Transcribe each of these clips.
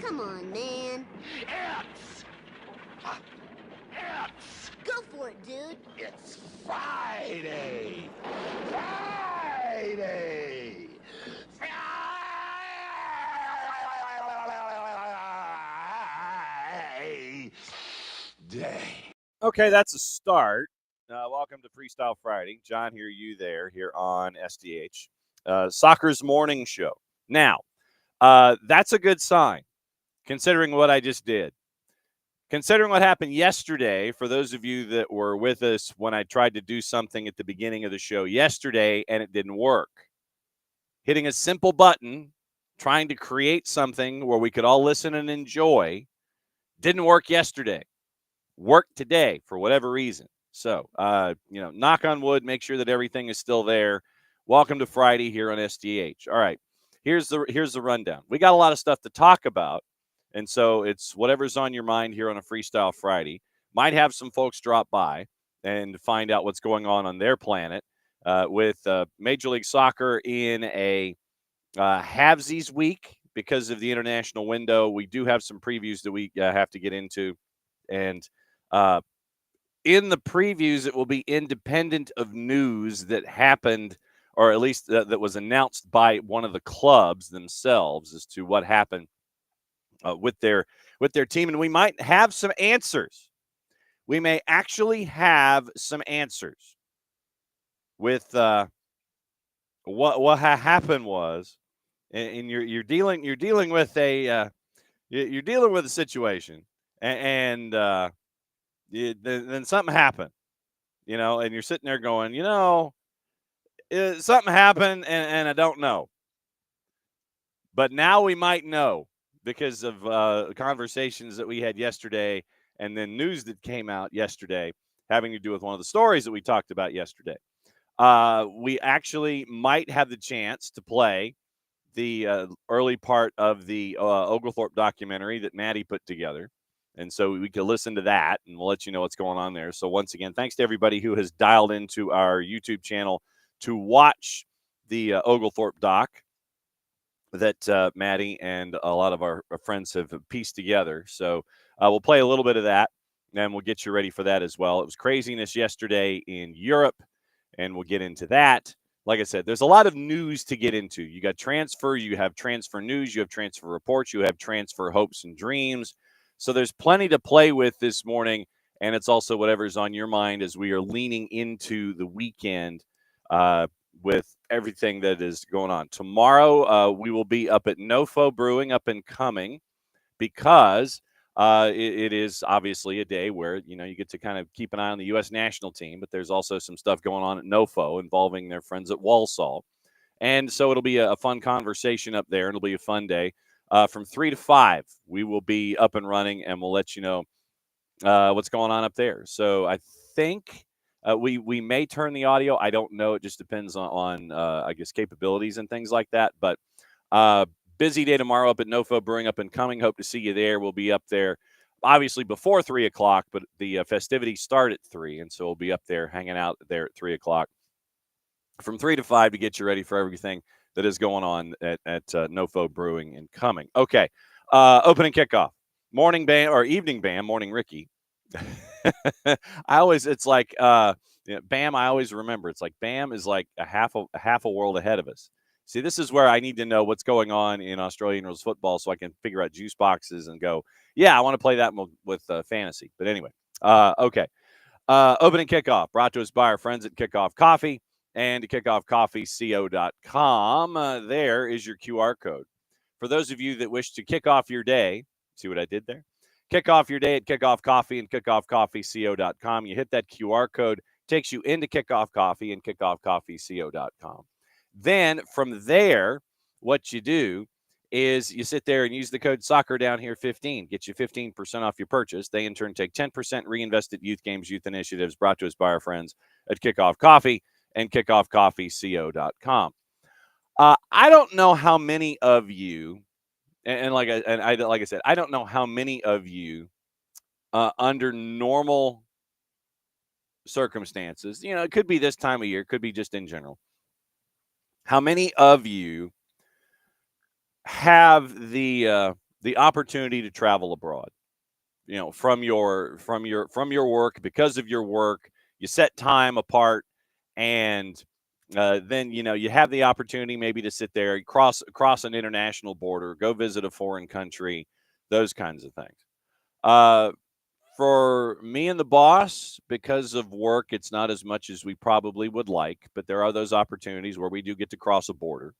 Come on, man. It's Go for it, dude. It's Friday. Friday. Friday. Okay, that's a start. Welcome to Freestyle Friday. John here, you there, here on SDH. Soccer's morning show. Now, that's a good sign, considering what I just did. Considering what happened yesterday, for those of you that were with us when I tried to do something at the beginning of the show yesterday and it didn't work. Hitting a simple button, trying to create something where we could all listen and enjoy, didn't work yesterday. Worked today for whatever reason. So, knock on wood, make sure that everything is still there. Welcome to Friday here on SDH. All right, here's the rundown. We got a lot of stuff to talk about, and so it's whatever's on your mind here on a Freestyle Friday. Might have some folks drop by and find out what's going on their planet with Major League Soccer in a halvesies week because of the international window. We do have some previews that we have to get into, and in the previews, it will be independent of news that happened, or at least that was announced by one of the clubs themselves as to what happened with their team. And we might have some answers. We may actually have some answers with what happened was, and you're dealing with a you're dealing with a situation, and then something happened, and you're sitting there going, something happened, and I don't know. But now we might know because of conversations that we had yesterday and then news that came out yesterday having to do with one of the stories that we talked about yesterday. We actually might have the chance to play the early part of the Oglethorpe documentary that Maddie put together. And so we can listen to that, and we'll let you know what's going on there. So once again, thanks to everybody who has dialed into our YouTube channel to watch the Oglethorpe doc that Maddie and a lot of our friends have pieced together. So we'll play a little bit of that, and we'll get you ready for that as well. It was craziness yesterday in Europe, and we'll get into that. Like I said, there's a lot of news to get into. You got transfer, you have transfer news, you have transfer reports, you have transfer hopes and dreams. So there's plenty to play with this morning, and it's also whatever's on your mind as we are leaning into the weekend with everything that is going on. Tomorrow, we will be up at NoFo Brewing up and coming because it is obviously a day where, you get to kind of keep an eye on the U.S. national team, but there's also some stuff going on at NoFo involving their friends at Walsall. And so it'll be a fun conversation up there, and it'll be a fun day. From 3 to 5, we will be up and running, and we'll let you know what's going on up there. So I think we may turn the audio. I don't know. It just depends on I guess, capabilities and things like that. But busy day tomorrow up at NoFo Brewing up and coming. Hope to see you there. We'll be up there, obviously, before 3 o'clock, but the festivities start at 3, and so we'll be up there hanging out there at 3 o'clock from 3 to 5 to get you ready for everything that is going on at NoFo Brewing and coming. Okay, opening kickoff. Morning band or evening band, Morning Ricky. It's like Bam, I always remember. It's like Bam is like a half a world ahead of us. See, this is where I need to know what's going on in Australian rules football so I can figure out juice boxes and go, yeah, I want to play that with fantasy. But anyway, okay. Opening kickoff brought to us by our friends at Kickoff Coffee and kickoffcoffeeco.com. There is your QR code. For those of you that wish to kick off your day, see what I did there? Kick off your day at Kickoff Coffee and kickoffcoffeeco.com. You hit that QR code, takes you into Kickoff Coffee and kickoffcoffeeco.com. Then from there, what you do is you sit there and use the code soccer down here 15, get you 15% off your purchase. They in turn take 10% reinvested youth games, youth initiatives brought to us by our friends at Kickoff Coffee and kickoffcoffeeco.com. I don't know how many of you, like I said, I don't know how many of you under normal circumstances, it could be this time of year, it could be just in general. How many of you have the the opportunity to travel abroad. From your work, because of your work, you set time apart, and then you have the opportunity maybe to sit there, cross an international border, go visit a foreign country, those kinds of things. For me and the boss, because of work, it's not as much as we probably would like, but there are those opportunities where we do get to cross a border.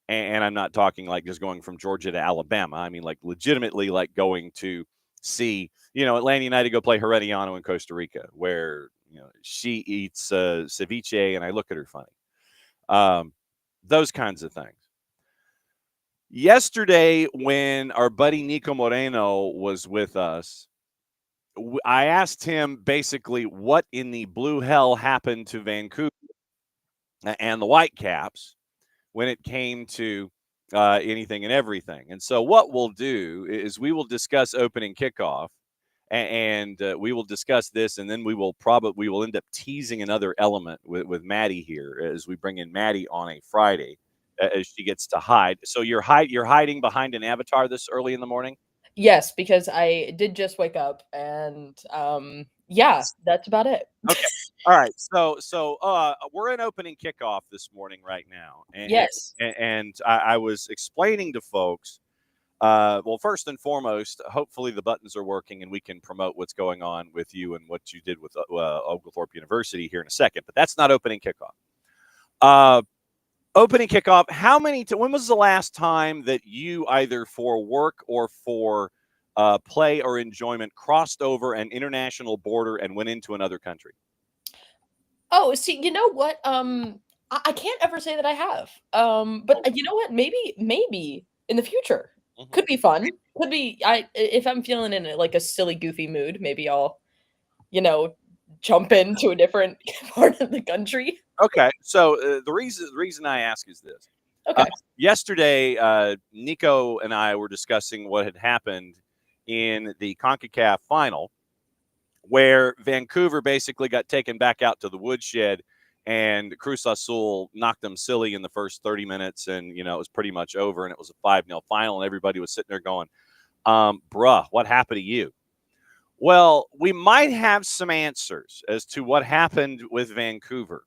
And I'm not talking like just going from Georgia to Alabama. I mean, like legitimately, like going to see, Atlanta United go play Herediano in Costa Rica, where she eats ceviche, and I look at her funny. Those kinds of things. Yesterday, when our buddy Nico Moreno was with us, I asked him basically what in the blue hell happened to Vancouver and the Whitecaps when it came to anything and everything. And so what we'll do is we will discuss opening kickoff, and we will discuss this, and then we will end up teasing another element with Maddie here as we bring in Maddie on a Friday as she gets to hide. So you're hiding behind an avatar this early in the morning? Yes, because I did just wake up, and yeah, that's about it. Okay. All right. So we're in opening kickoff this morning right now. Yes. And I was explaining to folks, well, first and foremost, hopefully the buttons are working and we can promote what's going on with you and what you did with Oglethorpe University here in a second. But that's not opening kickoff. Opening kickoff, when was the last time that you, either for work or for play or enjoyment, crossed over an international border and went into another country? Oh, see, you know what? I can't ever say that I have. But you know what? Maybe in the future could be fun. Could be. If I'm feeling in like a silly, goofy mood, maybe I'll, jump into a different part of the country. Okay, so the reason I ask is this. Okay. Yesterday, Nico and I were discussing what had happened in the CONCACAF final, where Vancouver basically got taken back out to the woodshed, and Cruz Azul knocked them silly in the first 30 minutes, and it was pretty much over, and it was a 5-0 final, and everybody was sitting there going, bruh, what happened to you? Well, we might have some answers as to what happened with Vancouver.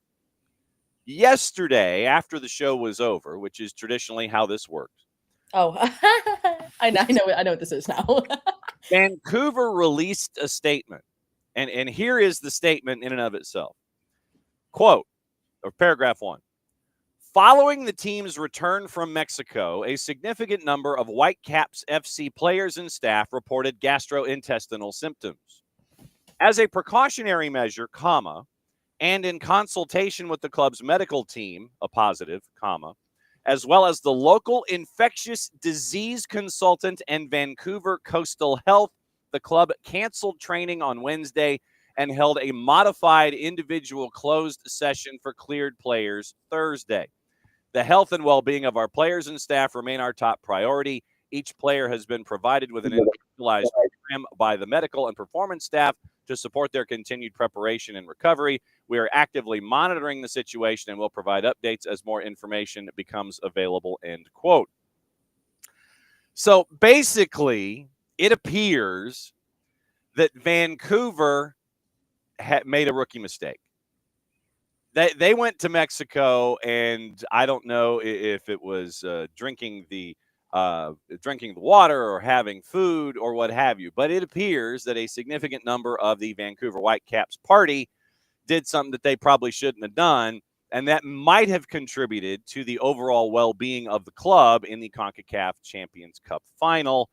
Yesterday, after the show was over, which is traditionally how this works. Oh, I know what this is now. Vancouver released a statement, and here is the statement in and of itself. Quote, or paragraph 1. Following the team's return from Mexico, a significant number of Whitecaps FC players and staff reported gastrointestinal symptoms. As a precautionary measure, and in consultation with the club's medical team, a positive, as well as the local infectious disease consultant and Vancouver Coastal Health, the club canceled training on Wednesday and held a modified individual closed session for cleared players Thursday. The health and well-being of our players and staff remain our top priority. Each player has been provided with an individualized program by the medical and performance staff to support their continued preparation and recovery. We are actively monitoring the situation and will provide updates as more information becomes available, end quote. So basically, it appears that Vancouver had made a rookie mistake. They went to Mexico, and I don't know if it was drinking the water or having food or what have you, but it appears that a significant number of the Vancouver Whitecaps party did something that they probably shouldn't have done, and that might have contributed to the overall well-being of the club in the CONCACAF Champions Cup final.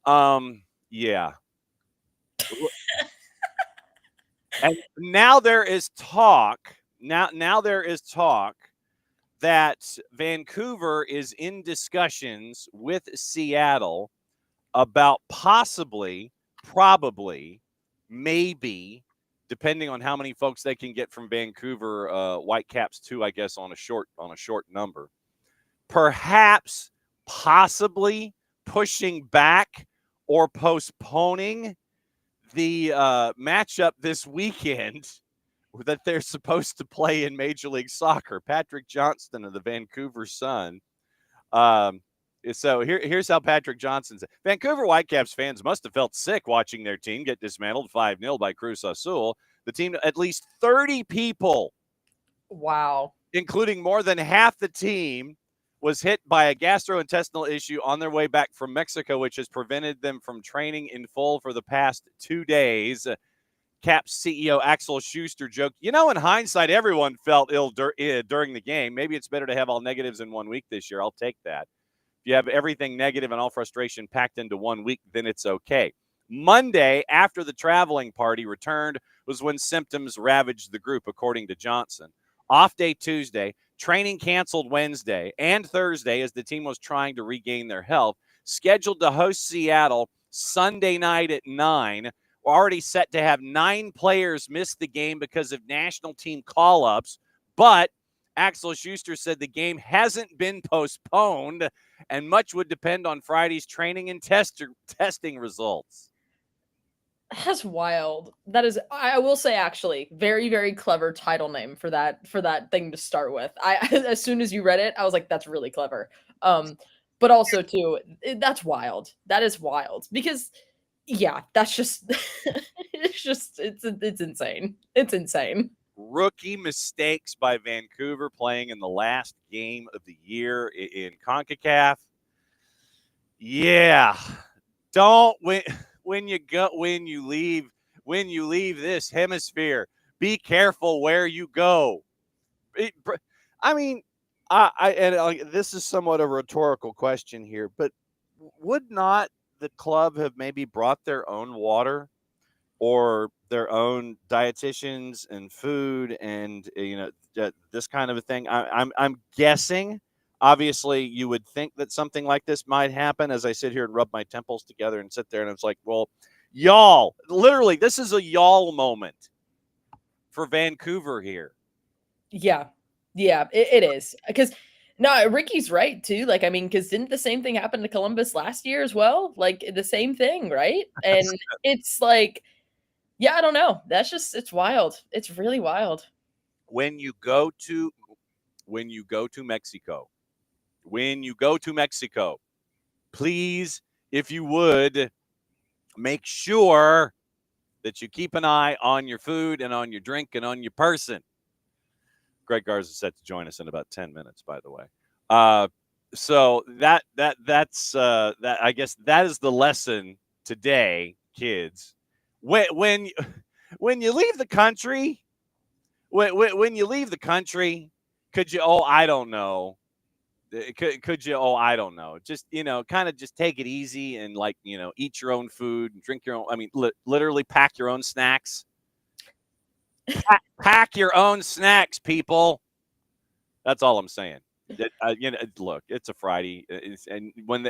Yeah. And now there is talk. Now there is talk that Vancouver is in discussions with Seattle about possibly, probably, maybe, depending on how many folks they can get from Vancouver Whitecaps too, I guess, on a short number. Perhaps, possibly pushing back or postponing the matchup this weekend that they're supposed to play in Major League Soccer. Patrick Johnston of the Vancouver Sun So here's how Patrick Johnson said. Vancouver Whitecaps fans must have felt sick watching their team get dismantled 5-0 by Cruz Azul. The team, at least 30 people, Wow. including more than half the team, was hit by a gastrointestinal issue on their way back from Mexico, which has prevented them from training in full for the past 2 days. Caps CEO Axel Schuster joked, in hindsight, everyone felt ill during the game. Maybe it's better to have all negatives in 1 week this year. I'll take that. If you have everything negative and all frustration packed into 1 week, then it's okay. Monday, after the traveling party returned, was when symptoms ravaged the group, according to Johnson. Off day Tuesday, training canceled Wednesday and Thursday as the team was trying to regain their health. Scheduled to host Seattle Sunday night at 9. We're already set to have 9 players miss the game because of national team call-ups, but Axel Schuster said the game hasn't been postponed, and much would depend on Friday's training and testing results. That's wild. That is, I will say, actually, very, very clever title name for that thing to start with. As soon as you read it, I was like, that's really clever. But also too, that's wild. That is wild because, yeah, that's just, it's insane. It's insane. Rookie mistakes by Vancouver playing in the last game of the year in CONCACAF. Yeah, don't win. When you leave this hemisphere, be careful where you go. This is somewhat a rhetorical question here, but would not the club have maybe brought their own water or their own dietitians and food and this kind of a thing? I'm guessing. Obviously, you would think that something like this might happen as I sit here and rub my temples together and sit there and it's like, well, y'all, literally, this is a y'all moment for Vancouver here. Yeah, it is. Because, no, Ricky's right, too. Like, I mean, because didn't the same thing happen to Columbus last year as well? Like, the same thing, right? And it's like, yeah, I don't know. That's just, it's wild. It's really wild. When you go to Mexico, please, if you would, make sure that you keep an eye on your food and on your drink and on your person. Greg Garza is set to join us in about 10 minutes, by the way. So that's that. I guess that is the lesson today, kids. When you leave the country, when you leave the country, could you? Oh, I don't know. Could you? Oh, I don't know. Just, kind of just take it easy and eat your own food and drink your own. I mean, literally pack your own snacks. Pack your own snacks, people. That's all I'm saying. Look, it's a Friday, and when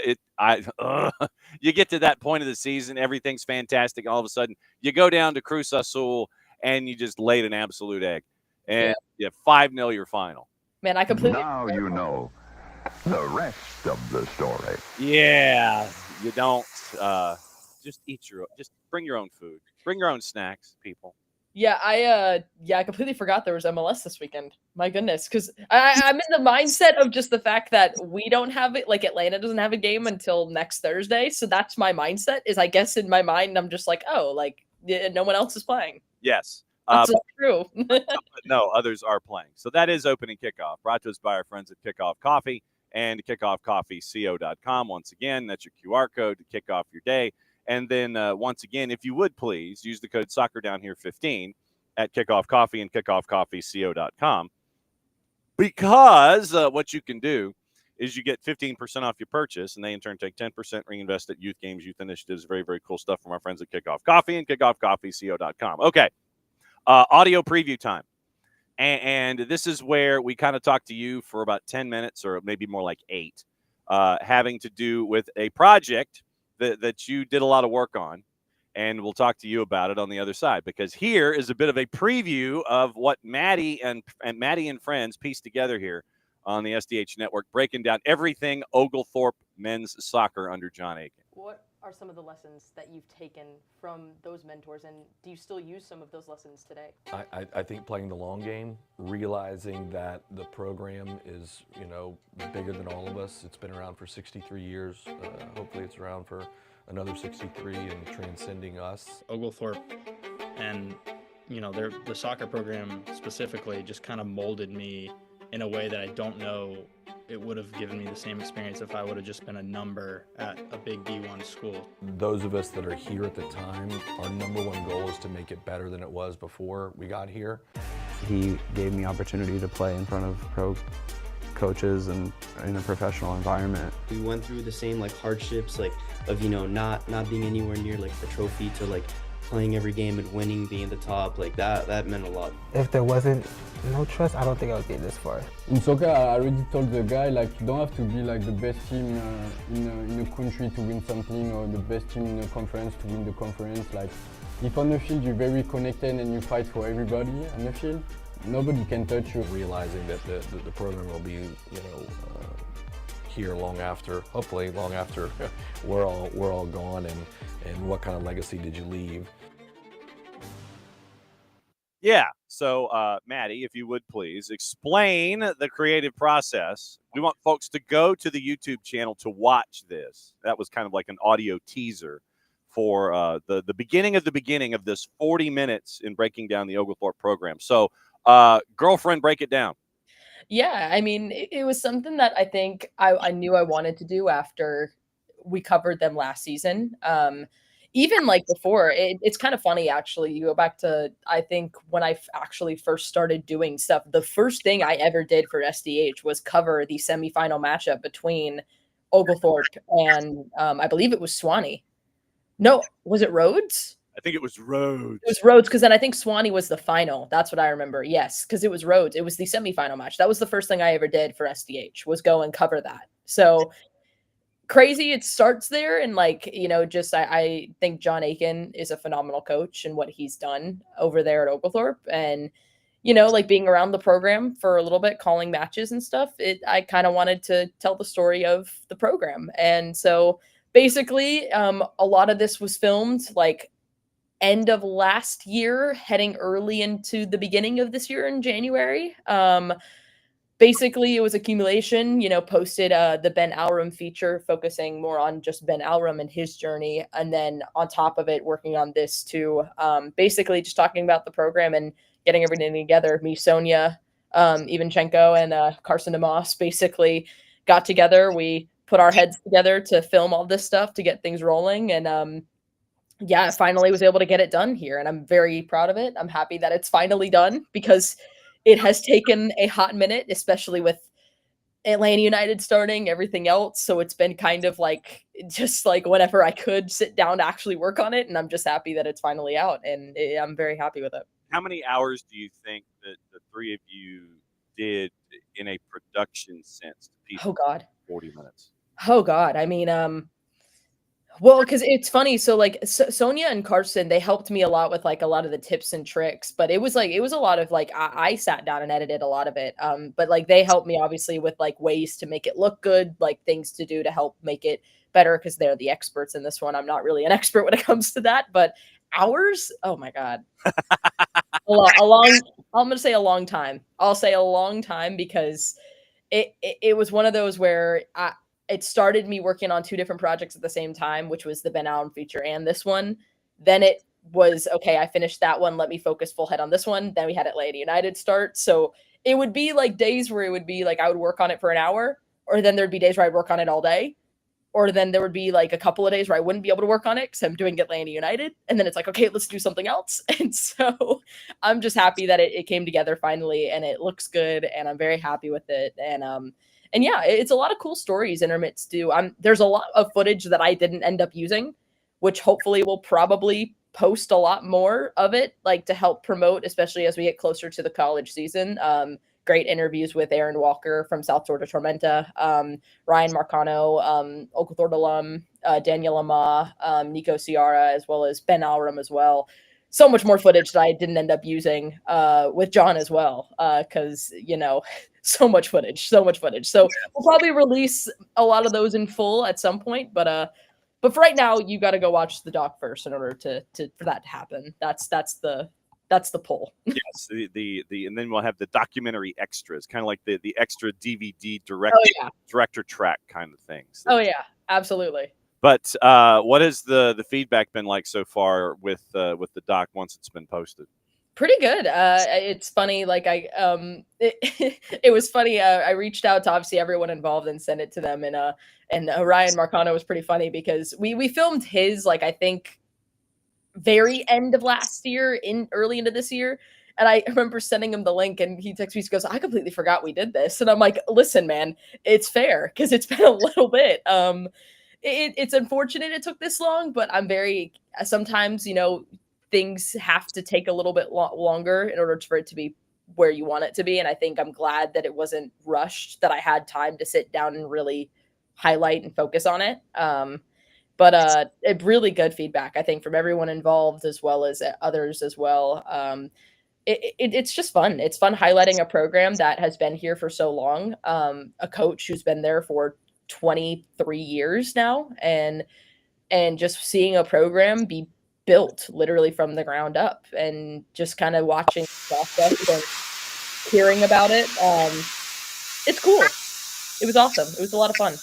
you get to that point of the season, everything's fantastic. All of a sudden, you go down to Cruz Azul and you just laid an absolute egg, and 5-0 your final. Man, I completely. Now you know the rest of the story. Yeah, you don't just bring your own food, bring your own snacks, people. Yeah, I completely forgot there was MLS this weekend. My goodness, because I'm in the mindset of just the fact that we don't have it, like Atlanta doesn't have a game until next Thursday. So that's my mindset. Is I guess in my mind I'm just like, oh, like no one else is playing. Yes, that's true. No, others are playing. So that is opening kickoff. Brought to us by our friends at Kickoff Coffee and kickoffcoffeeco.com. Once again, that's your QR code to kick off your day. And then once again, if you would please use the code SoccerDownHere15 at Kickoff Coffee and kickoffcoffeeco.com, because what you can do is you get 15% off your purchase, and they in turn take 10% reinvest at youth games, youth initiatives. Very, very cool stuff from our friends at Kickoff Coffee and kickoffcoffeeco.com. Okay, audio preview time. And this is where we kind of talk to you for about 10 minutes or maybe more like 8, having to do with a project that you did a lot of work on, and we'll talk to you about it on the other side, because here is a bit of a preview of what Maddie and friends pieced together here on the SDH Network, breaking down everything Oglethorpe men's soccer under John Aiken. What are some of the lessons that you've taken from those mentors, and do you still use some of those lessons today? I think playing the long game, realizing that the program is, bigger than all of us. It's been around for 63 years. Hopefully it's around for another 63 and transcending us. Oglethorpe and, the soccer program specifically just kind of molded me in a way that I don't know it would have given me the same experience if I would have just been a number at a big D1 school. Those of us that are here at the time, our number one goal is to make it better than it was before we got here. He gave me opportunity to play in front of pro coaches and in a professional environment. We went through the same hardships of not being anywhere near the trophy to playing every game and winning, being at the top, that meant a lot. If there wasn't no trust, I don't think I would get this far. In soccer, I already told the guy you don't have to be the best team in a country to win something, or the best team in a conference to win the conference. If on the field you're very connected and you fight for everybody on the field, nobody can touch you. Realizing that the program will be, here long after, hopefully long after we're all gone, and what kind of legacy did you leave? Yeah. So, Maddie, if you would please explain the creative process. We want folks to go to the YouTube channel to watch this. That was kind of like an audio teaser for the beginning of this 40 minutes in breaking down the Oglethorpe program. So, girlfriend, break it down. Yeah, I mean, it was something that I think I knew I wanted to do after we covered them last season. Even before, it's kind of funny, actually. You go back to, I think, when I actually first started doing stuff, the first thing I ever did for SDH was cover the semifinal matchup between Oglethorpe and I believe it was Swanee. No, was it Rhodes? I think it was Rhodes. It was Rhodes, because then I think Swanee was the final. That's what I remember. Yes, because it was Rhodes. It was the semifinal match. That was the first thing I ever did for SDH, was go and cover that. So crazy it starts there, and I think John Aiken is a phenomenal coach, and what he's done over there at Oglethorpe, and being around the program for a little bit, calling matches and stuff, I kind of wanted to tell the story of the program. And so basically a lot of this was filmed end of last year, heading early into the beginning of this year in January. Basically, it was accumulation, posted the Ben Alrum feature, focusing more on just Ben Alrum and his journey. And then on top of it, working on this too, basically just talking about the program and getting everything together. Me, Sonia, Ivanchenko, and Carson DeMoss basically got together. We put our heads together to film all this stuff to get things rolling. And yeah, I finally was able to get it done here. And I'm very proud of it. I'm happy that it's finally done, because it has taken a hot minute, especially with Atlanta United starting, everything else. So it's been kind of just whenever I could sit down to actually work on it. And I'm just happy that it's finally out, and I'm very happy with it. How many hours do you think that the three of you did in a production sense? Oh, God. 40 minutes. Oh, God. I mean, well, because it's funny. So Sonia and Carson, they helped me a lot with a lot of the tips and tricks, but it was a lot of I sat down and edited a lot of it. But they helped me obviously with ways to make it look good, things to do to help make it better, because they're the experts in this one. I'm not really an expert when it comes to that, but hours, oh my God. I'm going to say a long time. I'll say a long time, because it was one of those where it started me working on two different projects at the same time, which was the Ben Allen feature and this one. Then it was, okay, I finished that one. Let me focus full head on this one. Then we had Atlanta United start. So it would be days where it would be I would work on it for an hour, or then there'd be days where I'd work on it all day. Or then there would be a couple of days where I wouldn't be able to work on it because I'm doing Atlanta United. And then it's okay, let's do something else. And so I'm just happy that it came together finally, and it looks good, and I'm very happy with it. And yeah, it's a lot of cool stories intermits do. There's a lot of footage that I didn't end up using, which hopefully we'll probably post a lot more of it, to help promote, especially as we get closer to the college season. Great interviews with Aaron Walker from South Georgia Tormenta, Ryan Marcano, Oglethorpe alum, Daniel Ama, Nico Ciara, as well as Ben Alrum as well. So much more footage that I didn't end up using with John as well, because, so much footage. So we'll probably release a lot of those in full at some point, but But for right now, you got to go watch the doc first in order for that to happen. That's the pull. Yes, the and then we'll have the documentary extras, kind of like the extra DVD director track kind of things. Oh yeah, absolutely. But what has the feedback been like so far with the doc once it's been posted? Pretty good. It's funny. Like it was funny. I reached out to obviously everyone involved and sent it to them. And Ryan Marcano was pretty funny because we filmed his, like, I think very end of last year, early into this year. And I remember sending him the link, and he texts me, he goes, "I completely forgot we did this." And I'm like, "Listen, man, it's fair because it's been a little bit. It's unfortunate it took this long, but I'm very sometimes things have to take a little bit longer in order for it to be where you want it to be. And I think I'm glad that it wasn't rushed, that I had time to sit down and really highlight and focus on it. But really good feedback, I think, from everyone involved as well as others as well. It's just fun. It's fun highlighting a program that has been here for so long, a coach who's been there for 23 years now, and just seeing a program be built literally from the ground up, and just kind of watching the process and hearing about it. It's cool. It was awesome. It was a lot of fun.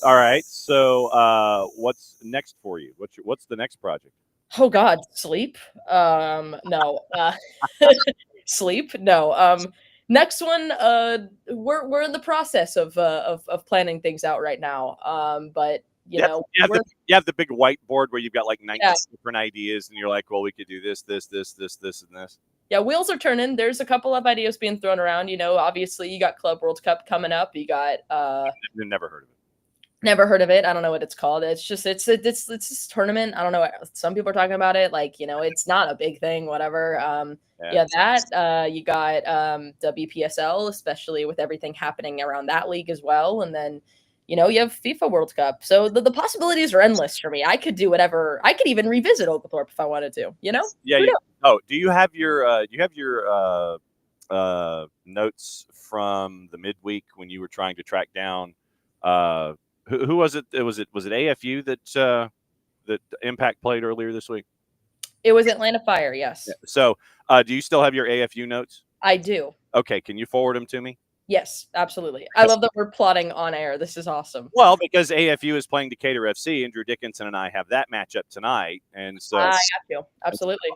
All right. So what's next for you? What's the next project? Oh God, sleep? No. Sleep? No. Next one, we're in the process of planning things out right now. But you have the big whiteboard where you've got like 19 different ideas, and you're like, well, we could do this, and this. Yeah, wheels are turning. There's a couple of ideas being thrown around. Obviously you got Club World Cup coming up. You got never heard of it. Never heard of it. I don't know what it's called. It's just it's this tournament. I don't know. Some people are talking about it. Like, it's not a big thing. Whatever. That you got WPSL, especially with everything happening around that league as well. And then you have FIFA World Cup. So the possibilities are endless for me. I could do whatever. I could even revisit Oglethorpe if I wanted to. Yeah. Do you have your notes from the midweek when you were trying to track down? Who was it? Was it AFU that Impact played earlier this week? It was Atlanta Fire, yes. Yeah. So, do you still have your AFU notes? I do. Okay, can you forward them to me? Yes, absolutely. I love that we're plotting on air. This is awesome. Well, because AFU is playing Decatur FC, and Drew Dickinson and I have that matchup tonight, and so I have to. Absolutely.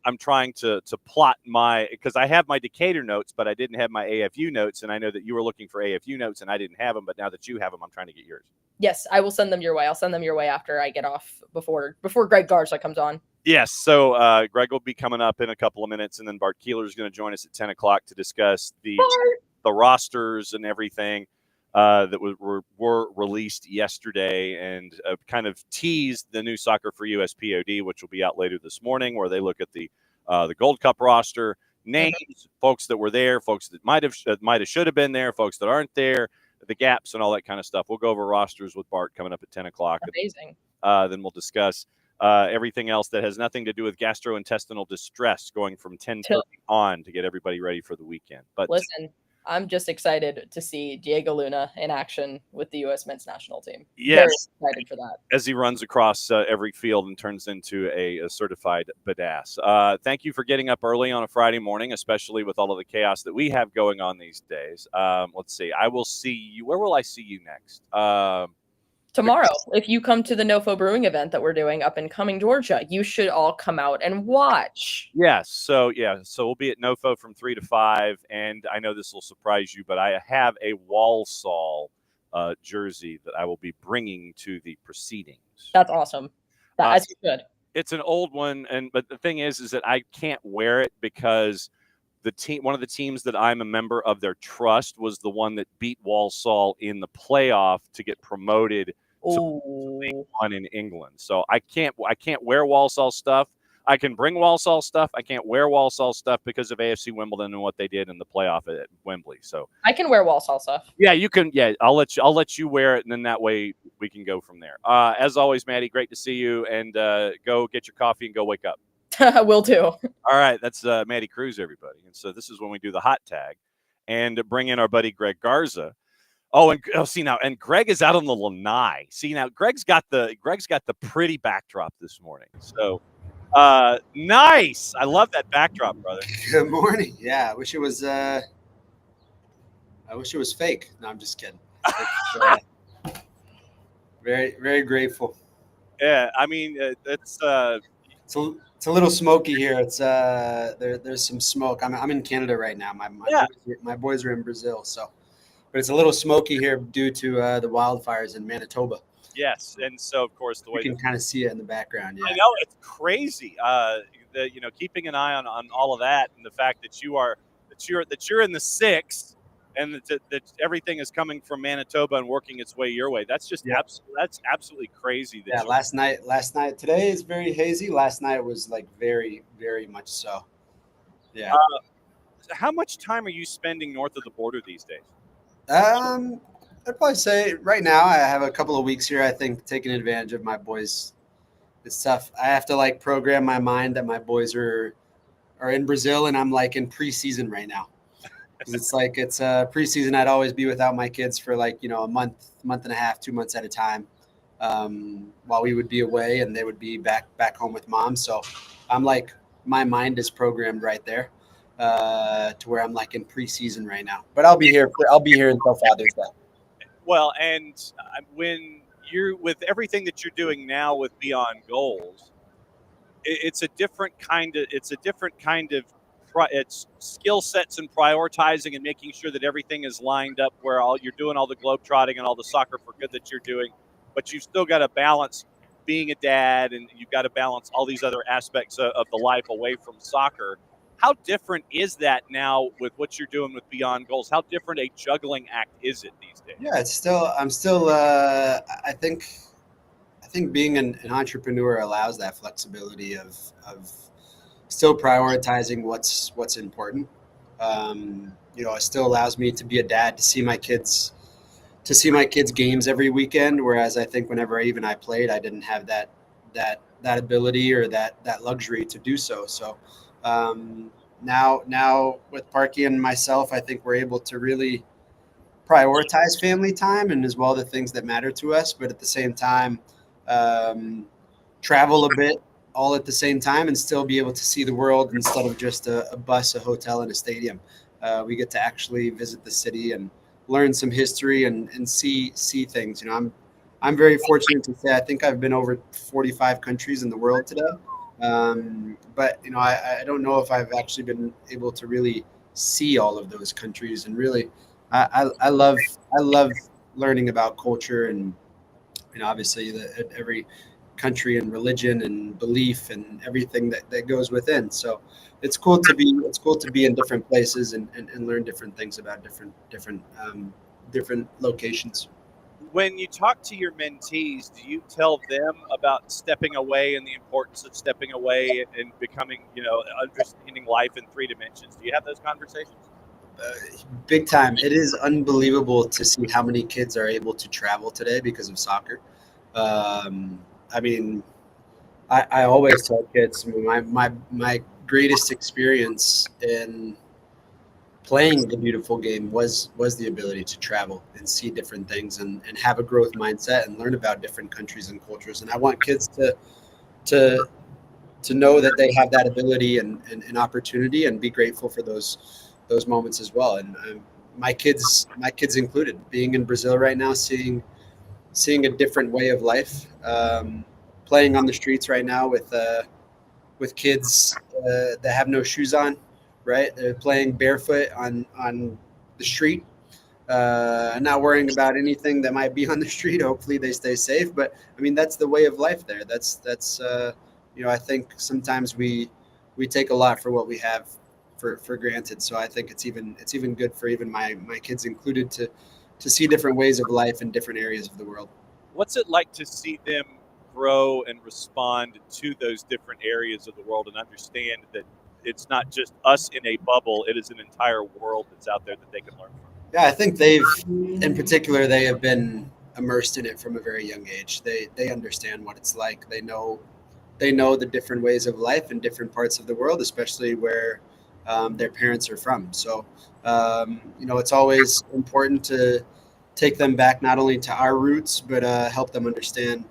I'm trying to plot because I have my Decatur notes, but I didn't have my AFU notes, and I know that you were looking for AFU notes, and I didn't have them, but now that you have them, I'm trying to get yours. Yes, I will send them your way. I'll send them your way after I get off before Greg Garza comes on. Yes, so Greg will be coming up in a couple of minutes, and then Bart Keeler is going to join us at 10 o'clock to discuss the rosters and everything that were released yesterday, and kind of teased the new Soccer for USPOD, which will be out later this morning, where they look at the Gold Cup roster, names, folks that were there, folks that might have should have been there, folks that aren't there, the gaps and all that kind of stuff. We'll go over rosters with Bart coming up at 10 o'clock. Amazing. Then we'll discuss everything else that has nothing to do with gastrointestinal distress going from 10:30 on to get everybody ready for the weekend. But listen, I'm just excited to see Diego Luna in action with the U.S. men's national team. Yes. Very excited for that. As he runs across every field and turns into a certified badass. Thank you for getting up early on a Friday morning, especially with all of the chaos that we have going on these days. Let's see. I will see you. Where will I see you next? Tomorrow, if you come to the NoFo Brewing event that we're doing up in Cumming, Georgia, you should all come out and watch. Yes. So we'll be at NoFo from 3 to 5, and I know this will surprise you, but I have a Walsall jersey that I will be bringing to the proceedings. That's awesome. That's good. It's an old one, but the thing is that I can't wear it because one of the teams that I'm a member of their trust was the one that beat Walsall in the playoff to get promoted to League One in England. So I can't wear Walsall stuff. I can bring Walsall stuff. I can't wear Walsall stuff because of AFC Wimbledon and what they did in the playoff at Wembley. So I can wear Walsall stuff. Yeah, you can. Yeah, I'll let you wear it, and then that way we can go from there. As always, Maddie, great to see you, and go get your coffee and go wake up. Will do. All right, that's Maddie Cruz, everybody. And so this is when we do the hot tag and bring in our buddy Greg Garza. Oh, and see now, and Greg is out on the lanai. See now, Greg's got the pretty backdrop this morning. So nice. I love that backdrop, brother. Good morning. Yeah, I wish it was fake. No, I'm just kidding. Very, very grateful. Yeah, I mean it's a little smoky here. It's there's some smoke. I'm in Canada right now. My boys are in Brazil, so but it's a little smoky here due to the wildfires in Manitoba. Yes, and so of course the way you can kind of see it in the background. Yeah, I know it's crazy. Keeping an eye on all of that, and the fact that you're in the 6, and that everything is coming from Manitoba and working its way your way. That's just that's absolutely crazy. Last night. Today is very hazy. Last night was like very, very much so. Yeah. How much time are you spending north of the border these days? I'd probably say right now I have a couple of weeks here. I think taking advantage of my boys. It's tough. I have to like program my mind that my boys are in Brazil and I'm like in preseason right now. It's like it's preseason. I'd always be without my kids for like a month and a half, 2 months at a time, while we would be away and they would be back home with mom. So I'm like my mind is programmed right there to where I'm like in preseason right now. But I'll be here until Father's Day. Well, and when you're with everything that you're doing now with Beyond Goals, it's a different kind of it's skill sets and prioritizing and making sure that everything is lined up where you're doing all the globe trotting and all the soccer for good that you're doing, but you've still got to balance being a dad and you've got to balance all these other aspects of the life away from soccer. How different is that now with what you're doing with Beyond Goals? How different a juggling act is it these days? Yeah, I'm still I think being an entrepreneur allows that flexibility of still prioritizing what's important. It still allows me to be a dad, to see my kids games every weekend. Whereas I think whenever I played, I didn't have that ability or that luxury to do so. So now with Parky and myself, I think we're able to really prioritize family time and as well the things that matter to us, but at the same time, travel a bit all at the same time and still be able to see the world instead of just a bus, a hotel, and a stadium. We get to actually visit the city and learn some history and see things. I'm very fortunate to say I think I've been over 45 countries in the world today. But I don't know if I've actually been able to really see all of those countries. And really, I love learning about culture and obviously every country and religion and belief and everything that goes within. So it's cool to be in different places and learn different things about different locations. When you talk to your mentees, do you tell them about stepping away and the importance of stepping away and becoming, understanding life in 3 dimensions? Do you have those conversations? Big time. It is unbelievable to see how many kids are able to travel today because of soccer. I always tell kids my greatest experience in playing the beautiful game was the ability to travel and see different things and have a growth mindset and learn about different countries and cultures. And I want kids to know that they have that ability and opportunity and be grateful for those moments as well. And my kids included, being in Brazil right now, seeing a different way of life, playing on the streets right now with kids that have no shoes on. Right, they're playing barefoot on the street, not worrying about anything that might be on the street. Hopefully, they stay safe. But that's the way of life there. That's I think sometimes we take a lot for what we have for granted. So I think it's even good for even my kids included to see different ways of life in different areas of the world. What's it like to see them grow and respond to those different areas of the world and understand that it's not just us in a bubble, it is an entire world that's out there that they can learn from? Yeah, I think they have been immersed in it from a very young age. They understand what it's like. They know the different ways of life in different parts of the world, especially where their parents are from. So, it's always important take them back not only to our roots, but help them understand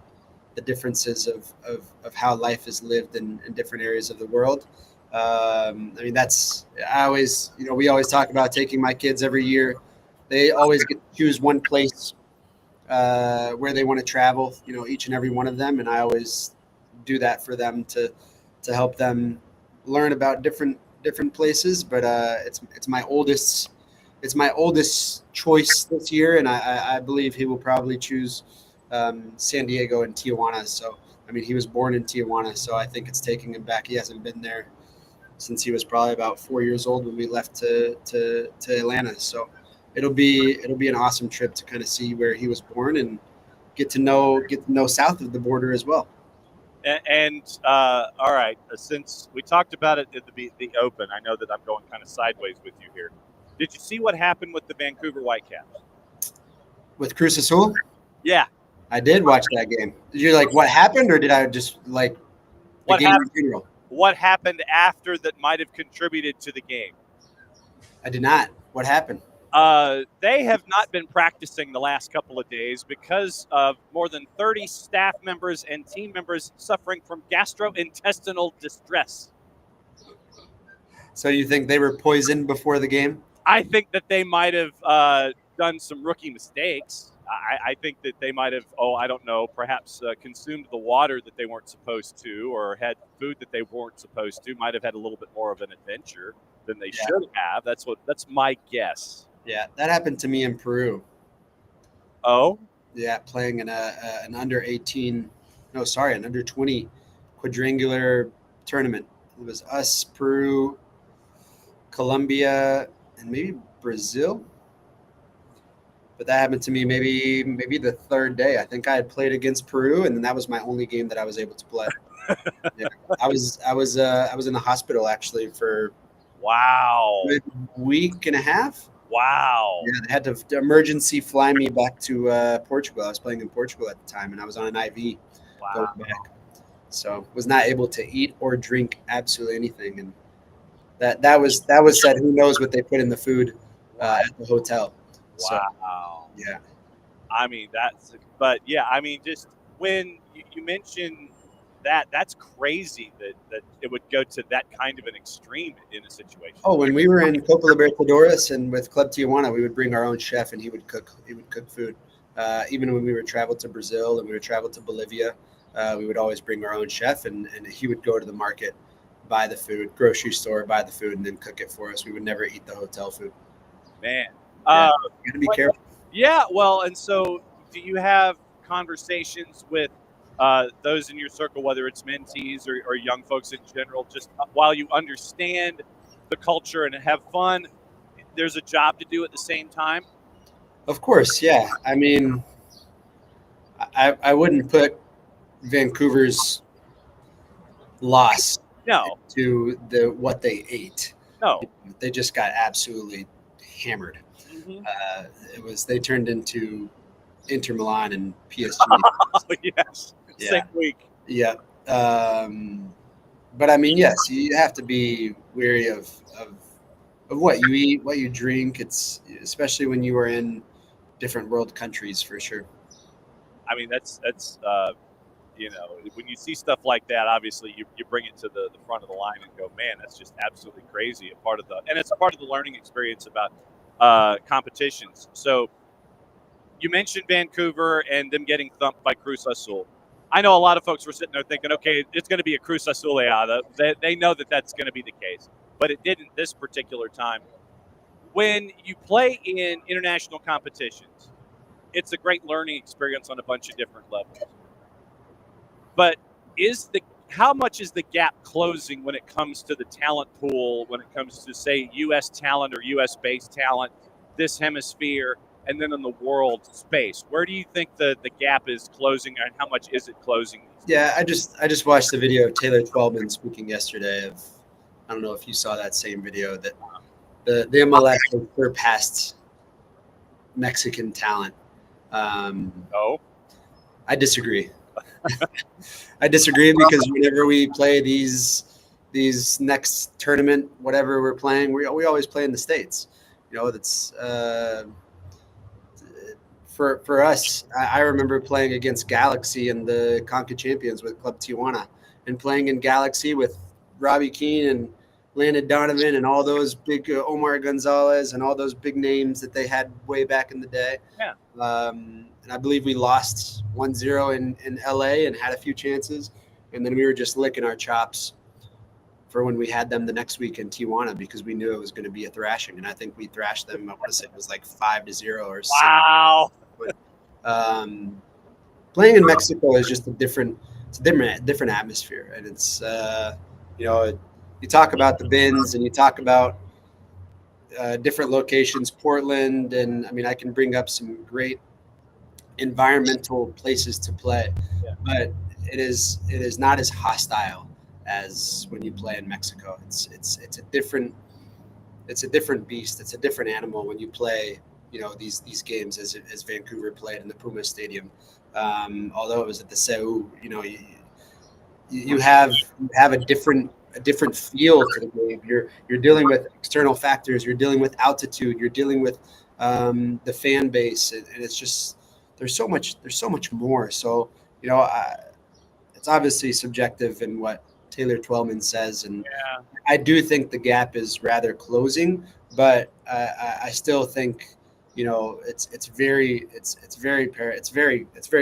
the differences of how life is lived in different areas of the world. I mean, we always talk about taking my kids every year. They always get to choose one place where they want to travel, each and every one of them. And I always do that for them to help them learn about different places. But it's my oldest choice this year, and I believe he will probably choose San Diego and Tijuana. So, I mean, he was born in Tijuana, so I think it's taking him back. He hasn't been there since he was probably about 4 years old when we left to Atlanta. So it'll be an awesome trip to kind of see where he was born and get to know south of the border as well. And all right, since we talked about it at the Open, I know that I'm going kind of sideways with you here. Did you see what happened with the Vancouver Whitecaps? With Cruz Azul? Yeah. I did watch that game. Did you like what happened, or did I just like the game in general? What happened after that might have contributed to the game? I did not. What happened? They have not been practicing the last couple of days because of more than 30 staff members and team members suffering from gastrointestinal distress. So you think they were poisoned before the game? I think that they might have done some rookie mistakes. I think that they might have, perhaps consumed the water that they weren't supposed to, or had food that they weren't supposed to. Might have had a little bit more of an adventure than they should have. That's my guess. Yeah, that happened to me in Peru. Oh? Yeah, playing in an under 20 quadrangular tournament. It was us, Peru, Colombia, and maybe Brazil. But that happened to me maybe the third day. I think I had played against Peru, and that was my only game that I was able to play. Yeah, I was in the hospital actually for a week and a half. Wow. Yeah, they had to emergency fly me back to Portugal. I was playing in Portugal at the time, and I was on an IV going back. So was not able to eat or drink absolutely anything, and that was said. Who knows what they put in the food at the hotel? Wow. So, yeah. I mean, just when you mention that's crazy that it would go to that kind of an extreme in a situation. Oh, when we were in Copa Libertadores and with Club Tijuana, we would bring our own chef and he would cook food. Even when we would travel to Brazil and we would travel to Bolivia, we would always bring our own chef and he would go to the market, buy the food, grocery store, buy the food, and then cook it for us. We would never eat the hotel food. Man. Yeah, you gotta be careful. Yeah, well, and so do you have conversations with those in your circle, whether it's mentees or young folks in general, just while you understand the culture and have fun, there's a job to do at the same time? Of course, yeah. I mean, I wouldn't put Vancouver's loss to what they ate. No. They just got absolutely hammered. They turned into Inter Milan and PSG. Oh, yes. Yeah. Same week. Yeah. But I mean, yes, you have to be wary of what you eat, what you drink. It's especially when you are in different world countries, for sure. I mean, that's when you see stuff like that, obviously you bring it to the front of the line and go, man, that's just absolutely crazy. And it's a part of the learning experience about competitions. So you mentioned Vancouver and them getting thumped by Cruz Azul. I know a lot of folks were sitting there thinking, okay, it's going to be a Cruz Azuleada. They know that that's going to be the case, but it didn't this particular time. When you play in international competitions, it's a great learning experience on a bunch of different levels. But how much is the gap closing when it comes to the talent pool, when it comes to, say, U.S. talent or U.S.-based talent, this hemisphere, and then in the world space? Where do you think the gap is closing, and how much is it closing? Yeah, I just watched the video of Taylor Twellman speaking yesterday. I don't know if you saw that same video, that the MLS has surpassed Mexican talent. No. I disagree. I disagree because whenever we play these next tournament, whatever we're playing, we always play in the States. That's for us, I remember playing against Galaxy and the Conca champions with Club Tijuana, and playing in Galaxy with Robbie Keane and Landon Donovan and all those big Omar Gonzalez and all those big names that they had way back in the day. Yeah. And I believe we lost 1-0 in LA and had a few chances. And then we were just licking our chops for when we had them the next week in Tijuana, because we knew it was going to be a thrashing. And I think we thrashed them. I want to say it was like 5-0 or 6. Wow. But, playing in Mexico is just a different atmosphere. And it's, you talk about the bins and you talk about different locations, Portland. And I mean, I can bring up some great environmental places to play, but it is not as hostile as when you play in Mexico. It's a different beast. It's a different animal when you play, these games as Vancouver played in the Puma Stadium. Although it was at the CEU, you have a different feel to the game. You're dealing with external factors. You're dealing with altitude. You're dealing with the fan base, and it's just there's so much more. So it's obviously subjective in what Taylor Twellman says, and I do think the gap is rather closing, but I still think it's very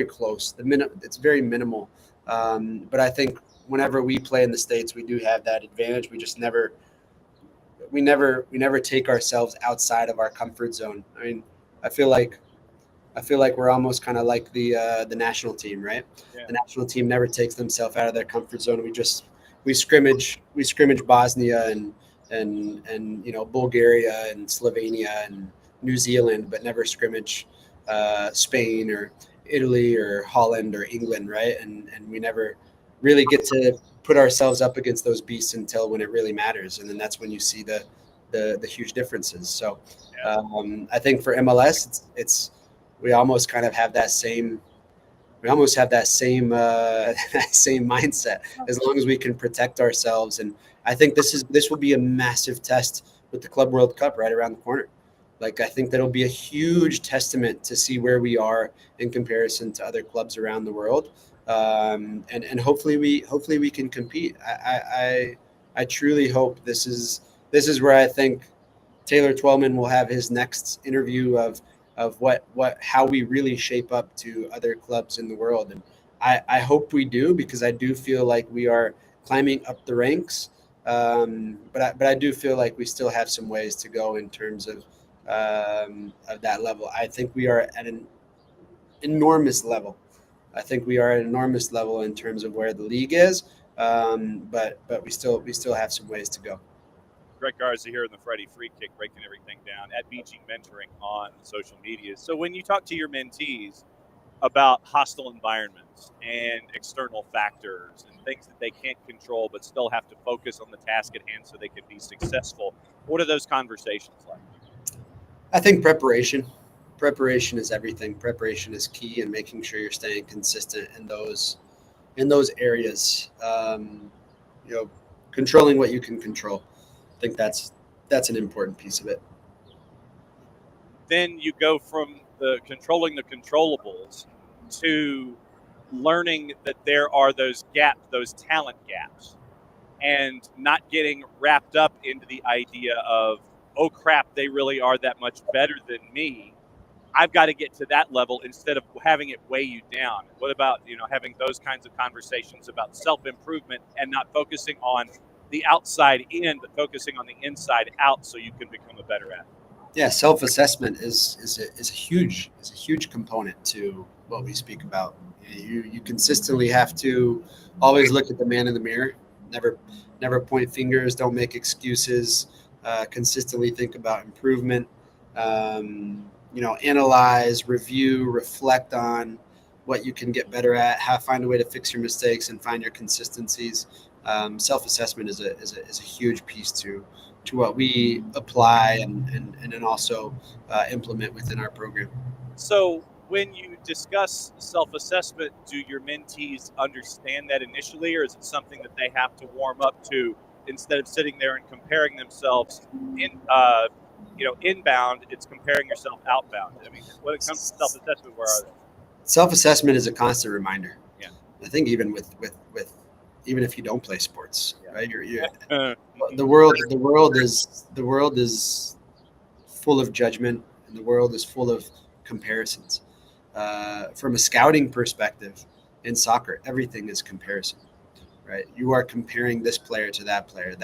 close. It's very minimal, but I think whenever we play in the States, we do have that advantage. We just never take ourselves outside of our comfort zone. I mean, I feel like we're almost kind of like the national team, right? Yeah. The national team never takes themselves out of their comfort zone. We scrimmage Bosnia and Bulgaria and Slovenia and New Zealand, but never scrimmage Spain or Italy or Holland or England, right? And we never really get to put ourselves up against those beasts until when it really matters, and then that's when you see the huge differences. So I think for MLS, it's we almost kind of have that same that same mindset, as long as we can protect ourselves. And I think this will be a massive test with the Club World Cup right around the corner. Like, I think that'll be a huge testament to see where we are in comparison to other clubs around the world. And hopefully we can compete. I truly hope this is where I think Taylor Twellman will have his next interview of how we really shape up to other clubs in the world. And I hope we do, because I do feel like we are climbing up the ranks. But I do feel like we still have some ways to go in terms of that level. I think we are at an enormous level. I think we are at an enormous level in terms of where the league is, but we still have some ways to go. Greg Garza here in the Friday Free Kick, breaking everything down at BG Mentoring on social media. So when you talk to your mentees about hostile environments and external factors and things that they can't control but still have to focus on the task at hand so they can be successful, what are those conversations like? I think preparation is everything. Preparation is key, and making sure you're staying consistent in those areas. Controlling what you can control. I think that's an important piece of it. Then you go from controlling the controllables to learning that there are those talent gaps, and not getting wrapped up into the idea of, oh crap, they really are that much better than me. I've got to get to that level, instead of having it weigh you down. What about, having those kinds of conversations about self-improvement and not focusing on the outside in, but focusing on the inside out, so you can become a better athlete? Yeah, self-assessment is a huge component to what we speak about. You consistently have to always look at the man in the mirror. Never point fingers. Don't make excuses. Consistently think about improvement. Analyze, review, reflect on what you can get better at. Find a way to fix your mistakes and find your consistencies. Self-assessment is a huge piece to what we apply and then also implement within our program. So when you discuss self-assessment, do your mentees understand that initially, or is it something that they have to warm up to instead of sitting there and comparing themselves inbound, it's comparing yourself outbound. I mean, when it comes to self-assessment, where are they? Self-assessment is a constant reminder. Yeah. I think even with even if you don't play sports, right? You're Mm-hmm. the world is full of judgment, and the world is full of comparisons. From a scouting perspective, in soccer, everything is comparison, right? You are comparing this player to that player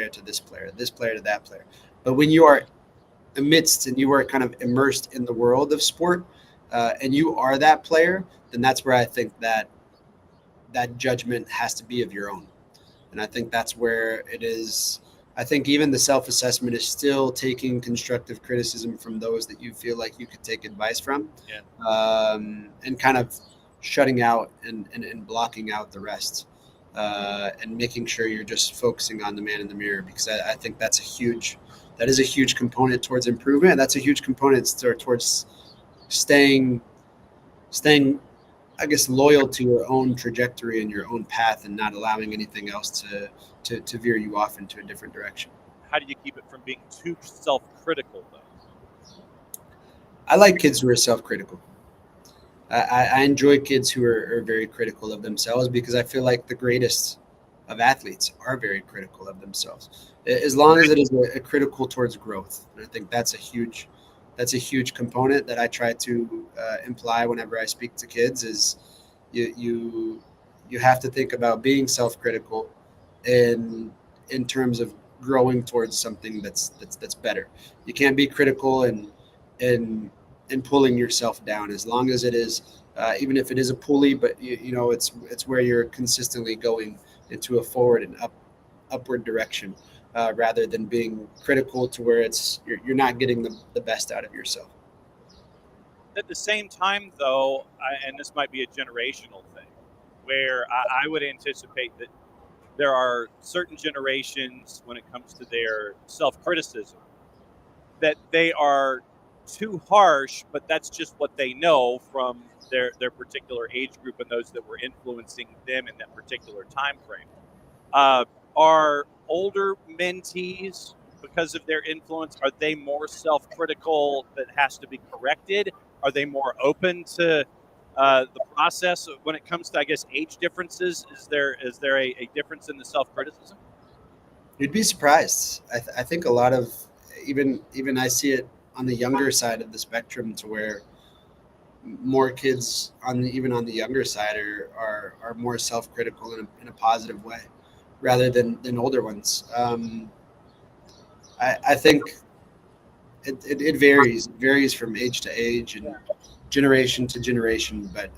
to this player to that player. But when you are amidst and you are kind of immersed in the world of sport, and you are that player, then that's where I think that judgment has to be of your own. And I think that's where it is. I think even the self-assessment is still taking constructive criticism from those that you feel like you could take advice from, and kind of shutting out and blocking out the rest, and making sure you're just focusing on the man in the mirror, because I think that is a huge component towards improvement. And that's a huge component towards staying, I guess, loyal to your own trajectory and your own path, and not allowing anything else to veer you off into a different direction. How do you keep it from being too self-critical, though? I like kids who are self-critical. I enjoy kids who are very critical of themselves, because I feel like the greatest of athletes are very critical of themselves, as long as it is a critical towards growth. And I think that's a huge component that I try to imply whenever I speak to kids. Is you have to think about being self-critical in terms of growing towards something that's better. You can't be critical and pulling yourself down, as long as it is, even if it is a pulley, but it's where you're consistently going into a forward and upward direction, rather than being critical to where you're not getting the best out of yourself. At the same time, though, and this might be a generational thing, where I would anticipate that there are certain generations, when it comes to their self-criticism, that they are too harsh, but that's just what they know from their particular age group and those that were influencing them in that particular time frame. Are older mentees, because of their influence, are they more self-critical that has to be corrected? Are they more open to the process when it comes to, I guess, age differences? Is there a difference in the self-criticism? You'd be surprised. I think a lot of even I see it on the younger side of the spectrum, to where more kids even on the younger side are more self-critical in a positive way, rather than older ones. I think it varies. It varies from age to age and generation to generation. But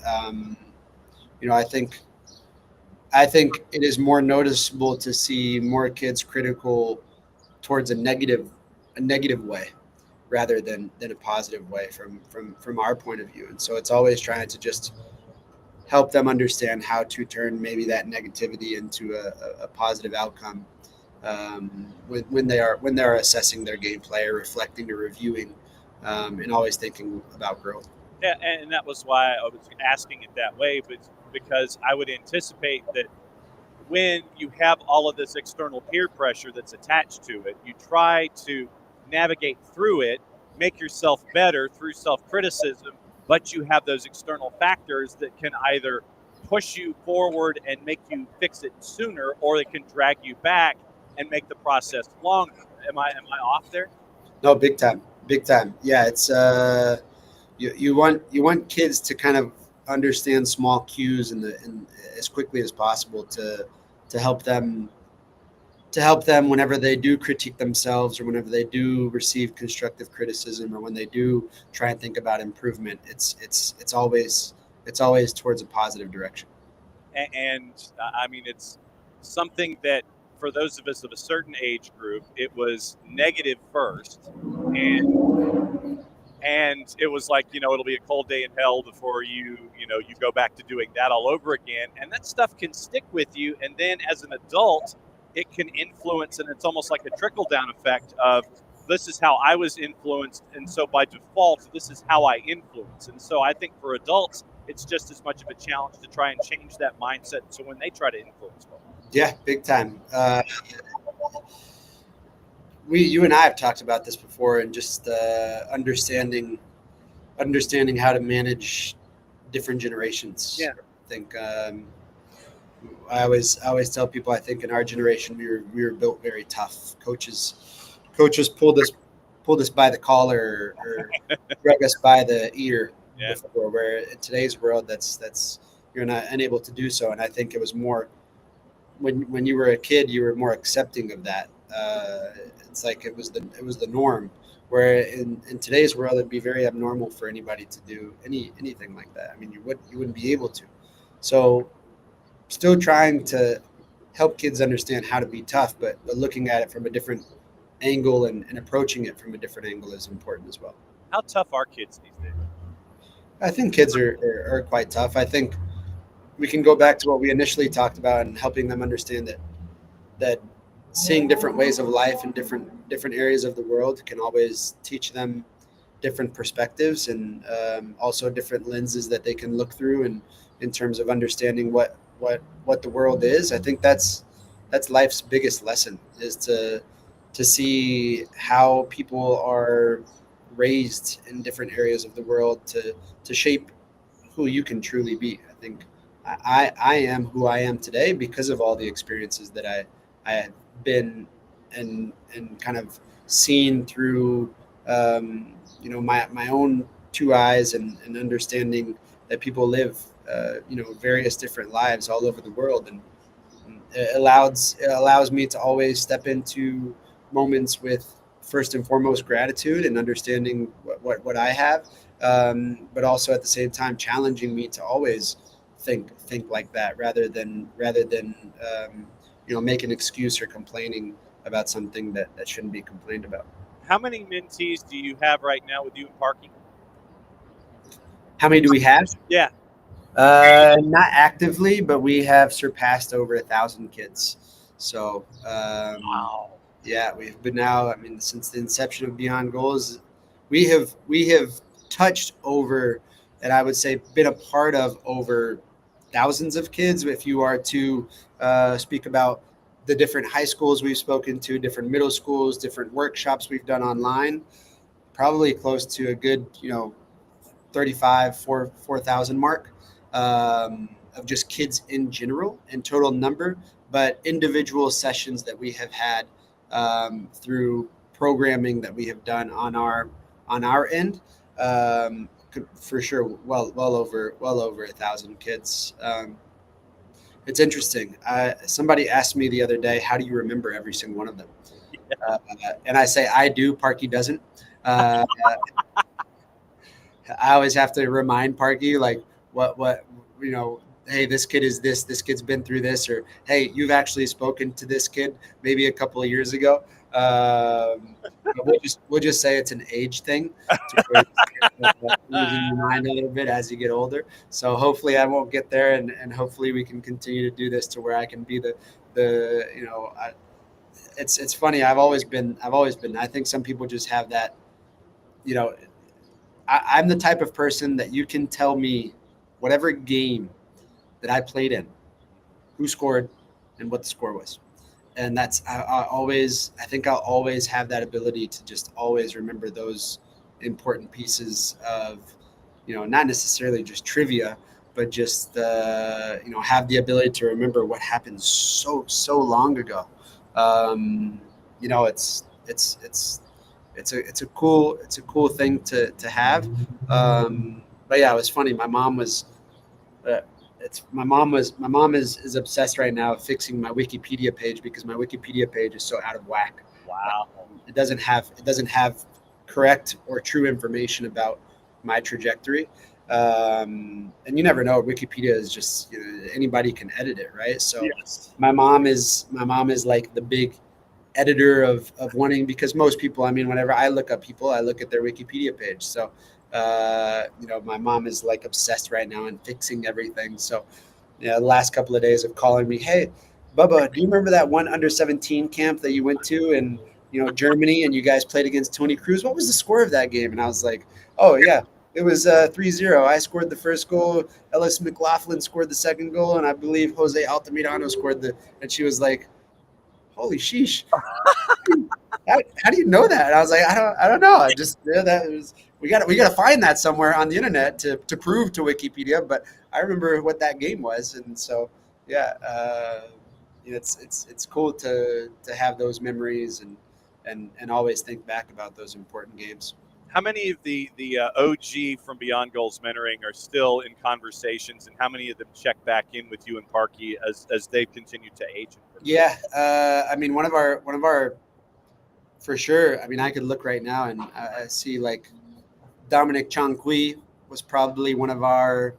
I think it is more noticeable to see more kids critical towards a negative way, rather than a positive way from our point of view. And so it's always trying to just help them understand how to turn maybe that negativity into a positive outcome, when they are assessing their gameplay, or reflecting or reviewing, and always thinking about growth. Yeah, and that was why I was asking it that way, but because I would anticipate that when you have all of this external peer pressure that's attached to it, you try to navigate through it, make yourself better through self-criticism, but you have those external factors that can either push you forward and make you fix it sooner, or they can drag you back and make the process longer. Am I off there? No, big time. Yeah, it's you want kids to kind of understand small cues and as quickly as possible to help them whenever they do critique themselves, or whenever they do receive constructive criticism, or when they do try and think about improvement. It's always towards a positive direction. And I mean, it's something that for those of us of a certain age group, it was negative first, and it was like, it'll be a cold day in hell before you go back to doing that all over again. And that stuff can stick with you. And then as an adult, it can influence, and it's almost like a trickle down effect of, this is how I was influenced, and so by default, this is how I influence. And so I think for adults, it's just as much of a challenge to try and change that mindset, so when they try to influence people. Yeah, big time. you and I have talked about this before, and just understanding how to manage different generations. Yeah. I think I always tell people, I think in our generation we were built very tough. Coaches pulled us by the collar or drug us by the ear before. Where in today's world, that's you're not unable to do so. And I think it was more when you were a kid, you were more accepting of that. It's like it was the norm. Where in today's world, it'd be very abnormal for anybody to do anything like that. I mean, you wouldn't be able to. So, still trying to help kids understand how to be tough, but looking at it from a different angle and approaching it from a different angle is important as well. How tough are kids these days? I think kids are quite tough. I think we can go back to what we initially talked about and helping them understand that seeing different ways of life in different areas of the world can always teach them different perspectives and also different lenses that they can look through, and in terms of understanding what the world is. I think that's life's biggest lesson, is to see how people are raised in different areas of the world to shape who you can truly be. I think I am who I am today because of all the experiences that I have been and kind of seen through my own two eyes and understanding that people live various different lives all over the world, and it allows me to always step into moments with first and foremost gratitude and understanding what I have, but also at the same time challenging me to always think like that rather than make an excuse or complaining about something that shouldn't be complained about. How many mentees do you have right now with you and Parky? How many do we have? Yeah. Not actively, but we have surpassed over 1,000 kids. So, wow. Yeah, we've been now. I mean, since the inception of Beyond Goals, we have touched over, and I would say been a part of over thousands of kids. If you are to speak about the different high schools we've spoken to, different middle schools, different workshops we've done online, probably close to a good 4,000 mark of just kids in general and total number, but individual sessions that we have had through programming that we have done on our end, for sure, well over 1,000 kids. It's interesting. Somebody asked me the other day, how do you remember every single one of them? And I say, I do, Parky doesn't. I always have to remind Parky, like, what hey, this kid is this kid's been through this, or hey, you've actually spoken to this kid maybe a couple of years ago. We'll just say it's an age thing, losing your mind a little bit as you get older. So hopefully I won't get there, and hopefully we can continue to do this to where I can be it's funny. I've always been. I think some people just have that. I'm the type of person that you can tell me whatever game that I played in, who scored, and what the score was. And that's, I think I'll always have that ability to just always remember those important pieces of, not necessarily just trivia, but just, have the ability to remember what happened so long ago. It's a cool thing to have. But yeah, it was funny. My mom is obsessed right now fixing my Wikipedia page because my Wikipedia page is so out of whack. Wow. It doesn't have correct or true information about my trajectory. And you never know. Wikipedia is just, anybody can edit it, right? So yes. My mom is like the big editor of wanting, because most people, whenever I look up people, I look at their Wikipedia page. So my mom is like obsessed right now and fixing everything. So the last couple of days of calling me, hey, Bubba, do you remember that one under-17 camp that you went to in Germany, and you guys played against Tony Cruz? What was the score of that game? And I was like, oh yeah, it was 3-0. I scored the first goal, Ellis McLaughlin scored the second goal, and I believe Jose Altamirano scored and she was like, holy sheesh. How do you know that? And I was like, I don't know. I just that was we got to find that somewhere on the internet to prove to Wikipedia. But I remember what that game was, and so yeah, it's cool to have those memories and always think back about those important games. How many of the OG from Beyond Goals mentoring are still in conversations, and how many of them check back in with you and Parky as they've continued to age? Yeah, I mean, one of our for sure. I mean, I could look right now and I see like Dominic Chankwi was probably one of our.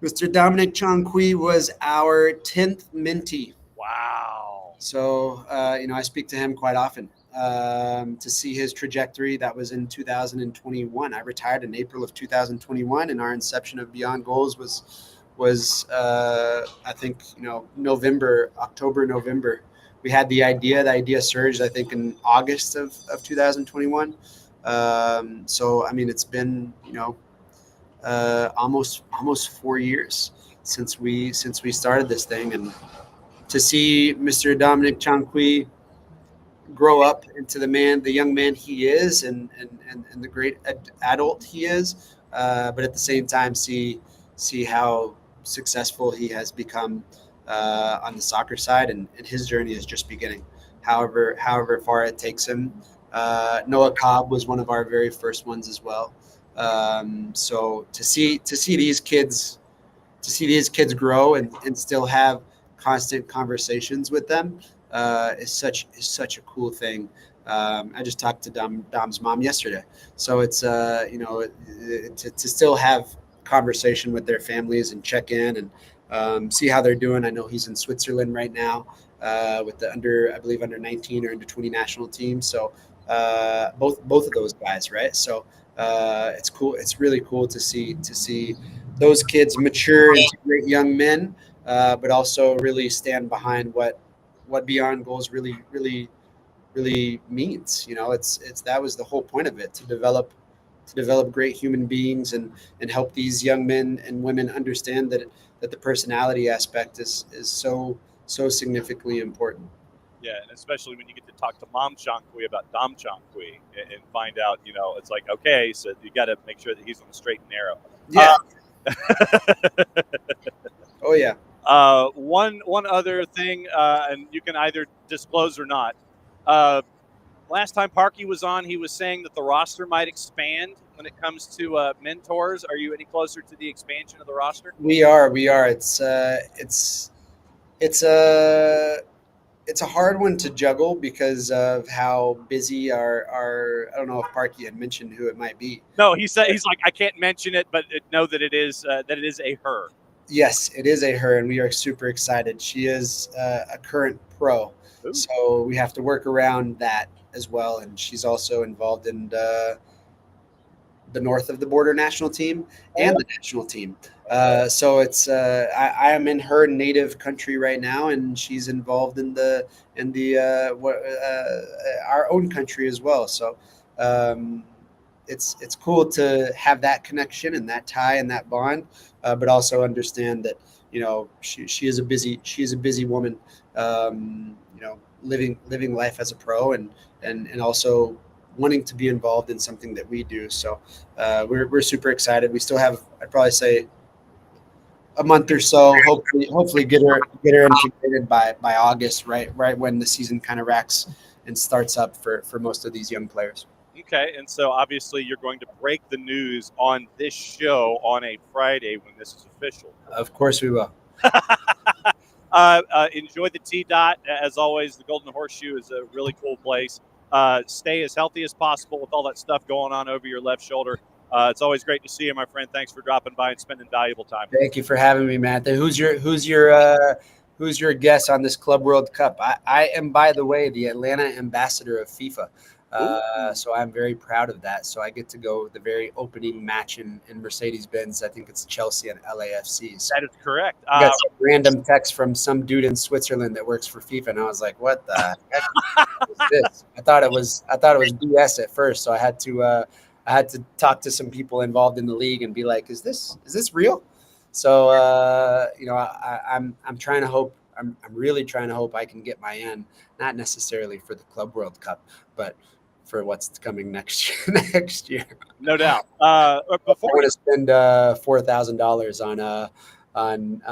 Mr. Dominic Chankwi was our 10th mentee. Wow. So, I speak to him quite often to see his trajectory. That was in 2021. I retired in April of 2021, and our inception of Beyond Goals was I think, October, November. We had the idea surged, I think, in August of 2021. So, I mean, it's been, almost 4 years since we started this thing, and to see Mr. Dominic Chankwi grow up into the young man he is, and the great adult he is, but at the same time see how successful he has become on the soccer side, and his journey is just beginning. However far it takes him. Noah Cobb was one of our very first ones as well. So to see these kids grow and still have constant conversations with them is such a cool thing. I just talked to Dom's mom yesterday, so it's to still have conversation with their families and check in and see how they're doing. I know he's in Switzerland right now with the under 19 or under 20 national team. So both of those guys, right? So it's cool. It's really cool to see those kids mature into great young men, but also really stand behind what Beyond Goals really means. It's that was the whole point of it, to develop great human beings and help these young men and women understand that the personality aspect is so significantly important. Yeah, and especially when you get to talk to Mom Chankwi about Dom Chankwi and find out, it's like, okay, so you got to make sure that he's on the straight and narrow. Yeah. Oh yeah. One other thing, and you can either disclose or not. Last time Parky was on, he was saying that the roster might expand when it comes to mentors. Are you any closer to the expansion of the roster? We are. It's a hard one to juggle because of how busy our I don't know if Parky had mentioned who it might be. No, he's like, I can't mention it, but know that it is a her. Yes, it is a her, and we are super excited. She is a current pro. Ooh. So we have to work around that as well, and she's also involved in the north of the border national team and the national team. So it's I am in her native country right now, and she's involved in our own country as well. So it's cool to have that connection and that tie and that bond, but also understand that she is a busy woman, living life as a pro and also wanting to be involved in something that we do. So we're super excited. We still have, I'd probably say, a month or so. Hopefully get her integrated by August, right when the season kind of racks and starts up for most of these young players. Okay, and so obviously you're going to break the news on this show on a Friday when this is official. Of course we will. Enjoy the T-Dot. As always, the Golden Horseshoe is a really cool place. Stay as healthy as possible with all that stuff going on over your left shoulder. It's always great to see you, my friend. Thanks for dropping by and spending valuable time. Thank you for having me, Matt. Who's your guest on this Club World Cup? I am, by the way, the Atlanta ambassador of FIFA. So I'm very proud of that. So I get to go the very opening match in Mercedes-Benz. I think it's Chelsea and LAFC. So that is correct. I got some random text from some dude in Switzerland that works for FIFA, and I was like, "What the heck is this?" I thought it was BS at first. So I had to talk to some people involved in the league and be like, "Is this real?" So I'm trying to hope I'm really trying to hope I can get my in, not necessarily for the Club World Cup, but for what's coming next year. Next year, No doubt. Before I want to spend $4,000 on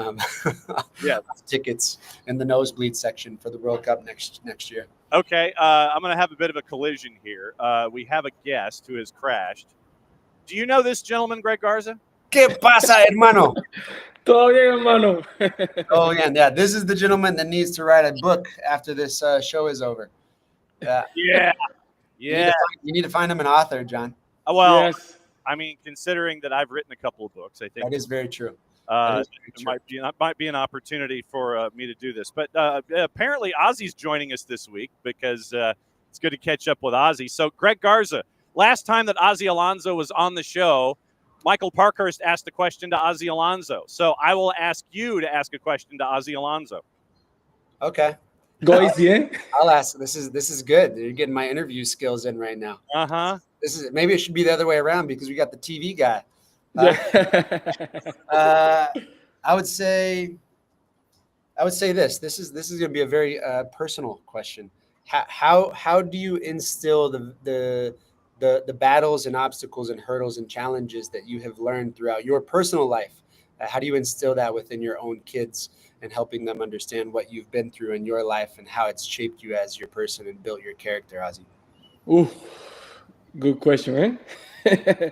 tickets in the nosebleed section for the World Cup next year. Okay, I'm going to have a bit of a collision here. We have a guest who has crashed. Do you know this gentleman, Greg Garza? ¿Qué pasa, hermano? Todo bien, hermano. Oh, yeah. This is the gentleman that needs to write a book after this show is over. Yeah. Yeah. You need to find him an author, John. Well, yes. I mean, considering that I've written a couple of books, I think that is very true. It might be an opportunity for me to do this. But apparently Ozzy's joining us this week because it's good to catch up with Ozzy. So, Greg Garza, last time that Ozzy Alonso was on the show, Michael Parkhurst asked a question to Ozzy Alonso. So I will ask you to ask a question to Ozzy Alonso. Okay. Go easy, eh? I'll ask. This is good. You're getting my interview skills in right now. Maybe it should be the other way around because we got the TV guy. I would say this. This is going to be a very personal question. How do you instill the battles and obstacles and hurdles and challenges that you have learned throughout your personal life? How do you instill that within your own kids and helping them understand what you've been through in your life and how it's shaped you as your person and built your character, Ozzy? Ooh, good question, eh?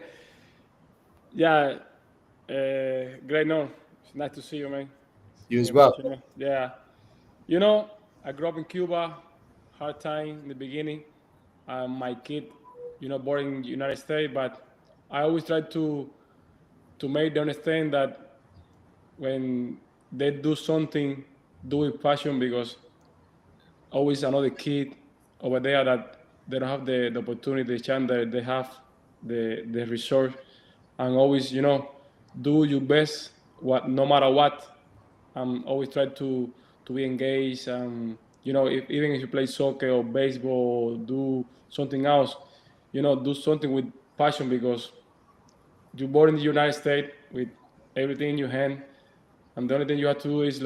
Yeah, great. No, it's nice to see you, man. You as well. Yeah, I grew up in Cuba, hard time in the beginning. My kid, born in the United States, but I always try to make them understand that when they do something, do with passion, because always another kid over there that they don't have the opportunity, the chance that they have, the resource, and always, do your best, no matter what. Always try to be engaged, even if you play soccer or baseball, or do something else, do something with passion, because you're born in the United States with everything in your hand, and the only thing you have to do is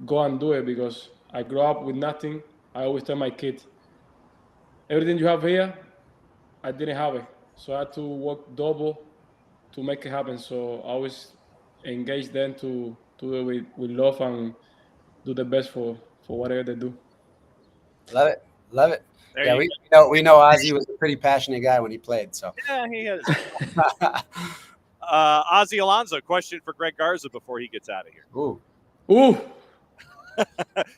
go and do it, because I grew up with nothing. I always tell my kids, everything you have here, I didn't have it. So I had to work double to make it happen. So I always engage them to do it with love and do the best for whatever they do. Love it. There we know Ozzy was a pretty passionate guy when he played. So yeah, he is. Ozzy Alonso, question for Greg Garza before he gets out of here. Ooh.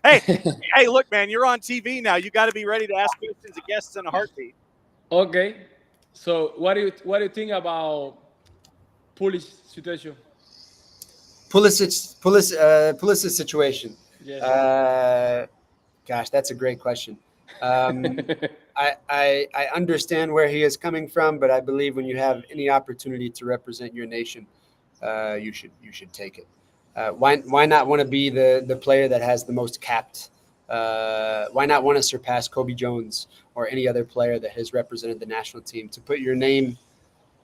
Hey, look, man, you're on TV now. You got to be ready to ask questions of guests in a heartbeat. Okay. So what do you think about Pulisic situation? Pulisic situation. Yes. Gosh, that's a great question. I understand where he is coming from, but I believe when you have any opportunity to represent your nation, you should take it. Why not want to be the player that has the most capped? Why not want to surpass Kobe Jones or any other player that has represented the national team, to put your name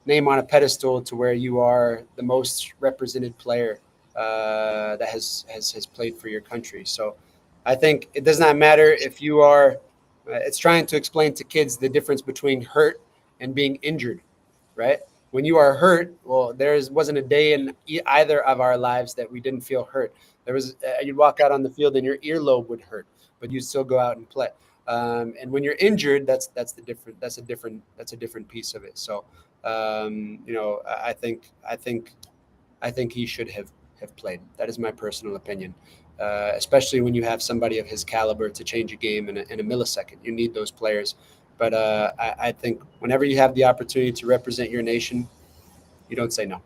on a pedestal to where you are the most represented player that has played for your country? So I think it does not matter if you are. It's trying to explain to kids the difference between hurt and being injured, right? When you are hurt, well, wasn't a day in either of our lives that we didn't feel hurt. There was you'd walk out on the field and your earlobe would hurt, but you'd still go out and play. And when you're injured, that's a different piece of it. So I think he should have played. That is my personal opinion. Especially when you have somebody of his caliber to change a game in a millisecond. You need those players. But I think whenever you have the opportunity to represent your nation, you don't say no.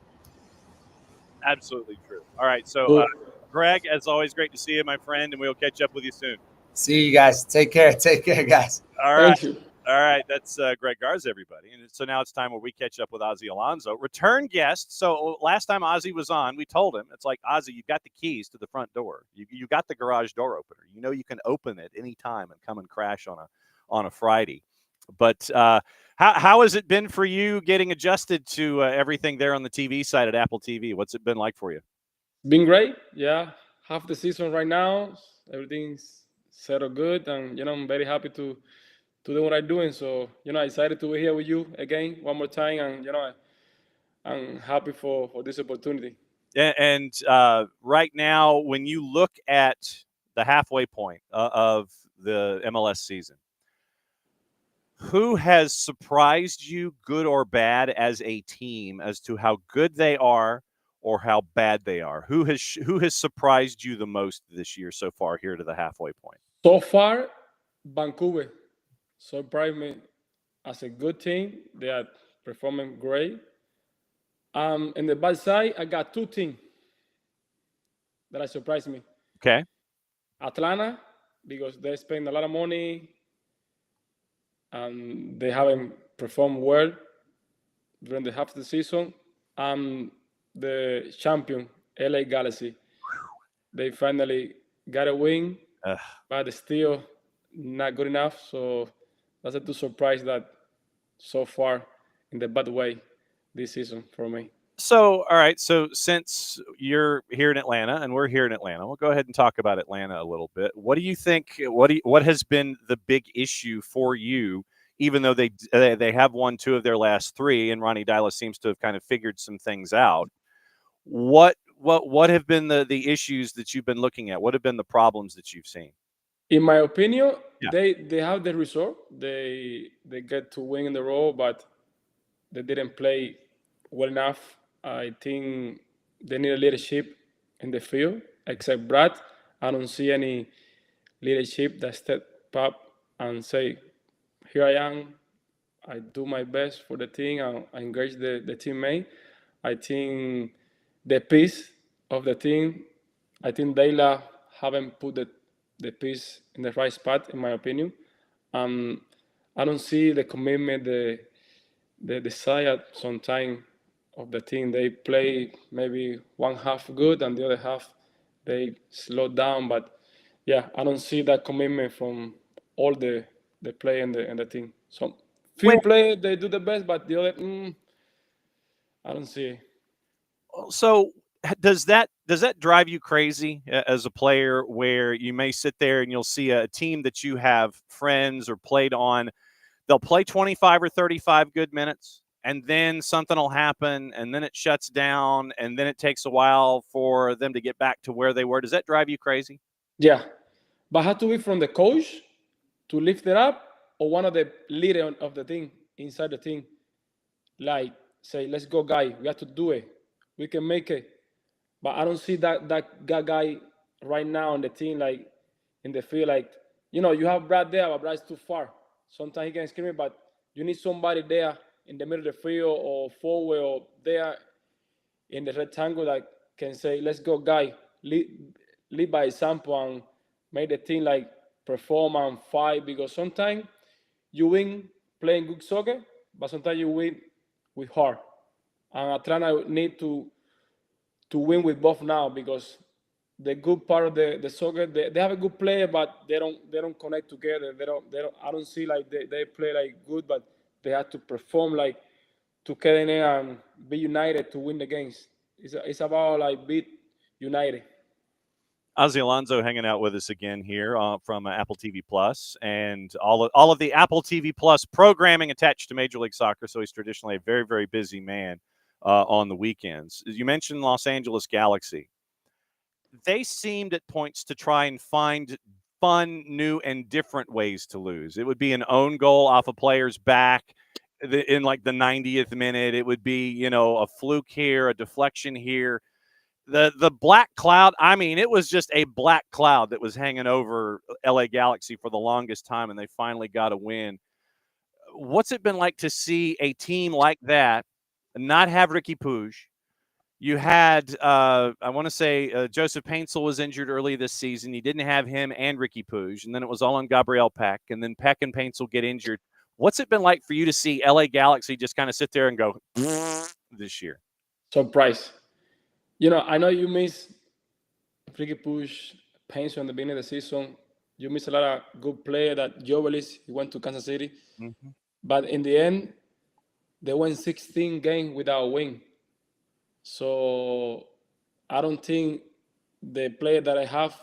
Absolutely true. All right. So, Greg, as always, great to see you, my friend, and we'll catch up with you soon. See you guys. Take care. Take care, guys. All right. Thank you. All right. That's Greg Garza, everybody. And so now it's time where we catch up with Ozzy Alonso, return guest. So last time Ozzy was on, we told him, it's like, Ozzy, you've got the keys to the front door. You got the garage door opener. You can open it anytime and come and crash on a Friday. But how has it been for you getting adjusted to everything there on the TV side at Apple TV? What's it been like for you? Been great. Yeah. half the season right now. Everything's settled good, and I'm very happy to do what I'm doing. So I decided to be here with you again one more time, and I'm happy for this opportunity. And right now, when you look at the halfway point of the MLS season, who has surprised you, good or bad, as a team, as to how good they are or how bad they are? Who has surprised you the most this year so far here to the halfway point? So far, Vancouver surprised me as a good team. They are performing great. In the bad side, I got two teams that surprised me. Okay. Atlanta, because they spend a lot of money and they haven't performed well during the half of the season. The champion, LA Galaxy, they finally got a win, but it's still not good enough. So that's a two surprise that so far in the bad way this season for me. So, all right. So, since you're here in Atlanta and we're here in Atlanta, we'll go ahead and talk about Atlanta a little bit. What do you think? What has been the big issue for you? Even though they have won 2 of their last 3, and Ronnie Dyla seems to have kind of figured some things out. What have been the issues that you've been looking at? What have been the problems that you've seen? In my opinion, they have the result. They get to win in the row, but they didn't play well enough. I think they need a leadership in the field. Except Brad, I don't see any leadership that step up and say, "Here I am. I do my best for the team. I engage the teammate." I think the piece of the team, I think Dayla haven't put the piece in the right spot, in my opinion. I don't see the commitment, the desire sometimes of the team. They play maybe one half good and the other half they slow down. But yeah, I don't see that commitment from all the play and the team. So few players they do the best, but the other I don't see. So does that drive you crazy as a player, where you may sit there and you'll see a team that you have friends or played on, they'll play 25 or 35 good minutes, and then something will happen, and then it shuts down, and then it takes a while for them to get back to where they were? Does that drive you crazy? Yeah, but it has to be from the coach to lift it up, or one of the leader of the team inside the team, like say, "Let's go, guy. We have to do it. We can make it." But I don't see that guy right now on the team, like in the field. Like you have Brad there, but Brad's too far. Sometimes he can scream, but you need somebody there in the middle of the field or forward or there in the rectangle that can say, "Let's go, guy. Lead by example and make the team like perform and fight." Because sometimes you win playing good soccer, but sometimes you win with heart. And Atlanta need to win with both now, because the good part of the soccer, they have a good player, but they don't connect together. They don't. I don't see like they play like good, but they have to perform like together and be united to win the games. It's about like be united. Ozzy Alonso hanging out with us again here from Apple TV Plus, and all of the Apple TV Plus programming attached to Major League Soccer. So he's traditionally a very, very busy man on the weekends. You mentioned Los Angeles Galaxy. They seemed at points to try and find fun, new, and different ways to lose. It would be an own goal off a player's back in like the 90th minute. It would be, a fluke here, a deflection here. The black cloud, I mean, it was just a black cloud that was hanging over LA Galaxy for the longest time, and they finally got a win. What's it been like to see a team like that not have Ricky Puig? You had, I want to say, Joseph Paintsel was injured early this season. You didn't have him and Ricky Puig, and then it was all on Gabriel Peck, and then Peck and Paintsel get injured. What's it been like for you to see LA Galaxy just kind of sit there and go this year? Surprise. I know you miss Ricky Puig, Paintsel in the beginning of the season. You miss a lot of good players. That Jovelis, he went to Kansas City. Mm-hmm. But in the end, they won 16 games without a win. So I don't think the player that I have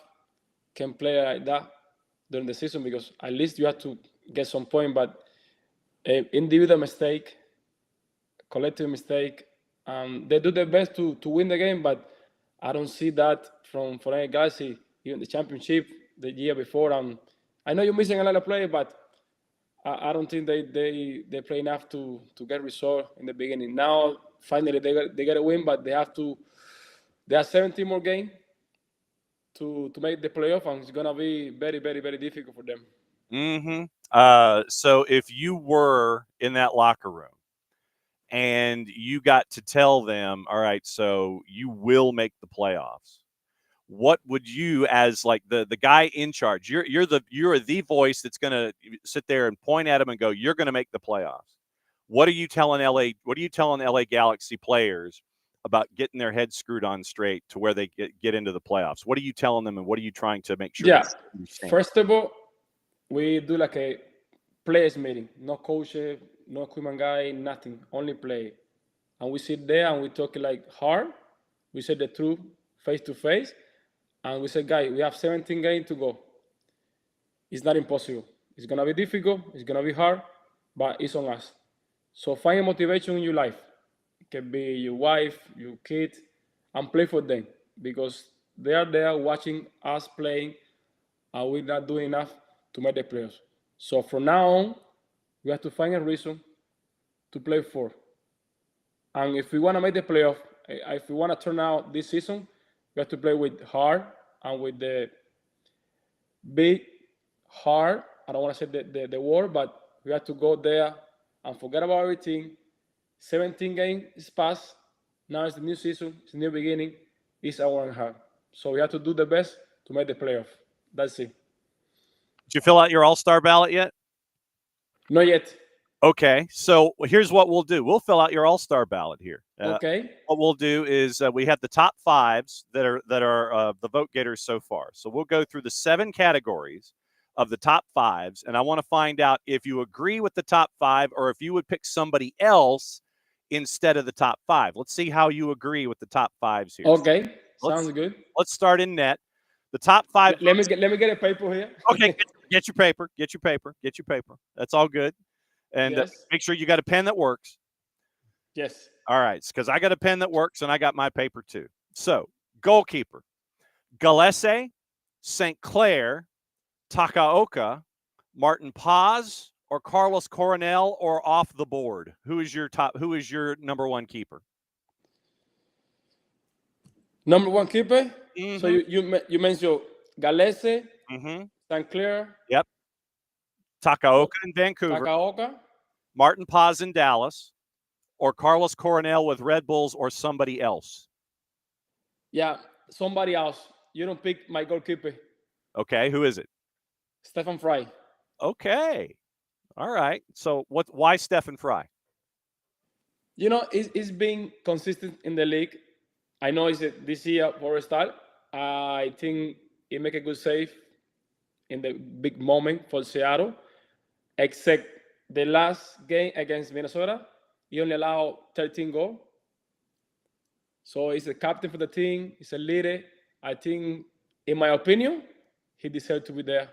can play like that during the season, because at least you have to get some point. But individual mistake, collective mistake, they do their best to win the game, but I don't see that from any guys. Even the championship the year before, I know you're missing a lot of players, but I don't think they play enough to get result in the beginning. Now finally they get a win, but they have 17 more games to make the playoff, and it's gonna be very, very, very difficult for them. So if you were in that locker room and you got to tell them, all right, so you will make the playoffs, what would you, as like the guy in charge, you're the voice that's going to sit there and point at them and go, you're going to make the playoffs. What are you telling LA Galaxy players about getting their heads screwed on straight to where they get into the playoffs? What are you telling them, and what are you trying to make sure? Yeah, first of all, we do like a players meeting, no coaches, no equipment guy, nothing, only play. And we sit there and we talk like hard. We say the truth face to face. And we say, guys, we have 17 games to go. It's not impossible. It's going to be difficult. It's going to be hard, but it's on us. So find a motivation in your life. It can be your wife, your kid, and play for them, because they are there watching us playing, and we're not doing enough to make the playoffs. So from now on, we have to find a reason to play for. And if we want to make the playoff, if we want to turn out this season, we have to play with heart and with the big heart. I don't want to say the word, but we have to go there and forget about everything. 17 games is past. Now it's the new season. It's a new beginning. It's our heart. So we have to do the best to make the playoff. That's it. Did you fill out your all-star ballot yet? Not yet. Okay, so here's what we'll do. We'll fill out your all-star ballot here. Okay. What we'll do is we have the top fives that are the vote getters so far. So we'll go through the 7 categories of the top fives, and I want to find out if you agree with the top 5 or if you would pick somebody else instead of the top 5. Let's see how you agree with the top 5s here. Okay, sounds good. Let's start in net. The top 5. Let me get a paper here. Okay, get your paper. Get your paper. Get your paper. That's all good. And yes. Make sure you got a pen that works. Yes. All right, because I got a pen that works and I got my paper too. So, goalkeeper, Galese, St. Clair, Takaoka, Martin Paz, or Carlos Coronel, or off the board? Who is your number 1 keeper? Number 1 keeper? Mm-hmm. So you mentioned Galese, St. Clair. Yep. Takaoka in Vancouver. Takaoka. Martin Paz in Dallas, or Carlos Coronel with Red Bulls, or somebody else? Yeah, somebody else. You don't pick my goalkeeper. Okay, who is it? Stephen Fry. Okay. All right. So why Stephen Fry? You know, he's being consistent in the league. I know it's this year for a start. I think he make a good save in the big moment for Seattle, except the last game against Minnesota. He only allowed 13 goals. So he's a captain for the team. He's a leader. I think, in my opinion, he deserves to be there.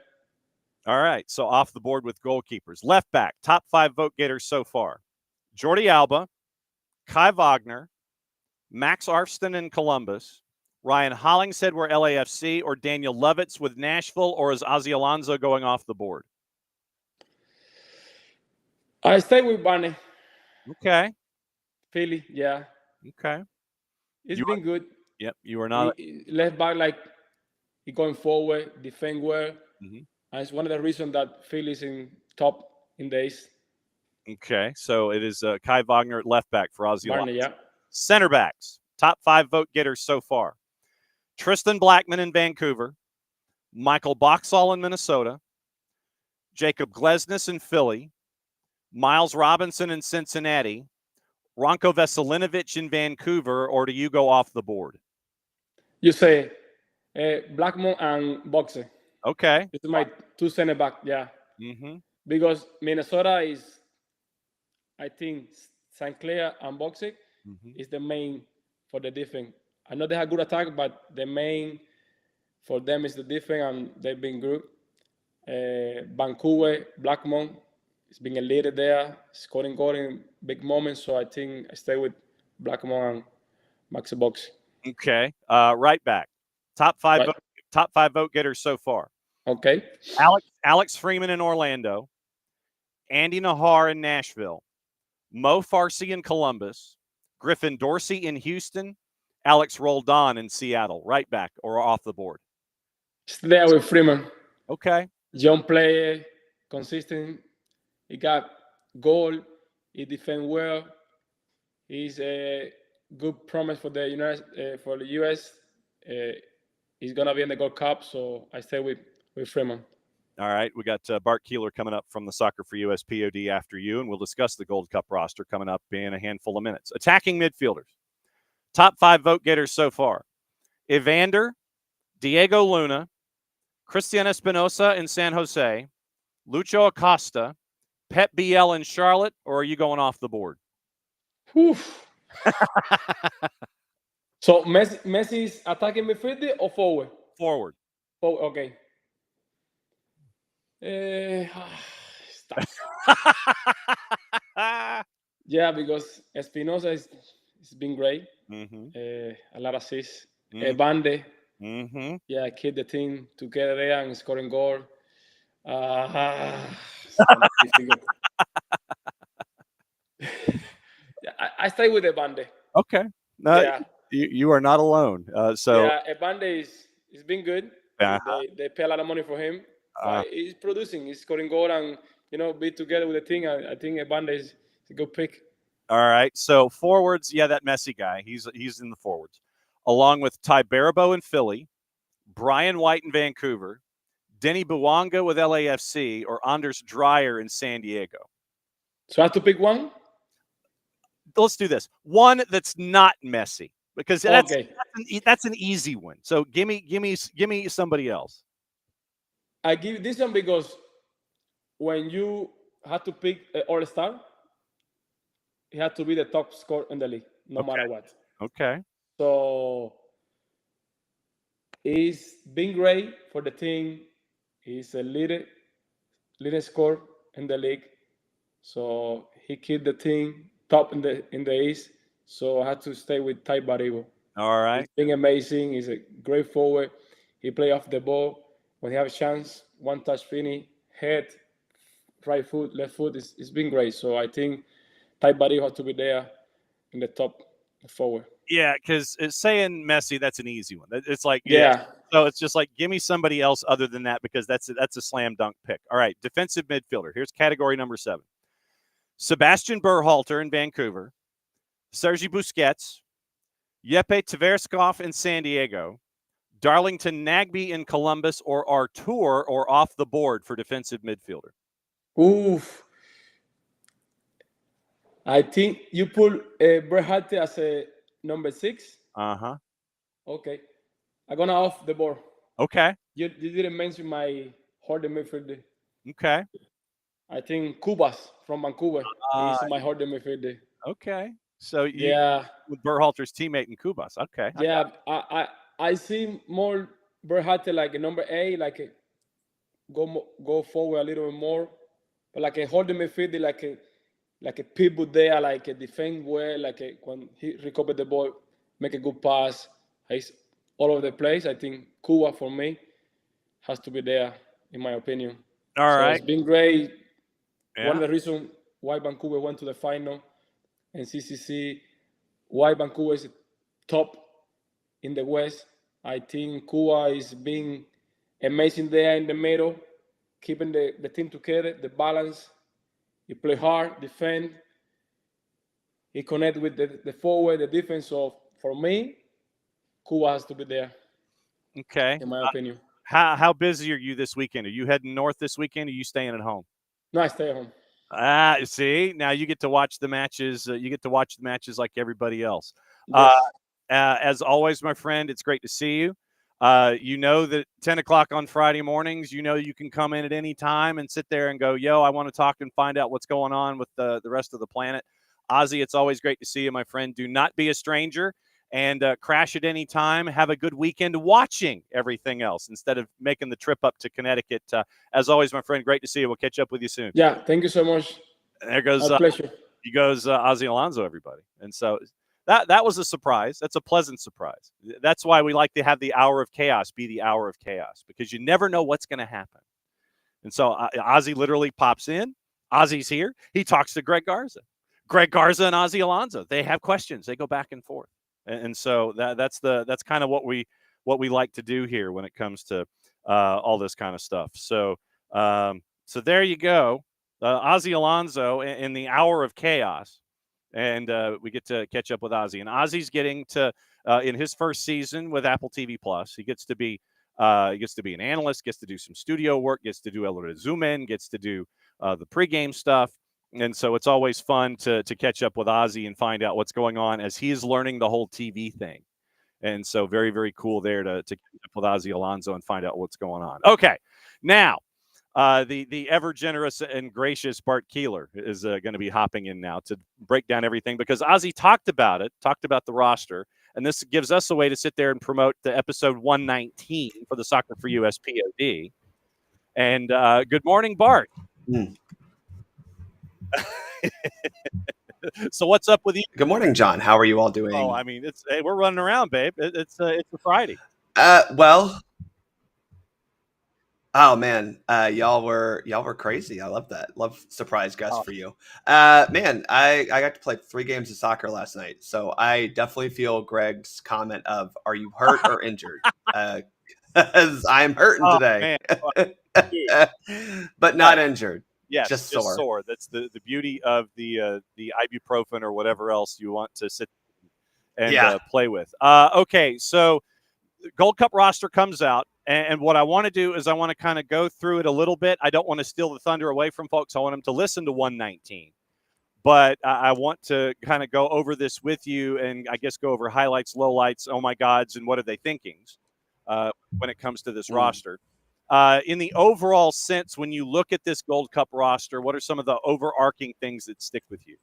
All right. So off the board with goalkeepers. Left back, top 5 vote getters so far. Jordi Alba, Kai Wagner, Max Arfston in Columbus, Ryan Hollingshead were LAFC, or Daniel Lovitz with Nashville, or is Ozzy Alonso going off the board? I stay with Barney. Okay. Philly, yeah. Okay. It's been good. Yep. You are not. Left back, like, he going forward, defend well. And it's one of the reasons that Philly's in top in the East. Okay. So it is Kai Wagner at left back for Ozzy Barney, Alonso. yeah. Center backs, top 5 vote getters so far. Tristan Blackman in Vancouver, Michael Boxall in Minnesota, Jacob Glesnes in Philly, Miles Robinson in Cincinnati, Ranko Veselinovic in Vancouver, or do you go off the board? You say Blackman and Boxe. Okay. It's my 2 center back, yeah. Because Minnesota is, I think, St. Clair and Boxe is the main for the defense. I know they have good attack, but the main For them, it's the defense, and they've been good. Vancouver, Blackmon, it's been a leader there, scoring goal in big moments. So I think I stay with Blackmon and Maxi Box. Okay. Right back. Top five vote getters so far. Okay. Alex Freeman in Orlando, Andy Nahar in Nashville, Mo Farsi in Columbus, Griffin Dorsey in Houston, Alex Roldan in Seattle. Right back or off the board? Stay there with Freeman. Okay. Young player, consistent. He got goal. He defend well. He's a good promise for the US. He's gonna be in the Gold Cup, so I stay with Freeman. All right, we got Bart Keeler coming up from the Soccer for US POD after you, and we'll discuss the Gold Cup roster coming up in a handful of minutes. Attacking midfielders. Top 5 vote getters so far. Evander, Diego Luna, Cristian Espinosa in San Jose, Lucho Acosta, Pep Biel in Charlotte, or are you going off the board? So Messi's attacking midfielder or forward? Forward. Oh, okay. Yeah, because Espinosa it's been great. A lot of assists. Bande. Yeah, keep the team together there and scoring goal. I stay with Bande. Okay. Yeah. You are not alone. Yeah, Bande it's been good. They pay a lot of money for him. He's producing. He's scoring goal and be together with the team. I think Bande is a good pick. All right. So forwards, yeah, that Messi guy. He's in the forwards, along with Ty Barabo in Philly, Brian White in Vancouver, Denny Buwanga with LAFC, or Anders Dreyer in San Diego. So I have to pick one? Let's do this. One that's not Messi, because that's an easy one. So give me somebody else. I give this one because when you have to pick an all-star, he had to be the top scorer in the league, no matter what. Okay. So he's been great for the team. He's a leading scorer in the league. So he kept the team top in the East. So I had to stay with Ty Barabo. All right. He's been amazing. He's a great forward. He play off the ball. When he have a chance, one touch finish, head, right foot, left foot. It's been great. So I think Ty Barabo has to be there in the top forward. Yeah, because saying Messi, that's an easy one. It's like So it's just like give me somebody else other than that because that's a slam dunk pick. All right, defensive midfielder. Here's category number 7. Sebastian Berhalter in Vancouver, Sergi Busquets, Jeppe Tverskov in San Diego, Darlington Nagbe in Columbus, or Artur or off the board for defensive midfielder. Oof. I think you put Berhalter as a number 6. Okay. I'm going to off the board. Okay. You didn't mention my holding midfielder. Okay. I think Cubas from Vancouver is my holding midfielder. Okay. So with Berhalter's teammate in Cubas. Okay. Yeah, I see more Berhalter like a number 8, like go forward a little bit more, but like a holding midfielder, like a pivot there, like a defend well, when he recover the ball, make a good pass. He's all over the place. I think Cuba for me has to be there, in my opinion. All right. It's been great. Yeah. One of the reasons why Vancouver went to the final and CCC, why Vancouver is top in the West. I think Cuba is being amazing there in the middle, keeping the team together, the balance. He play hard, defend. He connect with the forward, the defense. So for me, Cuba has to be there. Okay. In my opinion. How busy are you this weekend? Are you heading north this weekend? Or are you staying at home? No, I stay at home. See, now you get to watch the matches. You get to watch the matches like everybody else. Yes. As always, my friend, it's great to see you. You know that 10 o'clock on Friday mornings, you can come in at any time and sit there and go, yo, I want to talk and find out what's going on with the rest of the planet. Ozzy, it's always great to see you, my friend. Do not be a stranger. and crash at any time. Have a good weekend watching everything else instead of making the trip up to Connecticut. As always, my friend, great to see you. We'll catch up with you soon. Yeah, thank you so much. There goes Our pleasure. He goes Ozzy Alonso, everybody. And so that was a surprise. That's a pleasant surprise. That's why we like to have the hour of chaos be the hour of chaos, because you never know what's going to happen. And so Ozzy literally pops in. Ozzy's here. He talks to Greg Garza. Greg Garza and Ozzy Alonso, they have questions. They go back and forth. And so that's kind of what we like to do here when it comes to all this kind of stuff. So there you go. Ozzy Alonso in the hour of chaos. And we get to catch up with Ozzy. And Ozzy's getting to, in his first season with Apple TV Plus, he gets to be an analyst, gets to do some studio work, gets to do a little zoom in, gets to do the pregame stuff. And so it's always fun to catch up with Ozzy and find out what's going on as he's learning the whole TV thing. And so very, very cool there to catch up with Ozzy Alonso and find out what's going on. Okay, now the ever generous and gracious Bart Keeler is going to be hopping in now to break down everything, because Ozzy talked about the roster. And this gives us a way to sit there and promote the episode 119 for the Soccer for US POD. And good morning, Bart. So what's up with you? Good morning, John. How are you all doing? Oh, I mean, we're running around, babe. It's a Friday. Well, oh man, y'all were crazy. I love that. Love surprise guest for you. Man, I got to play 3 games of soccer last night, so I definitely feel Greg's comment of "Are you hurt or injured?" Because I'm hurting today, but not injured. Yes, just sore. That's the beauty of the ibuprofen or whatever else you want to sit and play with. Okay, so the Gold Cup roster comes out, and what I want to do is I want to kind of go through it a little bit. I don't want to steal the thunder away from folks. I want them to listen to 119. But I want to kind of go over this with you and I guess go over highlights, lowlights, oh my gods, and what are they thinkings when it comes to this roster. In the overall sense, when you look at this Gold Cup roster, what are some of the overarching things that stick with you?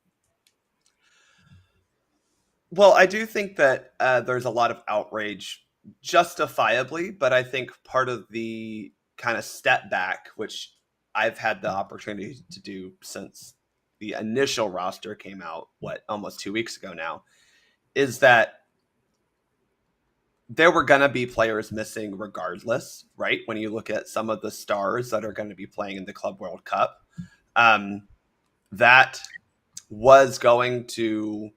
Well, I do think that there's a lot of outrage, justifiably, but I think part of the kind of step back, which I've had the opportunity to do since the initial roster came out, almost 2 weeks ago now, is that there were going to be players missing regardless, right? When you look at some of the stars that are going to be playing in the Club World Cup, that was going to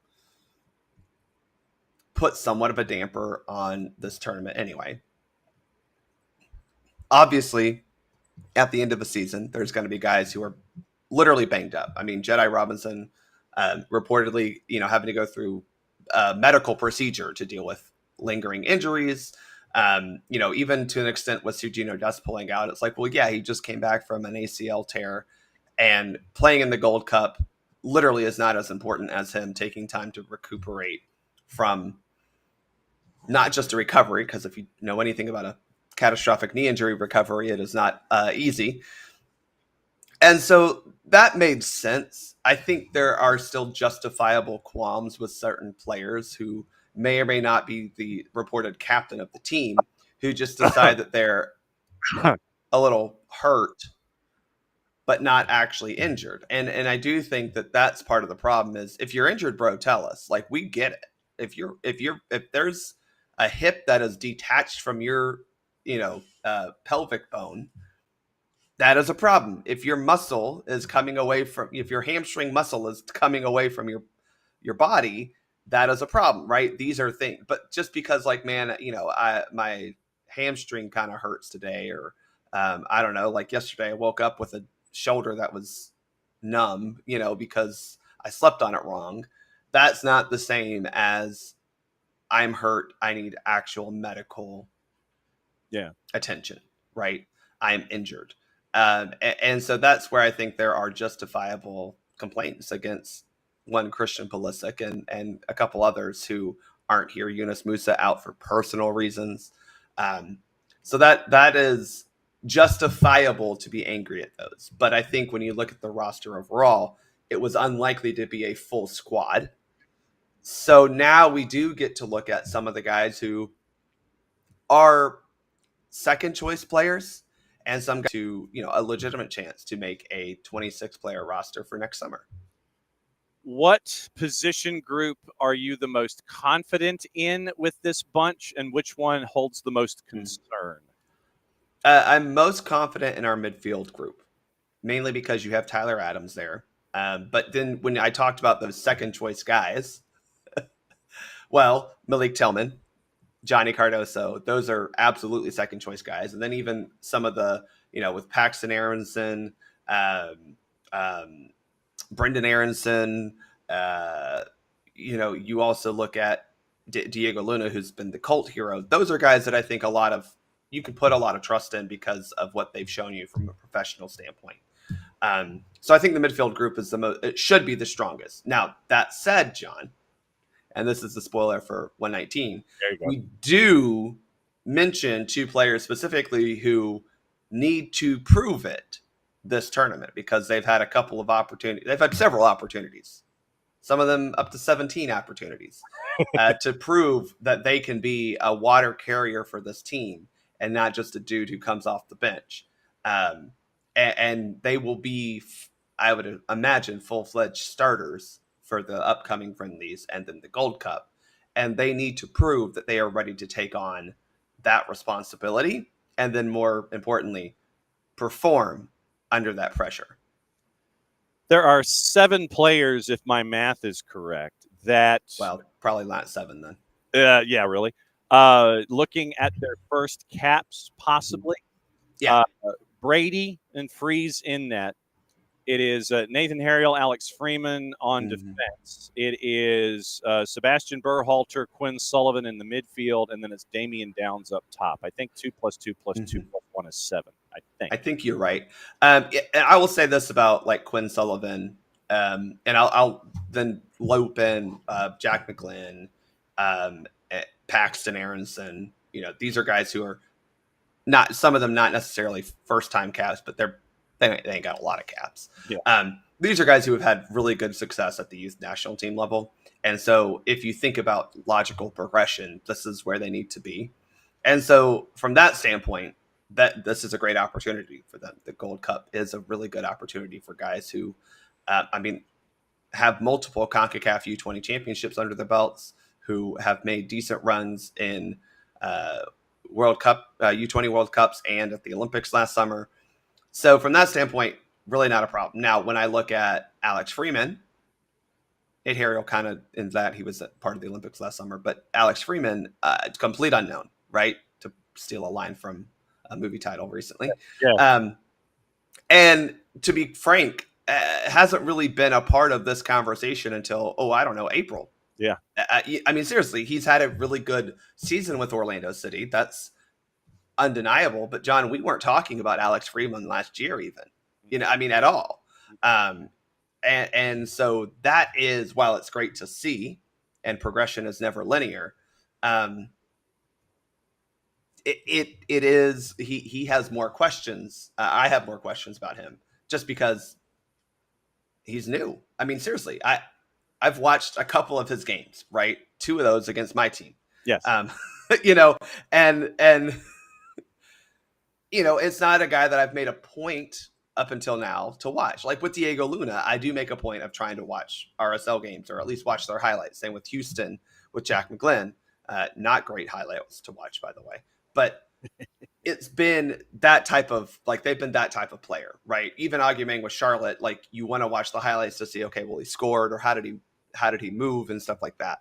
put somewhat of a damper on this tournament anyway. Obviously, at the end of the season, there's going to be guys who are literally banged up. I mean, Jedi Robinson reportedly, having to go through a medical procedure to deal with lingering injuries. Even to an extent with Sugino Dust pulling out, it's like, well, yeah, he just came back from an ACL tear, and playing in the Gold Cup literally is not as important as him taking time to recuperate from not just a recovery, because if you know anything about a catastrophic knee injury recovery, it is not easy. And so that made sense. I think there are still justifiable qualms with certain players who may or may not be the reported captain of the team, who just decide that they're a little hurt, but not actually injured. And I do think that that's part of the problem is, if you're injured, bro, tell us. Like, we get it. If there's a hip that is detached from your, pelvic bone, that is a problem. If your muscle is coming away from, if your hamstring muscle is coming away from your body, that is a problem, right? These are things, but just because, like, man, my hamstring kind of hurts today, or I don't know, like yesterday I woke up with a shoulder that was numb, because I slept on it wrong. That's not the same as I'm hurt, I need actual medical attention, right? I'm injured. And so that's where I think there are justifiable complaints against one Christian Pulisic and a couple others who aren't here. Yunus Musa out for personal reasons. So that is justifiable to be angry at those. But I think when you look at the roster overall, it was unlikely to be a full squad. So now we do get to look at some of the guys who are second choice players and some guys to, a legitimate chance to make a 26 player roster for next summer. What position group are you the most confident in with this bunch, and which one holds the most concern? I'm most confident in our midfield group, mainly because you have Tyler Adams there. But then when I talked about those second choice guys, well, Malik Tillman, Johnny Cardoso, those are absolutely second choice guys. And then even some of the, with Paxton Aronson, Brendan Aronson, you also look at Diego Luna, who's been the cult hero. Those are guys that I think you can put a lot of trust in because of what they've shown you from a professional standpoint. So I think the midfield group is it should be the strongest. Now, that said, John, and this is the spoiler for 119, we do mention two players specifically who need to prove it this tournament because they've had a couple of opportunities. They've had several opportunities, some of them up to 17 opportunities to prove that they can be a water carrier for this team and not just a dude who comes off the bench. And they will be, I would imagine, full-fledged starters for the upcoming friendlies and then the Gold Cup. And they need to prove that they are ready to take on that responsibility and then, more importantly, perform under that pressure. There are 7 players, if my math is correct, that... Well, probably not 7 then. Yeah, really. Looking at their first caps, possibly. Yeah. Brady and Freeze in net. It is Nathan Harriel, Alex Freeman on defense. It is Sebastian Berhalter, Quinn Sullivan in the midfield, and then it's Damian Downs up top. I think 2 + 2 + 2 + 1 is 7. I think you're right. I will say this about like Quinn Sullivan, and I'll then loop in Jack McGlynn, Paxton Aronson. These are guys who are not, some of them not necessarily first time caps, but they ain't got a lot of caps. Yeah. These are guys who have had really good success at the youth national team level. And so if you think about logical progression, this is where they need to be. And so from that standpoint, that this is a great opportunity for them. The Gold Cup is a really good opportunity for guys who, have multiple CONCACAF U20 championships under their belts, who have made decent runs in World Cup, U20 World Cups and at the Olympics last summer. So from that standpoint, really not a problem. Now, when I look at Alex Freeman, Nate Harriel kind of in that he was part of the Olympics last summer, but Alex Freeman, complete unknown, right? To steal a line from a movie title recently. Yeah. And to be frank, hasn't really been a part of this conversation until, April. Yeah. Seriously, he's had a really good season with Orlando City. That's undeniable. But John, we weren't talking about Alex Freeman last year even, at all. And so that is, while it's great to see and progression is never linear, it is, he has more questions. I have more questions about him just because he's new. Seriously, I've watched a couple of his games, right? 2 of those against my team. Yes. And it's not a guy that I've made a point up until now to watch. Like with Diego Luna, I do make a point of trying to watch RSL games or at least watch their highlights. Same with Houston with Jack McGlynn. Not great highlights to watch, by the way. But it's been that type of, they've been that type of player, right? Even Augumeng with Charlotte, you want to watch the highlights to see, okay, well, he scored or how did he move and stuff like that.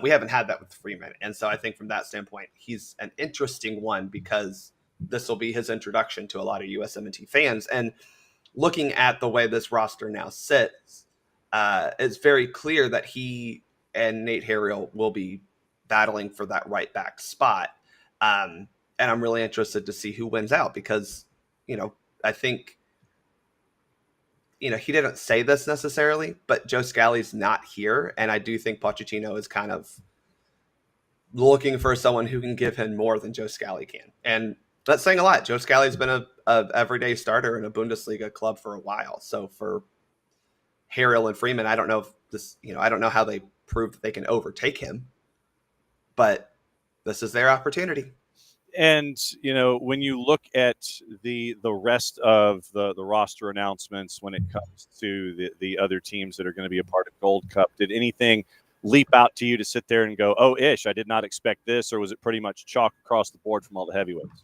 We haven't had that with Freeman. And so I think from that standpoint, he's an interesting one because this will be his introduction to a lot of USMNT fans. And looking at the way this roster now sits, it's very clear that he and Nate Harriel will be battling for that right back spot. And I'm really interested to see who wins out because, I think, he didn't say this necessarily, but Joe Scally's not here. And I do think Pochettino is kind of looking for someone who can give him more than Joe Scally can. And that's saying a lot. Joe Scally's been a everyday starter in a Bundesliga club for a while. So for Harriel and Freeman, I don't know if this, I don't know how they prove that they can overtake him. But this is their opportunity. And, you know, when you look at the rest of the roster announcements when it comes to the other teams that are going to be a part of Gold Cup, did anything leap out to you to sit there and go, oh, ish, I did not expect this? Or was it pretty much chalk across the board from all the heavyweights?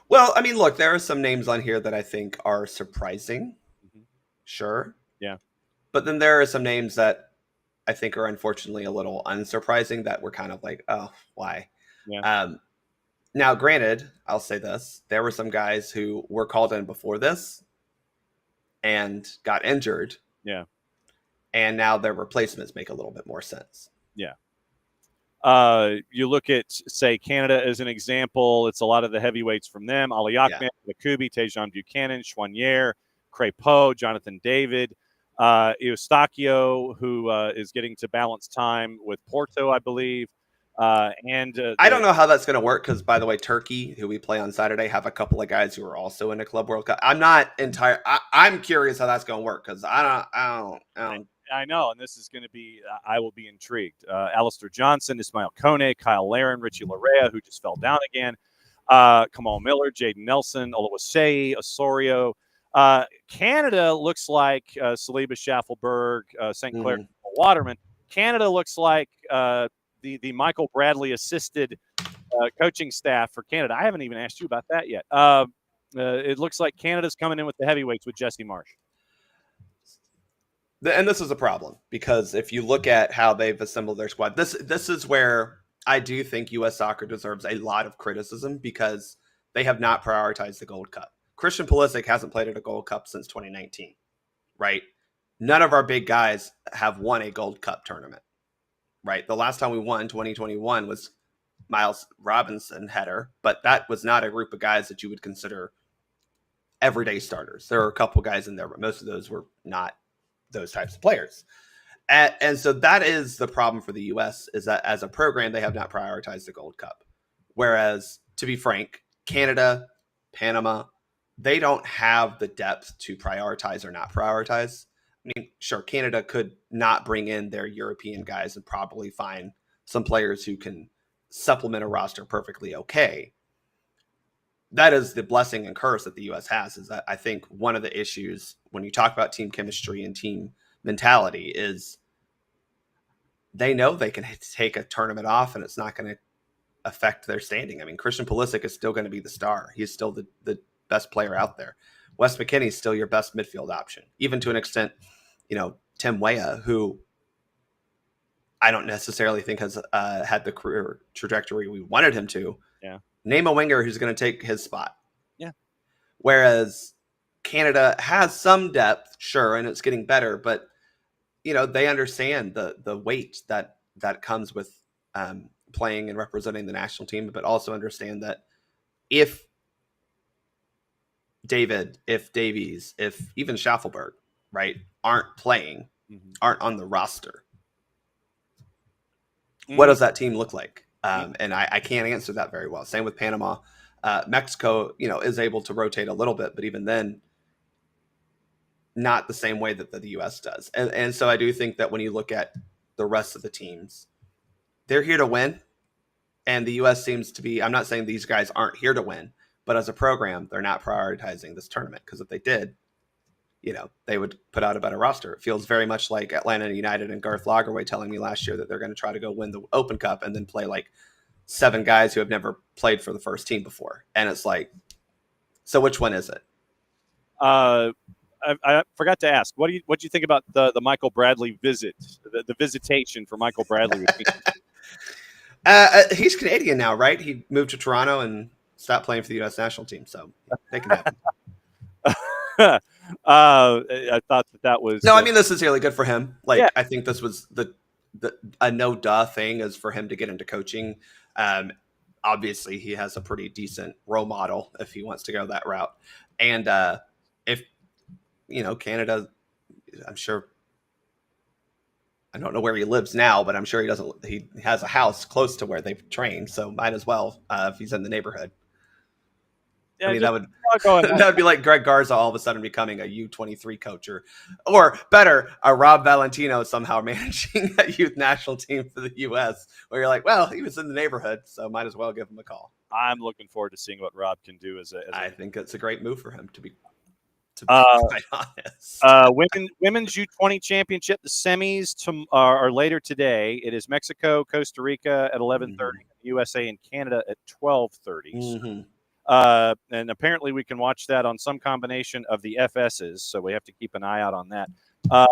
Well, I mean, look, there are some names on here that I think are surprising. Sure. Yeah. But then there are some names that I think are unfortunately a little unsurprising that we're kind of like, oh, why? Yeah. Now, granted, I'll say this. There were some guys who were called in before this and got injured. Yeah. And now their replacements make a little bit more sense. Yeah. You look at, say, Canada as an example. It's a lot of the heavyweights from them. Ali Ahmed, Lakubi, Tejan Buchanan, Chouanier, Crépeau, Jonathan David. Eustachio, who is getting to balance time with Porto, I believe. I don't know how that's going to work because, by the way, Turkey, who we play on Saturday, have a couple of guys who are also in a Club World Cup. I'm not entire. I'm curious how that's going to work because I don't. I know, and this is going to be. I will be intrigued. Alistair Johnson, Ismail Kone, Kyle Larin, Richie Larea, who just fell down again. Kamal Miller, Jaden Nelson, Oluwaseyi, Osorio. Canada looks like Saliba Schaffelberg, St. Clair, Waterman. Canada looks like the Michael Bradley assisted coaching staff for Canada. I haven't even asked you about that yet. It looks like Canada's coming in with the heavyweights with Jesse Marsh. And this is a problem because if you look at how they've assembled their squad, this is where I do think U.S. soccer deserves a lot of criticism because they have not prioritized the Gold Cup. Christian Pulisic hasn't played at a Gold Cup since 2019, right? None of our big guys have won a Gold Cup tournament, right? The last time we won, 2021, was Miles Robinson header, but that was not a group of guys that you would consider everyday starters. There are a couple guys in there, but most of those were not those types of players. And so that is the problem for the U.S. is that as a program, they have not prioritized the Gold Cup. Whereas, to be frank, Canada, Panama, they don't have the depth to prioritize or not prioritize. I mean, sure, Canada could not bring in their European guys and probably find some players who can supplement a roster perfectly okay. That is the blessing and curse that the U.S. has, is that I think one of the issues when you talk about team chemistry and team mentality is they know they can take a tournament off and it's not going to affect their standing. I mean, Christian Pulisic is still going to be the star. He's still the best player out there. Wes McKennie's still your best midfield option, even to an extent, Tim Weah, who I don't necessarily think has had the career trajectory we wanted him to. Yeah. Name a winger who's going to take his spot. Yeah. Whereas Canada has some depth, sure, and it's getting better, but they understand the weight that comes with playing and representing the national team, but also understand that if David, if Davies, if even Schaffelberg, right, aren't playing, aren't on the roster, what does that team look like? And I can't answer that very well. Same with Panama. Mexico, is able to rotate a little bit, but even then, not the same way that the U.S. does. And so I do think that when you look at the rest of the teams, they're here to win. And the U.S. seems to be, I'm not saying these guys aren't here to win, but as a program, they're not prioritizing this tournament because if they did, they would put out a better roster. It feels very much like Atlanta United and Garth Lagerwey telling me last year that they're going to try to go win the Open Cup and then play like 7 guys who have never played for the first team before. And it's like, so which one is it? I forgot to ask, what do you think about the Michael Bradley visit, the visitation for Michael Bradley? He's Canadian now, right? He moved to Toronto and stopped playing for the U.S. national team, so they can happen. I thought that was no. I mean, this is really good for him. Like, I think this was a no-duh thing is for him to get into coaching. Obviously, he has a pretty decent role model if he wants to go that route. And if Canada, I'm sure. I don't know where he lives now, but I'm sure he has a house close to where they've trained, so might as well if he's in the neighborhood. Yeah, I mean, just- that would that would be like Greg Garza all of a sudden becoming a U23 coach, or better, a Rob Valentino somehow managing a youth national team for the U.S. Where you're like, well, he was in the neighborhood, so might as well give him a call. I'm looking forward to seeing what Rob can do I think it's a great move for him to be quite honest. Women's U20 championship. The semis are later today. It is Mexico, Costa Rica at 11:30, USA and Canada at 12:30. And apparently we can watch that on some combination of the FSs, so we have to keep an eye out on that.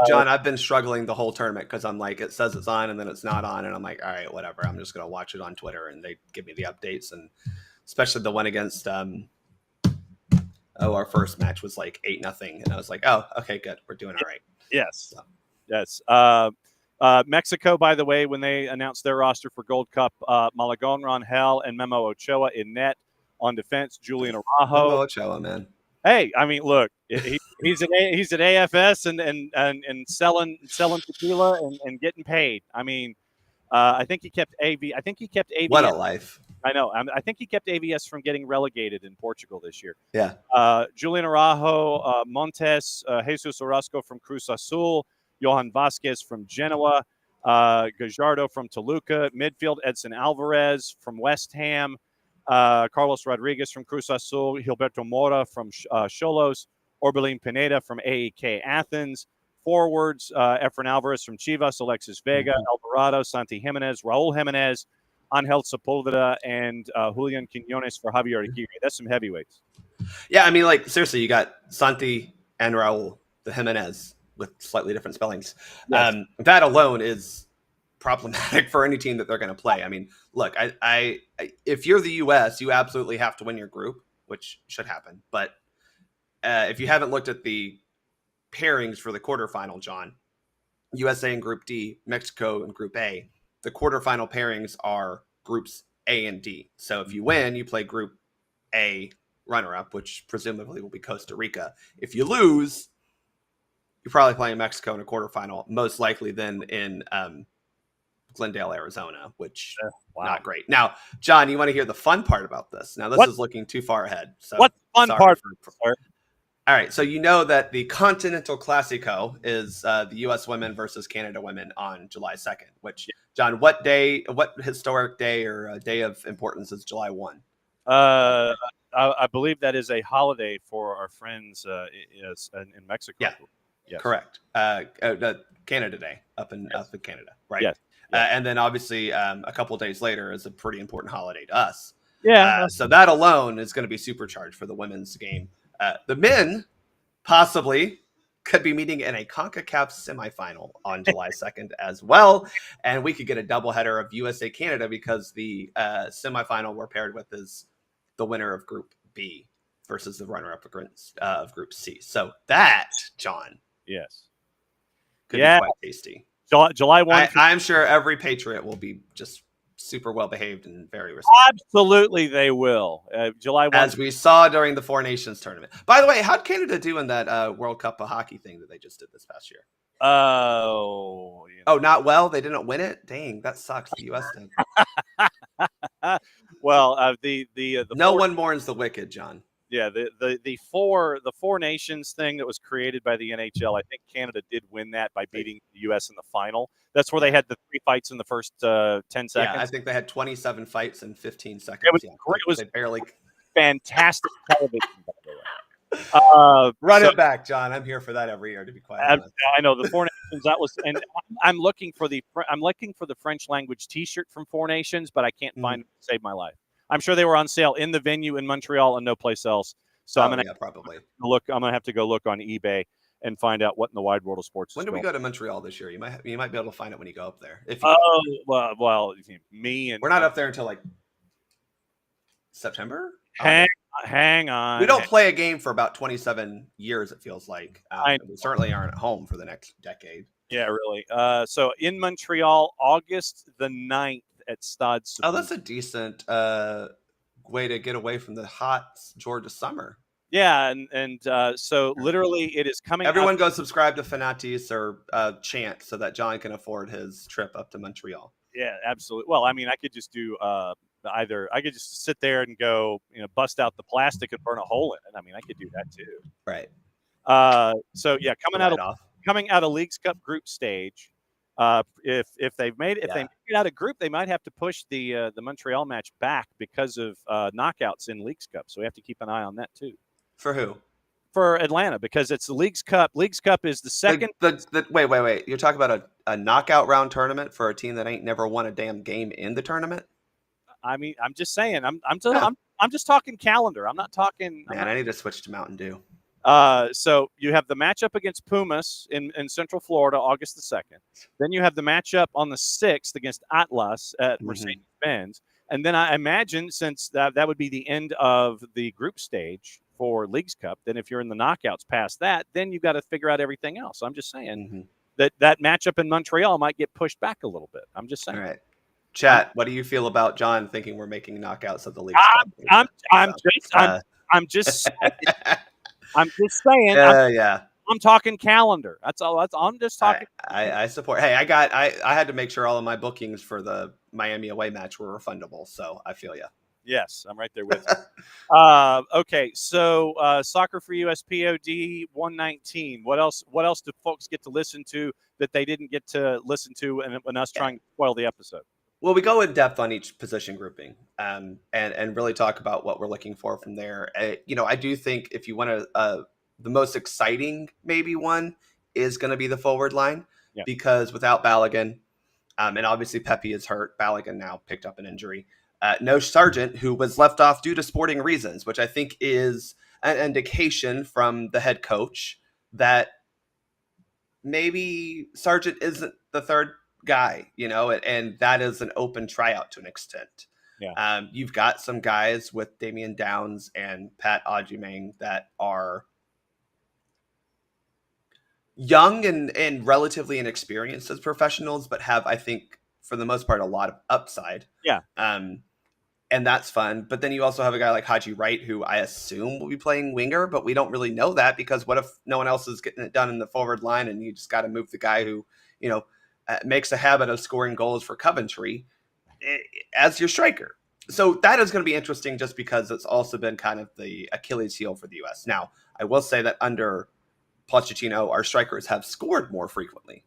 John, I've been struggling the whole tournament because I'm like, it says it's on and then it's not on, and I'm like, all right, whatever. I'm just gonna watch it on Twitter, and they give me the updates, and especially the one against our first match was like 8-0, and I was like, oh, okay, good, we're doing all right. Yes, yes. Mexico, by the way, when they announced their roster for Gold Cup, Malagon Rangel and Memo Ochoa in net. On defense, Julian Araujo. Memo Ochoa, man. Hey, I mean, look, he's at AFS and selling tequila and getting paid. I mean, I think he kept AV. I think he kept AVS. What a life! I know. I think he kept AVS from getting relegated in Portugal this year. Yeah. Julian Araujo, Montes, Jesus Orozco from Cruz Azul, Johan Vasquez from Genoa, Gajardo from Toluca, midfield Edson Alvarez from West Ham. Carlos Rodriguez from Cruz Azul, Gilberto Mora from Xolos, Orbelín Pineda from AEK Athens, forwards Efrain Alvarez from Chivas, Alexis Vega, Alvarado, Santi Jimenez, Raúl Jimenez, Ángel Sepúlveda, and Julian Quiñones for Javier Aguirre. That's some heavyweights. Yeah, I mean, like, seriously, you got Santi and Raúl, the Jimenez, with slightly different spellings. Yes. That alone is problematic for any team that they're going to play. I mean, look, I if you're the U.S., you absolutely have to win your group, which should happen. But if you haven't looked at the pairings for the quarterfinal, John, USA in Group D, Mexico in Group A, the quarterfinal pairings are Groups A and D. So if you win, you play Group A runner-up, which presumably will be Costa Rica. If you lose, you're probably playing Mexico in a quarterfinal, most likely then in Glendale, Arizona, which not great. Now, John, you want to hear the fun part about this? Now, this is looking too far ahead. So what's the fun part? All right, so you know that the Continental Classico is the U.S. women versus Canada women on July 2nd, which, John, what historic day or day of importance is July 1? I believe that is a holiday for our friends in Mexico. Yeah, yes. Correct. Canada Day up in Canada, right? Yes. And then obviously a couple of days later is a pretty important holiday to us. Yeah. So that alone is going to be supercharged for the women's game. The men possibly could be meeting in a CONCACAF semifinal on July 2nd as well. And we could get a doubleheader of USA Canada because the semifinal we're paired with is the winner of Group B versus the runner-up of Group C. So that, John, yes, could be quite tasty. July 1. I'm sure every Patriot will be just super well behaved and very respectful. Absolutely, they will. July 1. As we saw during the Four Nations tournament. By the way, how'd Canada do in that World Cup of Hockey thing that they just did this past year? Oh, not well? They didn't win it? Dang, that sucks. The U.S. did. Well, no one mourns the wicked, John. Yeah, the four nations thing that was created by the NHL. I think Canada did win that by beating the U.S. in the final. That's where they had the 3 fights in the first 10 seconds. Yeah, I think they had 27 fights in 15 seconds. It was great. It was barely fantastic television. By the way. Run it back, John. I'm here for that every year. To be quite honest, I know the Four Nations. That was, and I'm looking for the French language T-shirt from Four Nations, but I can't find it to save my life. I'm sure they were on sale in the venue in Montreal and no place else. So I'm gonna probably look. I'm gonna have to go look on eBay and find out what in the wide world of sports. When do we go to Montreal this year? You might be able to find it when you go up there. Well, me and we're not up there until like September. Hang on. We don't play a game for about 27 years. It feels like we certainly aren't at home for the next decade. Yeah, really. So in Montreal, August the 9th at Stade. Oh, that's a decent way to get away from the hot Georgia summer. Yeah, and so literally it is coming. Everyone go subscribe to Fanatis or Chant so that John can afford his trip up to Montreal. Yeah, absolutely. Well, I mean, I could just do either I could just sit there and go, bust out the plastic and burn a hole in it. I mean, I could do that too. Right. So yeah, coming out of Leagues Cup group stage, if they've made they make it out of group, they might have to push the Montreal match back because of knockouts in Leagues Cup. So we have to keep an eye on that too. For who? For Atlanta, because it's the Leagues Cup. Leagues Cup is the second. Wait. You're talking about a knockout round tournament for a team that ain't never won a damn game in the tournament? I mean, I'm just saying. I'm just talking calendar. I'm not talking. Man, I need to switch to Mountain Dew. So you have the matchup against Pumas in Central Florida, August the 2nd. Then you have the matchup on the 6th against Atlas at Mercedes-Benz. And then I imagine, since that would be the end of the group stage for Leagues Cup, then if you're in the knockouts past that, then you've got to figure out everything else. I'm just saying that matchup in Montreal might get pushed back a little bit. I'm just saying. All right. Chat, what do you feel about John thinking we're making knockouts of the Leagues Cup? I'm just saying. I'm talking calendar. That's all. I'm just talking. I support. Hey, I had to make sure all of my bookings for the Miami away match were refundable. So I feel you. Yes, I'm right there with you. Okay, so Soccer for US POD 119. What else do folks get to listen to that they didn't get to listen to when us trying to spoil the episode? Well, we go in depth on each position grouping, and really talk about what we're looking for from there. I do think if you want the most exciting maybe one is going to be the forward line, because without Balogun, and obviously Pepe is hurt. Balogun now picked up an injury. No Sargent, who was left off due to sporting reasons, which I think is an indication from the head coach that maybe Sargent isn't the third guy, and that is an open tryout to an extent. Yeah. You've got some guys with Damian Downs and Pat Ajimang that are young and relatively inexperienced as professionals, but have, I think, for the most part, a lot of upside. Yeah. And that's fun. But then you also have a guy like Haji Wright, who I assume will be playing winger, but we don't really know that, because what if no one else is getting it done in the forward line and you just got to move the guy who, makes a habit of scoring goals for Coventry as your striker. So that is going to be interesting, just because it's also been kind of the Achilles heel for the U.S. Now, I will say that under Pochettino, our strikers have scored more frequently,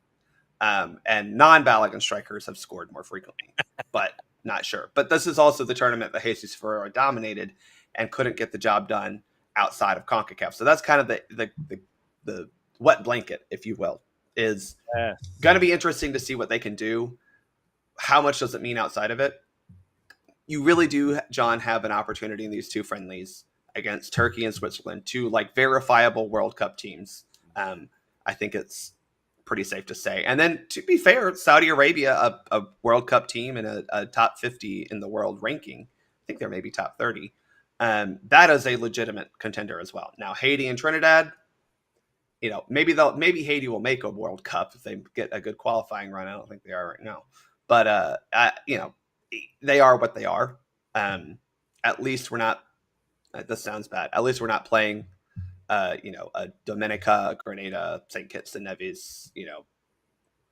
and non-Balogun strikers have scored more frequently, but not sure. But this is also the tournament that Jesus Ferreira dominated and couldn't get the job done outside of CONCACAF. So that's kind of the wet blanket, if you will, is going to be interesting to see what they can do. How much does it mean outside of it? You really do, John, have an opportunity in these two friendlies against Turkey and Switzerland, two verifiable World Cup teams. I think it's pretty safe to say. And then, to be fair, Saudi Arabia, a World Cup team and a top 50 in the world ranking. I think they're maybe top 30. That is a legitimate contender as well. Now, Haiti and Trinidad, maybe Haiti will make a World Cup if they get a good qualifying run. I don't think they are right now, but they are what they are. At least we're not. This sounds bad. At least we're not playing, a Dominica, Grenada, St. Kitts and Nevis,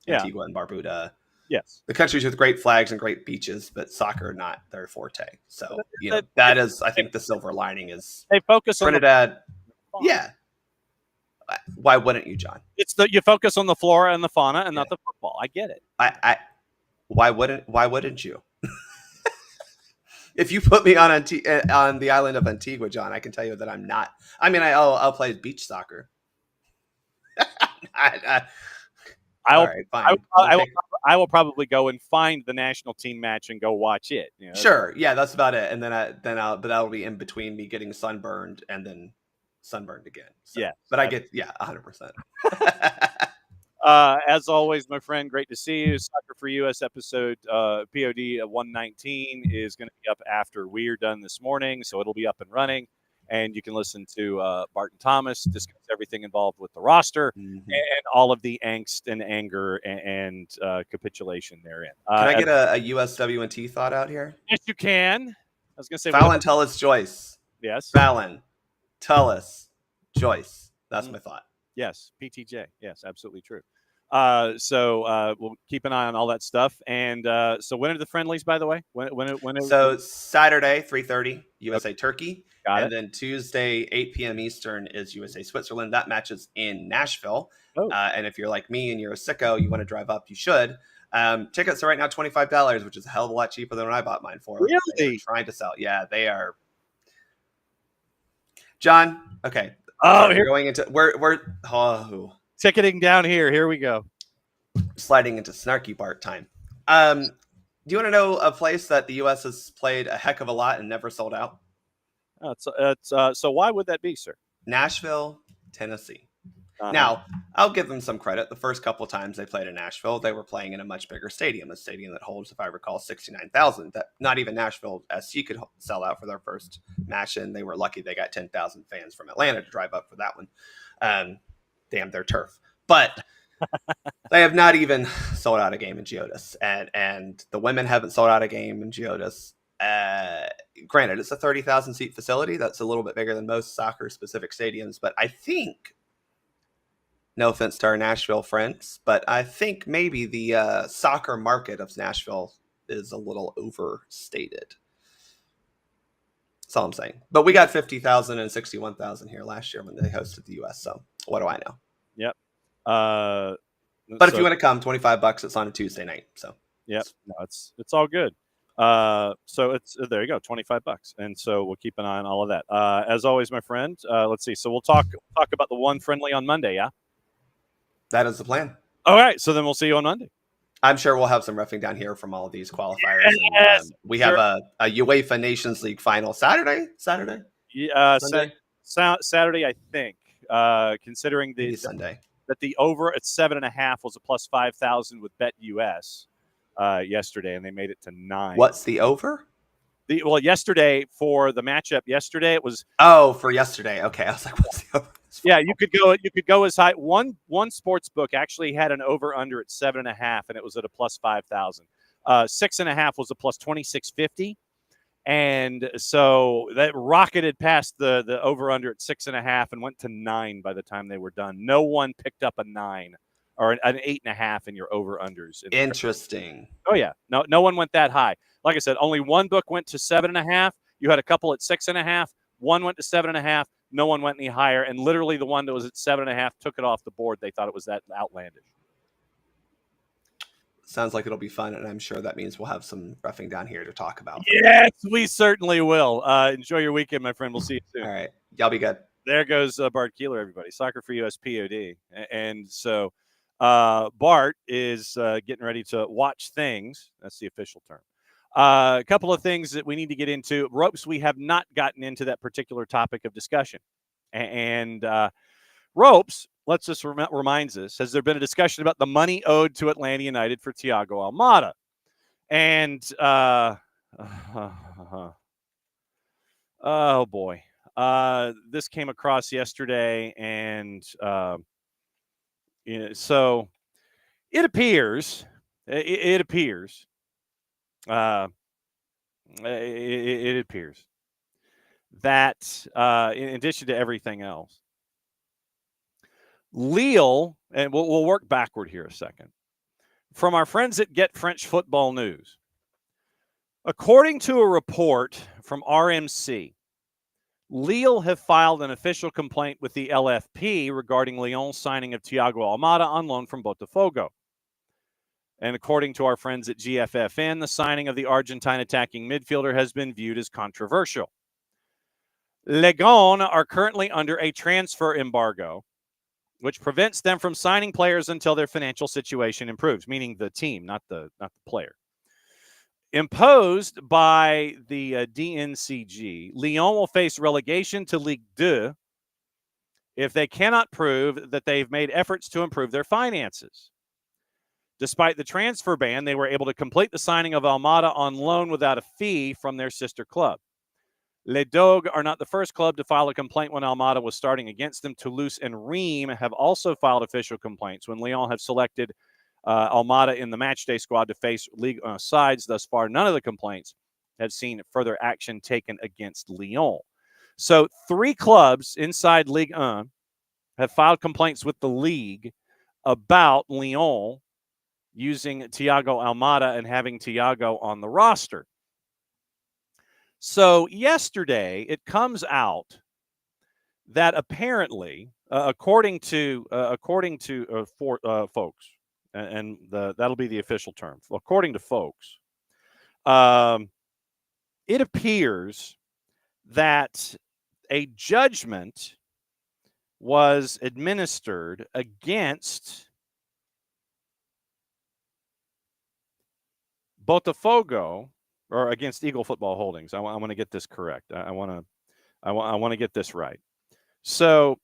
Antigua and Barbuda. Yes, the countries with great flags and great beaches, but soccer not their forte. So that is, I think, the silver lining is they focus on Trinidad. Yeah. Why wouldn't you, John? It's you focus on the flora and the fauna and not the football. I get it. Why wouldn't you? If you put me on the island of Antigua, John, I can tell you that I'm not. I mean, I'll play beach soccer. I will probably go and find the national team match and go watch it. Sure, yeah, that's about it. And but that'll be in between me getting sunburned and then sunburned again. So, yeah, but I get 100%. As always, my friend, great to see you. Soccer for US episode POD 119 is going to be up after we're done this morning, so it'll be up and running, and you can listen to Barton Thomas discuss everything involved with the roster and all of the angst and anger and capitulation therein. Can I get a USWNT thought out here? Yes, you can. I was going to say Fallon, Tullis, Joyce. Yes. Fallon, Tullis, Joyce. That's my thought. Yes, PTJ. Yes, absolutely true. So we'll keep an eye on all that stuff. And so when are the friendlies, by the way? So Saturday, 3:30, USA Turkey. Got and it. then Tuesday, 8 p.m. Eastern is USA Switzerland. That matches in Nashville. Oh. And if you're like me and you're a sicko, you want to drive up, you should. Tickets are right now $25, which is a hell of a lot cheaper than what I bought mine for. Really? They're trying to sell. Yeah, they are. John, okay. Oh, Sorry, we're going into ticketing down here. Here we go. Sliding into snarky Bart time. Do you want to know a place that the U.S. has played a heck of a lot and never sold out? So why would that be, sir? Nashville, Tennessee. Uh-huh. Now, I'll give them some credit. The first couple of times they played in Nashville, they were playing in a much bigger stadium, a stadium that holds, if I recall, 69,000. That not even Nashville SC could sell out for their first match, and they were lucky they got 10,000 fans from Atlanta to drive up for that one. Damn, their turf. But they have not even sold out a game in Geodis, and the women haven't sold out a game in Geodis. Granted, it's a 30,000 seat facility. That's a little bit bigger than most soccer specific stadiums, but I think, no offense to our Nashville friends, but I think maybe the soccer market of Nashville is a little overstated. That's all I'm saying. But we got 50,000 and 61,000 here last year when they hosted the U.S. So what do I know? Yep. But if you want to come, $25. It's on a Tuesday night. So yep, no, it's all good. So it's there you go, $25, and so we'll keep an eye on all of that. As always, my friend. Let's see. So we'll talk about the one friendly on Monday. Yeah, that is the plan. All right. So then we'll see you on Monday. I'm sure we'll have some reffing down here from all of these qualifiers. Yes, and, we have a UEFA Nations League final Saturday. Yeah, Saturday, I think. Considering the Sunday. That the over at 7.5 was a plus 5,000 with Bet US yesterday, and they made it to 9. What's the over? Well, yesterday for the matchup yesterday, it was. Oh, for yesterday. Okay, I was like, what's the over? Yeah, you could go as high. One sports book actually had an over under at 7.5, and it was at a plus 5,000. 6.5 was a plus 2,650. And so that rocketed past the over-under at 6.5 and went to 9 by the time they were done. No one picked up a 9 or an 8.5 in your over-unders. Interesting. Oh, yeah. No one went that high. Like I said, only one book went to 7.5. You had a couple at 6.5. One went to 7.5. No one went any higher. And literally the one that was at 7.5 took it off the board. They thought it was that outlandish. Sounds like it'll be fun, and I'm sure that means we'll have some roughing down here to talk about. Yes, we certainly will. Enjoy your weekend, my friend. We'll see you soon. All right. Y'all be good. There goes Bart Keeler, everybody. Soccer for US POD. And so Bart is getting ready to watch things. That's the official term. A couple of things that we need to get into. Ropes, we have not gotten into that particular topic of discussion. And Ropes, let's just reminds us, has there been a discussion about the money owed to Atlanta United for Thiago Almada? And oh boy, this came across yesterday, and so it appears that in addition to everything else, Lille, and we'll work backward here a second, from our friends at Get French Football News. According to a report from RMC, Lille have filed an official complaint with the LFP regarding Lyon's signing of Thiago Almada on loan from Botafogo. And according to our friends at GFFN, the signing of the Argentine attacking midfielder has been viewed as controversial. Legon are currently under a transfer embargo, which prevents them from signing players until their financial situation improves, meaning the team, not the player. Imposed by the DNCG, Lyon will face relegation to Ligue 2 if they cannot prove that they've made efforts to improve their finances. Despite the transfer ban, they were able to complete the signing of Almada on loan without a fee from their sister club. Les Dogues are not the first club to file a complaint when Almada was starting against them. Toulouse and Reims have also filed official complaints when Lyon have selected Almada in the matchday squad to face Ligue 1 sides. Thus far, none of the complaints have seen further action taken against Lyon. So 3 clubs inside Ligue 1 have filed complaints with the league about Lyon using Thiago Almada and having Thiago on the roster. So yesterday, it comes out that apparently, according to folks, and that'll be the official term. According to folks, it appears that a judgment was administered against Botafogo, or against Eagle Football Holdings. I want to get this correct. I want to get this right. So,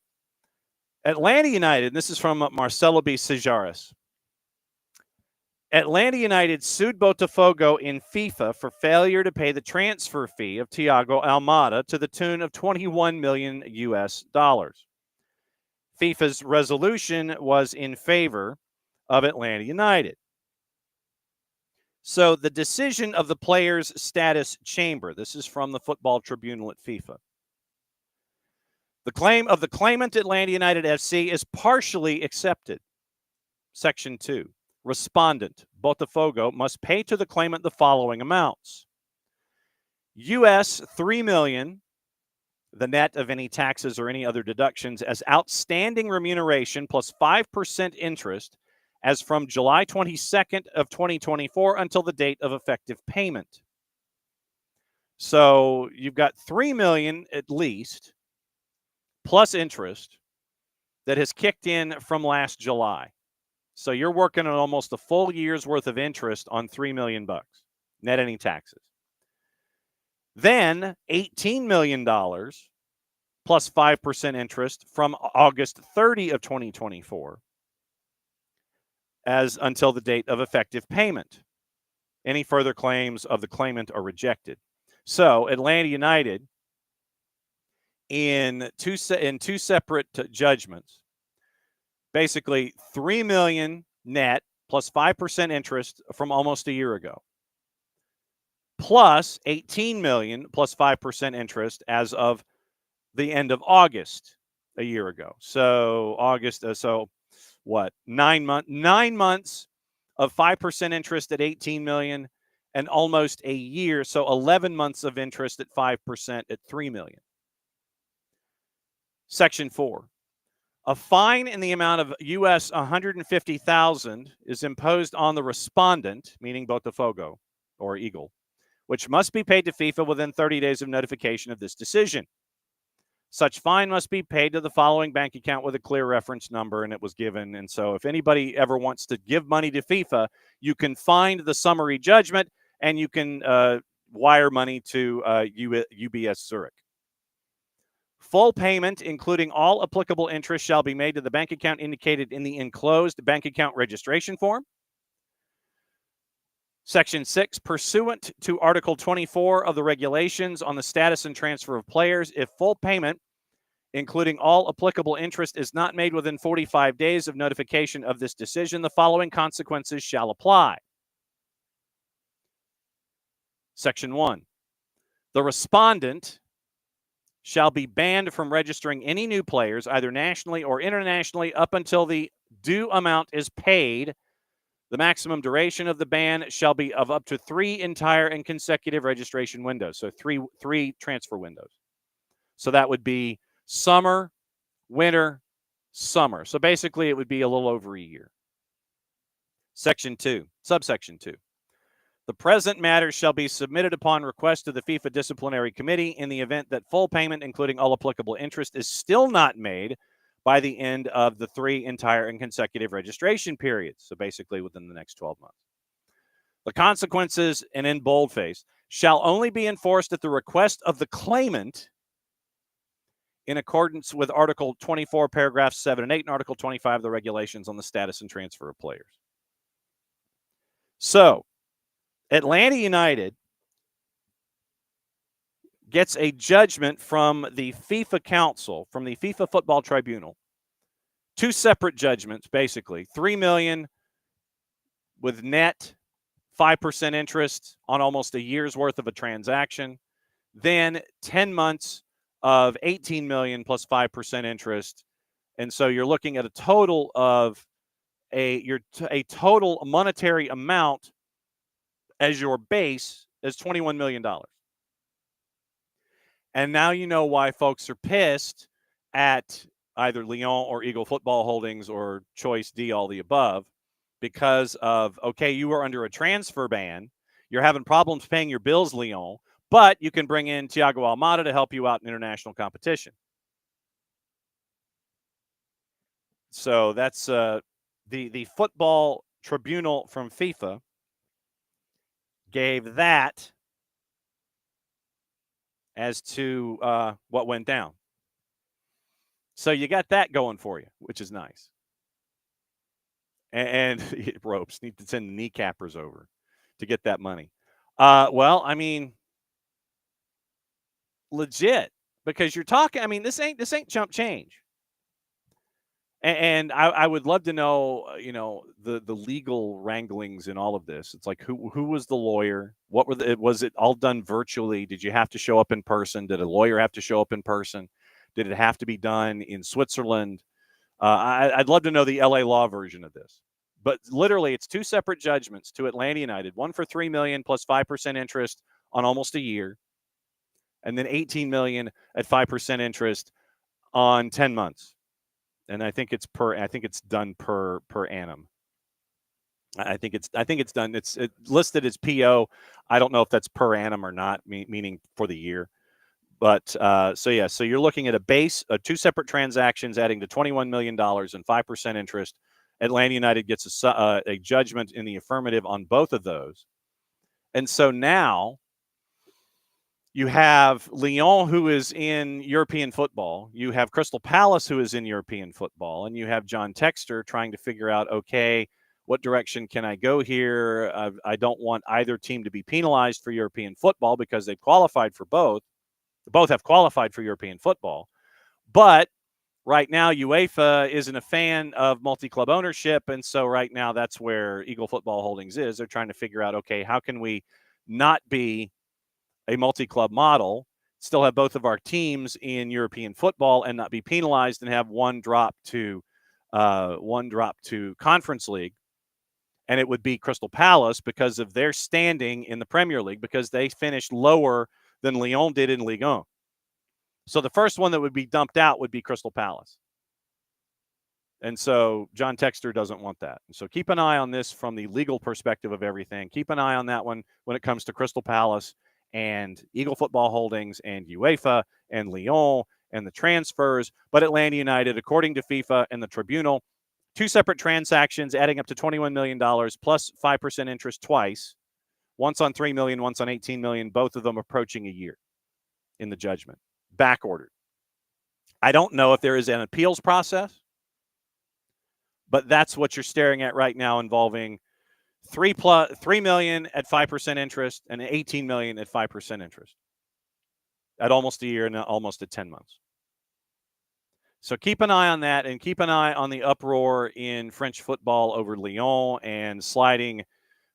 Atlanta United, this is from Marcelo B. Sejares. Atlanta United sued Botafogo in FIFA for failure to pay the transfer fee of Thiago Almada to the tune of $21 million US. FIFA's resolution was in favor of Atlanta United. So the decision of the Players' Status Chamber, this is from the Football Tribunal at FIFA. The claim of the claimant Atlanta United FC is partially accepted. Section 2. Respondent, Botafogo, must pay to the claimant the following amounts. US $3 million, the net of any taxes or any other deductions, as outstanding remuneration plus 5% interest as from July 22nd of 2024 until the date of effective payment. So you've got $3 million at least, plus interest, that has kicked in from last July. So you're working on almost a full year's worth of interest on $3 million, net any taxes. Then $18 million plus 5% interest from August 30 of 2024 as until the date of effective payment. Any further claims of the claimant are rejected. So Atlanta United, in two separate judgments, basically $3 million net plus 5% interest from almost a year ago, plus $18 million plus 5% interest as of the end of August a year ago. So August, so what? 9 months of 5% interest at $18 million, and almost a year, so 11 months of interest at 5% at $3 million. Section 4. A fine in the amount of US $150,000 is imposed on the respondent, meaning Botafogo or Eagle, which must be paid to FIFA within 30 days of notification of this decision. Such fine must be paid to the following bank account with a clear reference number, and it was given. And so if anybody ever wants to give money to FIFA, you can find the summary judgment and you can wire money to UBS Zurich. Full payment, including all applicable interest, shall be made to the bank account indicated in the enclosed bank account registration form. Section 6, pursuant to Article 24 of the regulations on the status and transfer of players, if full payment, including all applicable interest, is not made within 45 days of notification of this decision, the following consequences shall apply. Section 1, the respondent shall be banned from registering any new players, either nationally or internationally, up until the due amount is paid. The maximum duration of the ban shall be of up to 3 entire and consecutive registration windows. So three transfer windows. So that would be summer, winter, summer. So basically it would be a little over a year. Section 2, subsection 2. The present matter shall be submitted upon request to the FIFA Disciplinary Committee in the event that full payment, including all applicable interest, is still not made by the end of the 3 entire and consecutive registration periods. So basically within the next 12 months. The consequences, and in boldface, shall only be enforced at the request of the claimant in accordance with Article 24, paragraphs 7 and 8, and Article 25 of the regulations on the status and transfer of players. So, Atlanta United gets a judgment from the FIFA Council, from the FIFA Football Tribunal. 2 separate judgments, basically. $3 million with net 5% interest on almost a year's worth of a transaction. Then 10 months of $18 million plus 5% interest. And so you're looking at a total of a total monetary amount as your base is $21 million. And now you know why folks are pissed at either Lyon or Eagle Football Holdings or Choice D, all the above, because of, okay, you are under a transfer ban. You're having problems paying your bills, Lyon, but you can bring in Thiago Almada to help you out in international competition. So that's the football tribunal from FIFA gave that as to what went down. So you got that going for you, which is nice. And ropes need to send the kneecappers over to get that money. Well, I mean, legit, because you're talking. I mean, this ain't chump change. And I would love to know, the legal wranglings in all of this. It's like who was the lawyer? What was it all done virtually? Did you have to show up in person? Did a lawyer have to show up in person? Did it have to be done in Switzerland? I'd love to know the LA law version of this. But literally, it's two separate judgments to Atlanta United. One for $3 million plus 5% interest on almost a year, and then $18 million at 5% interest on 10 months. And I think it's done per annum. I think it's done. It's listed as PO. I don't know if that's per annum or not, meaning for the year. But so you're looking at a base of two separate transactions adding to $21 million and 5% interest. Atlanta United gets a judgment in the affirmative on both of those. And so now you have Lyon, who is in European football. You have Crystal Palace, who is in European football. And you have John Textor trying to figure out, okay, what direction can I go here? I don't want either team to be penalized for European football because they've qualified for both. Both have qualified for European football. But right now, UEFA isn't a fan of multi-club ownership. And so right now, that's where Eagle Football Holdings is. They're trying to figure out, okay, how can we not be a multi-club model, still have both of our teams in European football and not be penalized and have one drop to Conference League. And it would be Crystal Palace because of their standing in the Premier League, because they finished lower than Lyon did in Ligue 1. So the first one that would be dumped out would be Crystal Palace. And so John Textor doesn't want that. So keep an eye on this from the legal perspective of everything. Keep an eye on that one when it comes to Crystal Palace and Eagle Football Holdings and UEFA and Lyon and the transfers. But Atlanta United, according to FIFA and the tribunal, two separate transactions adding up to $21 million plus 5% interest twice, once on $3 million, once on $18 million, both of them approaching a year in the judgment. Back ordered. I don't know if there is an appeals process, but that's what you're staring at right now, involving $3 million at 5% interest and $18 million at 5% interest at almost a year and almost at 10 months. So keep an eye on that, and keep an eye on the uproar in French football over Lyon and sliding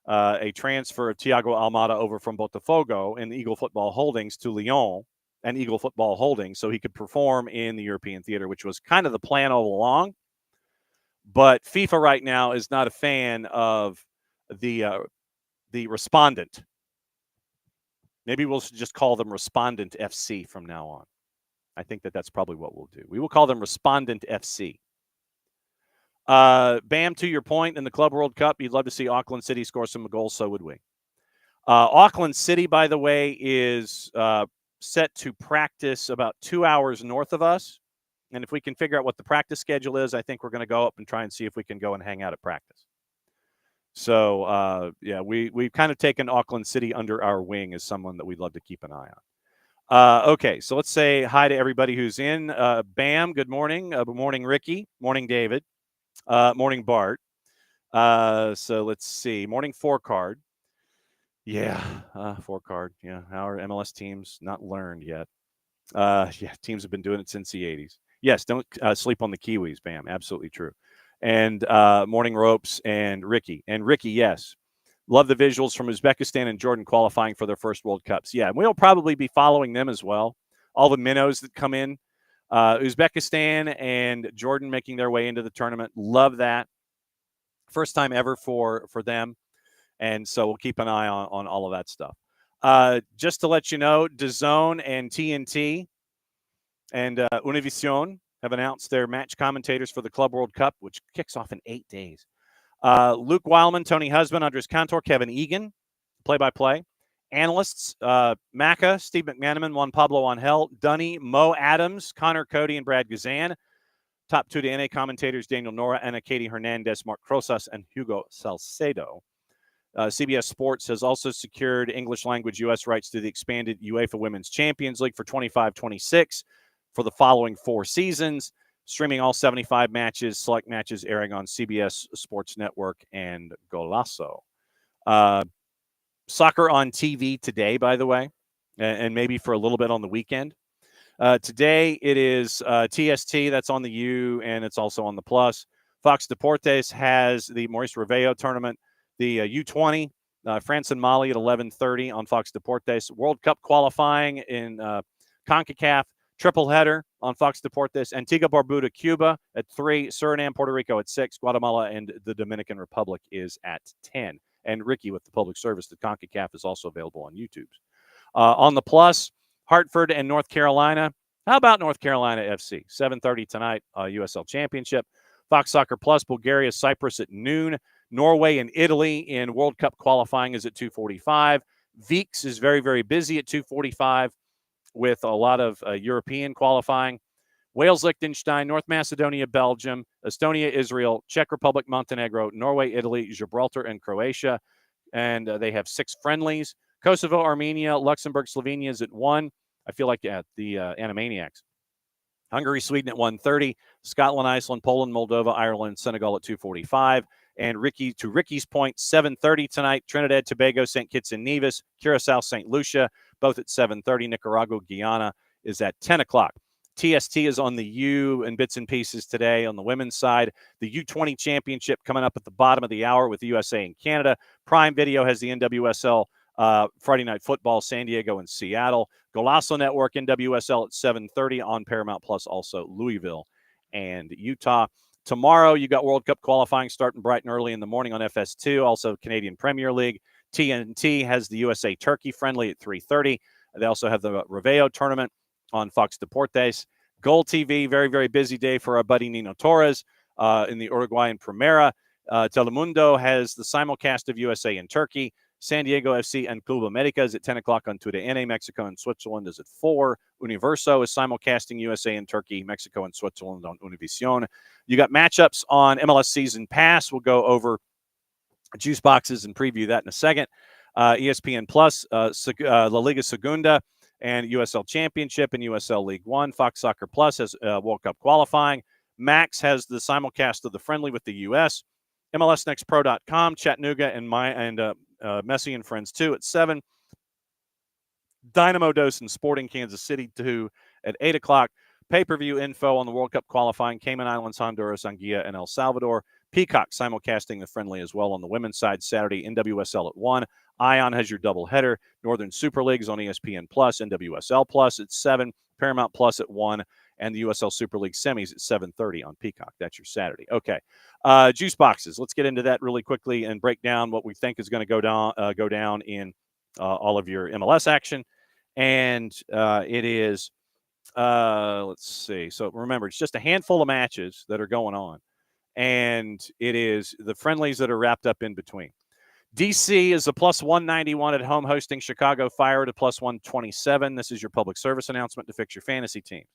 a transfer of Thiago Almada over from Botafogo and Eagle Football Holdings to Lyon and Eagle Football Holdings so he could perform in the European theater, which was kind of the plan all along. But FIFA right now is not a fan of the respondent. Maybe we'll just call them Respondent FC from now on. I think that's probably what we'll do. We will call them Respondent FC. Bam, to your point, in the Club World Cup, you'd love to see Auckland City score some goals, so would we. Auckland City, by the way, is set to practice about 2 hours north of us. And if we can figure out what the practice schedule is, I think we're going to go up and try and see if we can go and hang out at practice. So, we've kind of taken Auckland City under our wing as someone that we'd love to keep an eye on. Okay, so let's say hi to everybody who's in. Bam, good morning. Good morning, Ricky. Morning, David. Morning, Bart. So let's see. Morning, 4-card. Yeah, 4-card. Yeah, our MLS teams not learned yet. Teams have been doing it since the 80s. Yes, don't sleep on the Kiwis, Bam. Absolutely true. And Morning Ropes and Ricky. And Ricky, yes. Love the visuals from Uzbekistan and Jordan qualifying for their first World Cups. Yeah, and we'll probably be following them as well. All the minnows that come in. Uzbekistan and Jordan making their way into the tournament. Love that. First time ever for them. And so we'll keep an eye on all of that stuff. Just to let you know, DAZN and TNT and Univision have announced their match commentators for the Club World Cup, which kicks off in 8 days. Luke Weilman, Tony Husband, Andres Cantor, Kevin Egan, play-by-play. Analysts, Macca, Steve McManaman, Juan Pablo Angel, Dunny, Mo Adams, Connor Cody, and Brad Gazan. Top 2 to NA commentators, Daniel Nora, Ana Katie Hernandez, Mark Crosas, and Hugo Salcedo. CBS Sports has also secured English language U.S. rights to the expanded UEFA Women's Champions League for 25-26 for the following 4 seasons, streaming all 75 matches, select matches airing on CBS Sports Network and Golazo. Soccer on TV today, by the way, and maybe for a little bit on the weekend. Today it is TST, that's on the U, and it's also on the Plus. Fox Deportes has the Maurice Revello tournament, the U20, France and Mali at 11:30 on Fox Deportes. World Cup qualifying in CONCACAF, triple header on Fox Deportes. Antigua, Barbuda, Cuba at 3, Suriname, Puerto Rico at 6, Guatemala and the Dominican Republic is at 10. And Ricky with the public service, the CONCACAF is also available on YouTube. On the Plus, Hartford and North Carolina. How about North Carolina FC? 7:30 tonight, USL Championship. Fox Soccer Plus, Bulgaria, Cyprus at noon. Norway and Italy in World Cup qualifying is at 2:45. Veeks is very, very busy at 2:45 with a lot of European qualifying. Wales, Liechtenstein, North Macedonia, Belgium, Estonia, Israel, Czech Republic, Montenegro, Norway, Italy, Gibraltar, and Croatia. And they have 6 friendlies. Kosovo, Armenia, Luxembourg, Slovenia is at 1. I feel like the Animaniacs. Hungary, Sweden at 1:30. Scotland, Iceland, Poland, Moldova, Ireland, Senegal at 2:45. And Ricky's point, 7:30 tonight, Trinidad, Tobago, St. Kitts and Nevis, Curacao, St. Lucia, both at 7:30. Nicaragua, Guyana is at 10 o'clock. TST is on the U and bits and pieces today on the women's side. The U20 championship coming up at the bottom of the hour with the USA and Canada. Prime Video has the NWSL Friday Night Football, San Diego and Seattle. Golazo Network, NWSL at 7:30 on Paramount Plus, also Louisville and Utah. Tomorrow, you got World Cup qualifying starting bright and early in the morning on FS2, also Canadian Premier League. TNT has the USA-Turkey friendly at 3:30. They also have the Revello tournament on Fox Deportes. Goal TV, very, very busy day for our buddy Nino Torres in the Uruguayan Primera. Telemundo has the simulcast of USA and Turkey. San Diego FC and Club America is at 10 o'clock on TUDN. Mexico and Switzerland is at 4. Universo is simulcasting USA and Turkey, Mexico and Switzerland on Univision. You got matchups on MLS Season Pass. We'll go over juice boxes and preview that in a second. ESPN Plus, La Liga Segunda and USL Championship and USL League One. Fox Soccer Plus has World Cup qualifying. Max has the simulcast of the friendly with the U.S. MLSNextPro.com, Chattanooga and Messi and Friends 2 at 7. Dynamo Dos and Sporting Kansas City 2 at 8 o'clock. Pay-per-view info on the World Cup qualifying, Cayman Islands, Honduras, Anguilla, and El Salvador. Peacock simulcasting the friendly as well on the women's side Saturday, NWSL at 1. Ion has your doubleheader. Northern Super Leagues on ESPN Plus, NWSL Plus at 7. Paramount Plus at 1. And the USL Super League semis at 7:30 on Peacock. That's your Saturday. Okay. Juice boxes. Let's get into that really quickly and break down what we think is going to go down in all of your MLS action. And it is, let's see. So remember, it's just a handful of matches that are going on. And it is the friendlies that are wrapped up in between. DC is a plus 191 at home hosting Chicago Fire at a plus 127. This is your public service announcement to fix your fantasy team.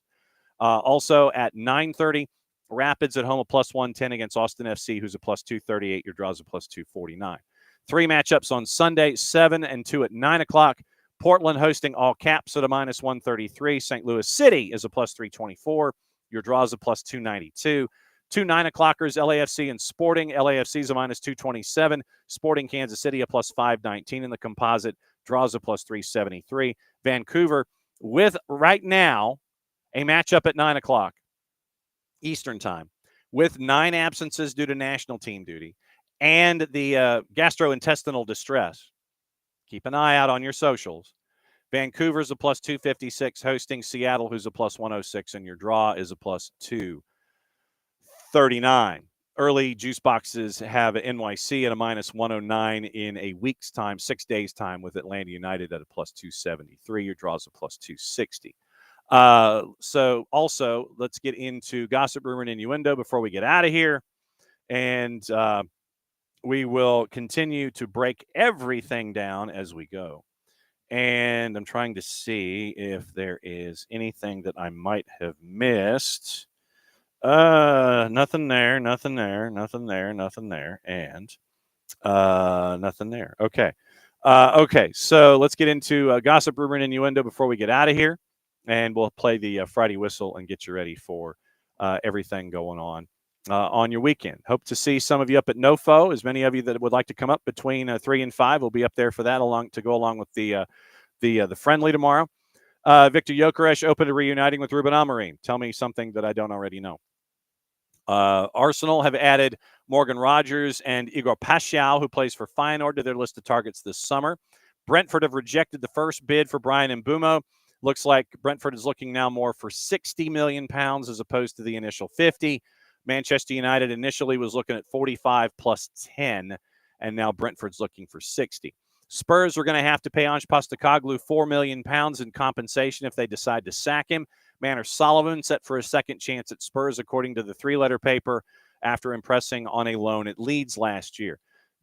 Also at 9:30, Rapids at home a plus 110 against Austin FC, who's a plus 238. Your draws a plus 249. 3 matchups on Sunday, 7 and 2 at 9 o'clock. Portland hosting All Caps at a minus 133. St. Louis City is a plus 324. Your draws a plus 292. 2 9 o'clockers, LAFC and Sporting. LAFC is a minus 227. Sporting Kansas City a plus 519 in the composite. Draws a plus 373. Vancouver with right now a matchup at 9 o'clock Eastern time with 9 absences due to national team duty and the gastrointestinal distress. Keep an eye out on your socials. Vancouver's a plus 256 hosting Seattle, who's a plus 106, and your draw is a plus 239. early juice boxes have NYC at a -109 in a week's time, 6 days' time, with Atlanta United at a +273. Your draws a +260. So also, let's get into gossip, rumor, and innuendo before we get out of here. And we will continue to break everything down as we go. And I'm trying to see if there is anything that I might have missed. Nothing there, nothing there, nothing there, nothing there, and nothing there. Okay. Okay, so let's get into gossip, rumor, and innuendo before we get out of here. And we'll play the Friday whistle and get you ready for everything going on your weekend. Hope to see some of you up at NoFo. As many of you that would like to come up between 3 and 5 will be up there for that, to go along with the friendly tomorrow. Victor Gyökeres open to reuniting with Ruben Amorim. Tell me something that I don't already know. Arsenal have added Morgan Rogers and Igor Paschal, who plays for Feyenoord, to their list of targets this summer. Brentford have rejected the first bid for Brian Mbeumo. Looks like Brentford is looking now more for £60 million as opposed to the initial 50. Manchester United initially was looking at 45 plus 10, and now Brentford's looking for 60. Spurs are going to have to pay Ange Postecoglou £4 million in compensation if they decide to sack him. Manor Sullivan set for a second chance at Spurs, according to the three-letter paper, after impressing on a loan at Leeds last year.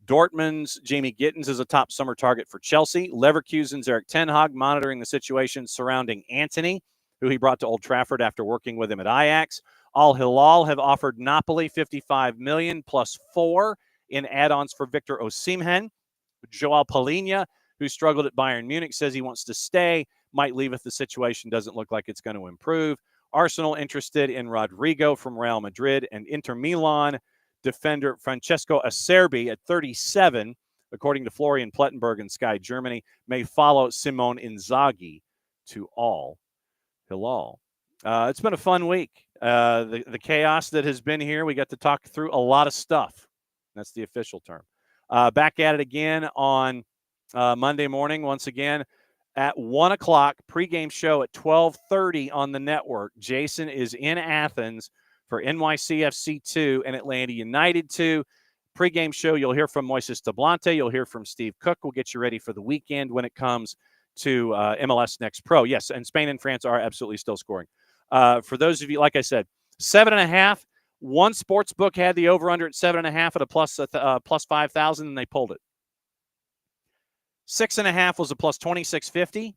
Dortmund's Jamie Gittins is a top summer target for Chelsea. Leverkusen's Erik ten Hag monitoring the situation surrounding Antony, who he brought to Old Trafford after working with him at Ajax. Al Hilal have offered Napoli $55 million plus 4 in add-ons for Victor Osimhen. Joao Palhinha, who struggled at Bayern Munich, says he wants to stay. Might leave if the situation doesn't look like it's going to improve. Arsenal interested in Rodrigo from Real Madrid, and Inter Milan defender Francesco Acerbi at 37, according to Florian Plettenberg and Sky Germany, may follow Simone Inzaghi to Al Hilal. It's been a fun week. The chaos that has been here, we got to talk through a lot of stuff. That's the official term. Back at it again on Monday morning, once again, at 1 o'clock, pregame show at 12:30 on the network. Jason is in Athens for NYCFC 2 and Atlanta United 2. Pregame show, you'll hear from Moises Tablante. You'll hear from Steve Cook. We'll get you ready for the weekend when it comes to MLS Next Pro. Yes, and Spain and France are absolutely still scoring. For those of you, like I said, 7.5. One sports book had the over-under at 7.5 at a plus 5,000, and they pulled it. 6.5 was a plus 2650. A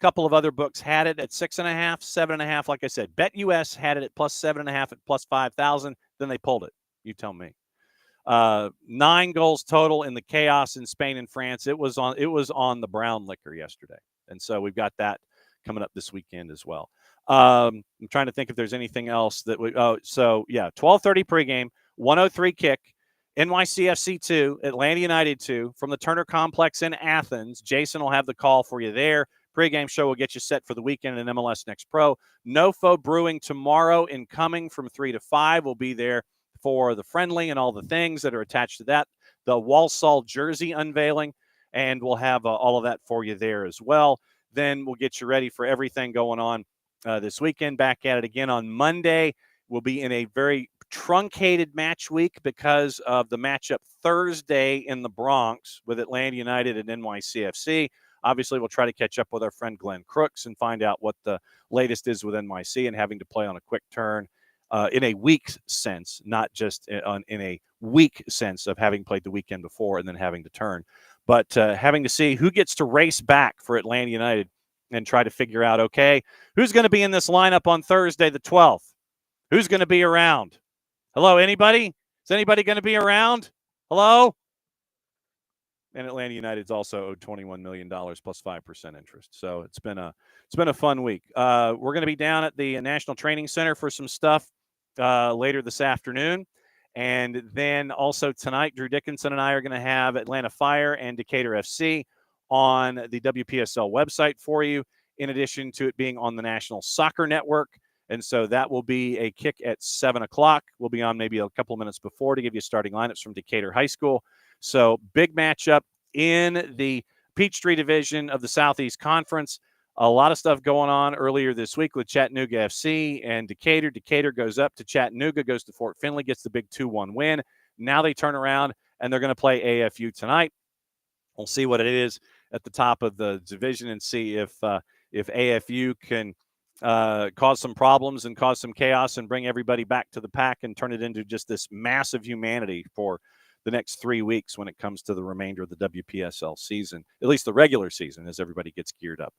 couple of other books had it at 6.5, 7.5. Like I said, BetUS had it at plus 7.5 at plus 5,000. Then they pulled it. You tell me. 9 goals total in the chaos in Spain and France. It was on the brown liquor yesterday, and so we've got that coming up this weekend as well. I'm trying to think if there's anything else that we. Oh, so yeah, 12:30 pregame, 1:03 kick. NYCFC 2, Atlanta United 2 from the Turner Complex in Athens. Jason will have the call for you there. Pregame show will get you set for the weekend in MLS Next Pro. NoFo Brewing tomorrow incoming from 3 to 5. We'll be there for the friendly and all the things that are attached to that. The Walsall jersey unveiling, and we'll have all of that for you there as well. Then we'll get you ready for everything going on this weekend. Back at it again on Monday. We'll be in a very truncated match week because of the matchup Thursday in the Bronx with Atlanta United and NYCFC. Obviously, we'll try to catch up with our friend Glenn Crooks and find out what the latest is with NYC and having to play on a quick turn in a week sense, not just in a week sense of having played the weekend before and then having to turn, but having to see who gets to race back for Atlanta United and try to figure out, okay, who's going to be in this lineup on Thursday the 12th? Who's going to be around? Hello, anybody? Is anybody going to be around? Hello? And Atlanta United's also owed $21 million plus 5% interest. So it's been a fun week. We're going to be down at the National Training Center for some stuff later this afternoon. And then also tonight, Drew Dickinson and I are going to have Atlanta Fire and Decatur FC on the WPSL website for you, in addition to it being on the National Soccer Network. And so that will be a kick at 7 o'clock. We'll be on maybe a couple of minutes before to give you starting lineups from Decatur High School. So big matchup in the Peachtree Division of the Southeast Conference. a lot of stuff going on earlier this week with Chattanooga FC and Decatur. Decatur goes up to Chattanooga, goes to Fort Finley, gets the big 2-1 win. Now they turn around, and they're going to play AFU tonight. We'll see what it is at the top of the division and see if AFU can cause some problems and cause some chaos and bring everybody back to the pack and turn it into just this massive humanity for the next 3 weeks when it comes to the remainder of the WPSL season, at least the regular season, as everybody gets geared up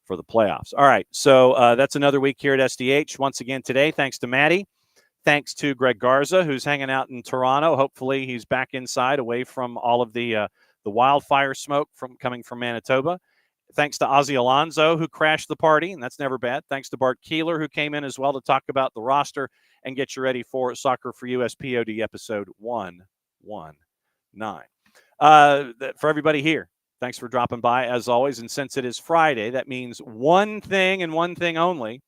for the playoffs. All right, so that's another week here at SDH. Once again today, thanks to Maddie. Thanks to Greg Garza, who's hanging out in Toronto. Hopefully he's back inside away from all of the wildfire smoke coming from Manitoba. Thanks to Ozzy Alonso, who crashed the party, and that's never bad. Thanks to Bart Keeler, who came in as well to talk about the roster and get you ready for Soccer for US POD episode 119. For everybody here, thanks for dropping by, as always. And since it is Friday, that means one thing and one thing only.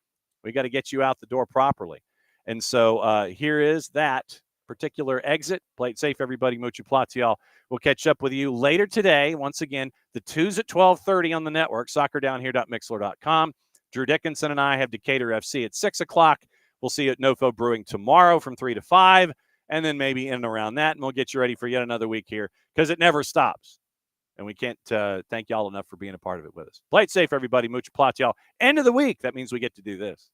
We got to get you out the door properly. And so here is that particular exit. Play it safe, everybody. Mucho platial. We'll catch up with you later today. Once again, the 2's at 12:30 on the network, soccerdownhere.mixler.com. Drew Dickinson and I have Decatur FC at 6 o'clock. We'll see you at NoFo Brewing tomorrow from 3 to 5, and then maybe in and around that, and we'll get you ready for yet another week here because it never stops. And we can't thank y'all enough for being a part of it with us. Play it safe, everybody. Mucho platial. End of the week. That means we get to do this.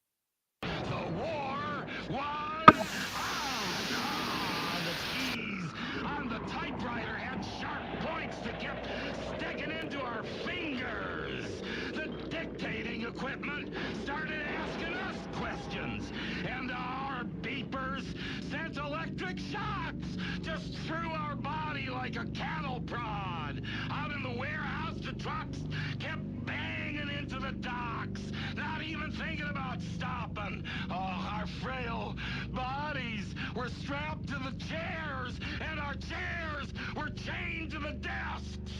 On the typewriter had sharp points that kept sticking into our fingers. The dictating equipment started asking us questions, and our beepers sent electric shocks just through our body like a cattle prod. Out in the warehouse, the trucks kept banging into the docks, not even thinking about stopping. Oh, our frail bodies were strapped to the chairs, and our chairs were chained to the desks.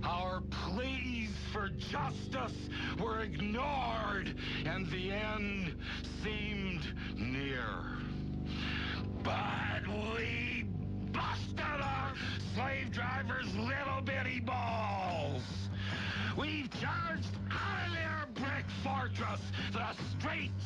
Our pleas for justice were ignored, and the end seemed near. But we busted our slave drivers' little bitty balls. We've charged out of their brick fortress, the streets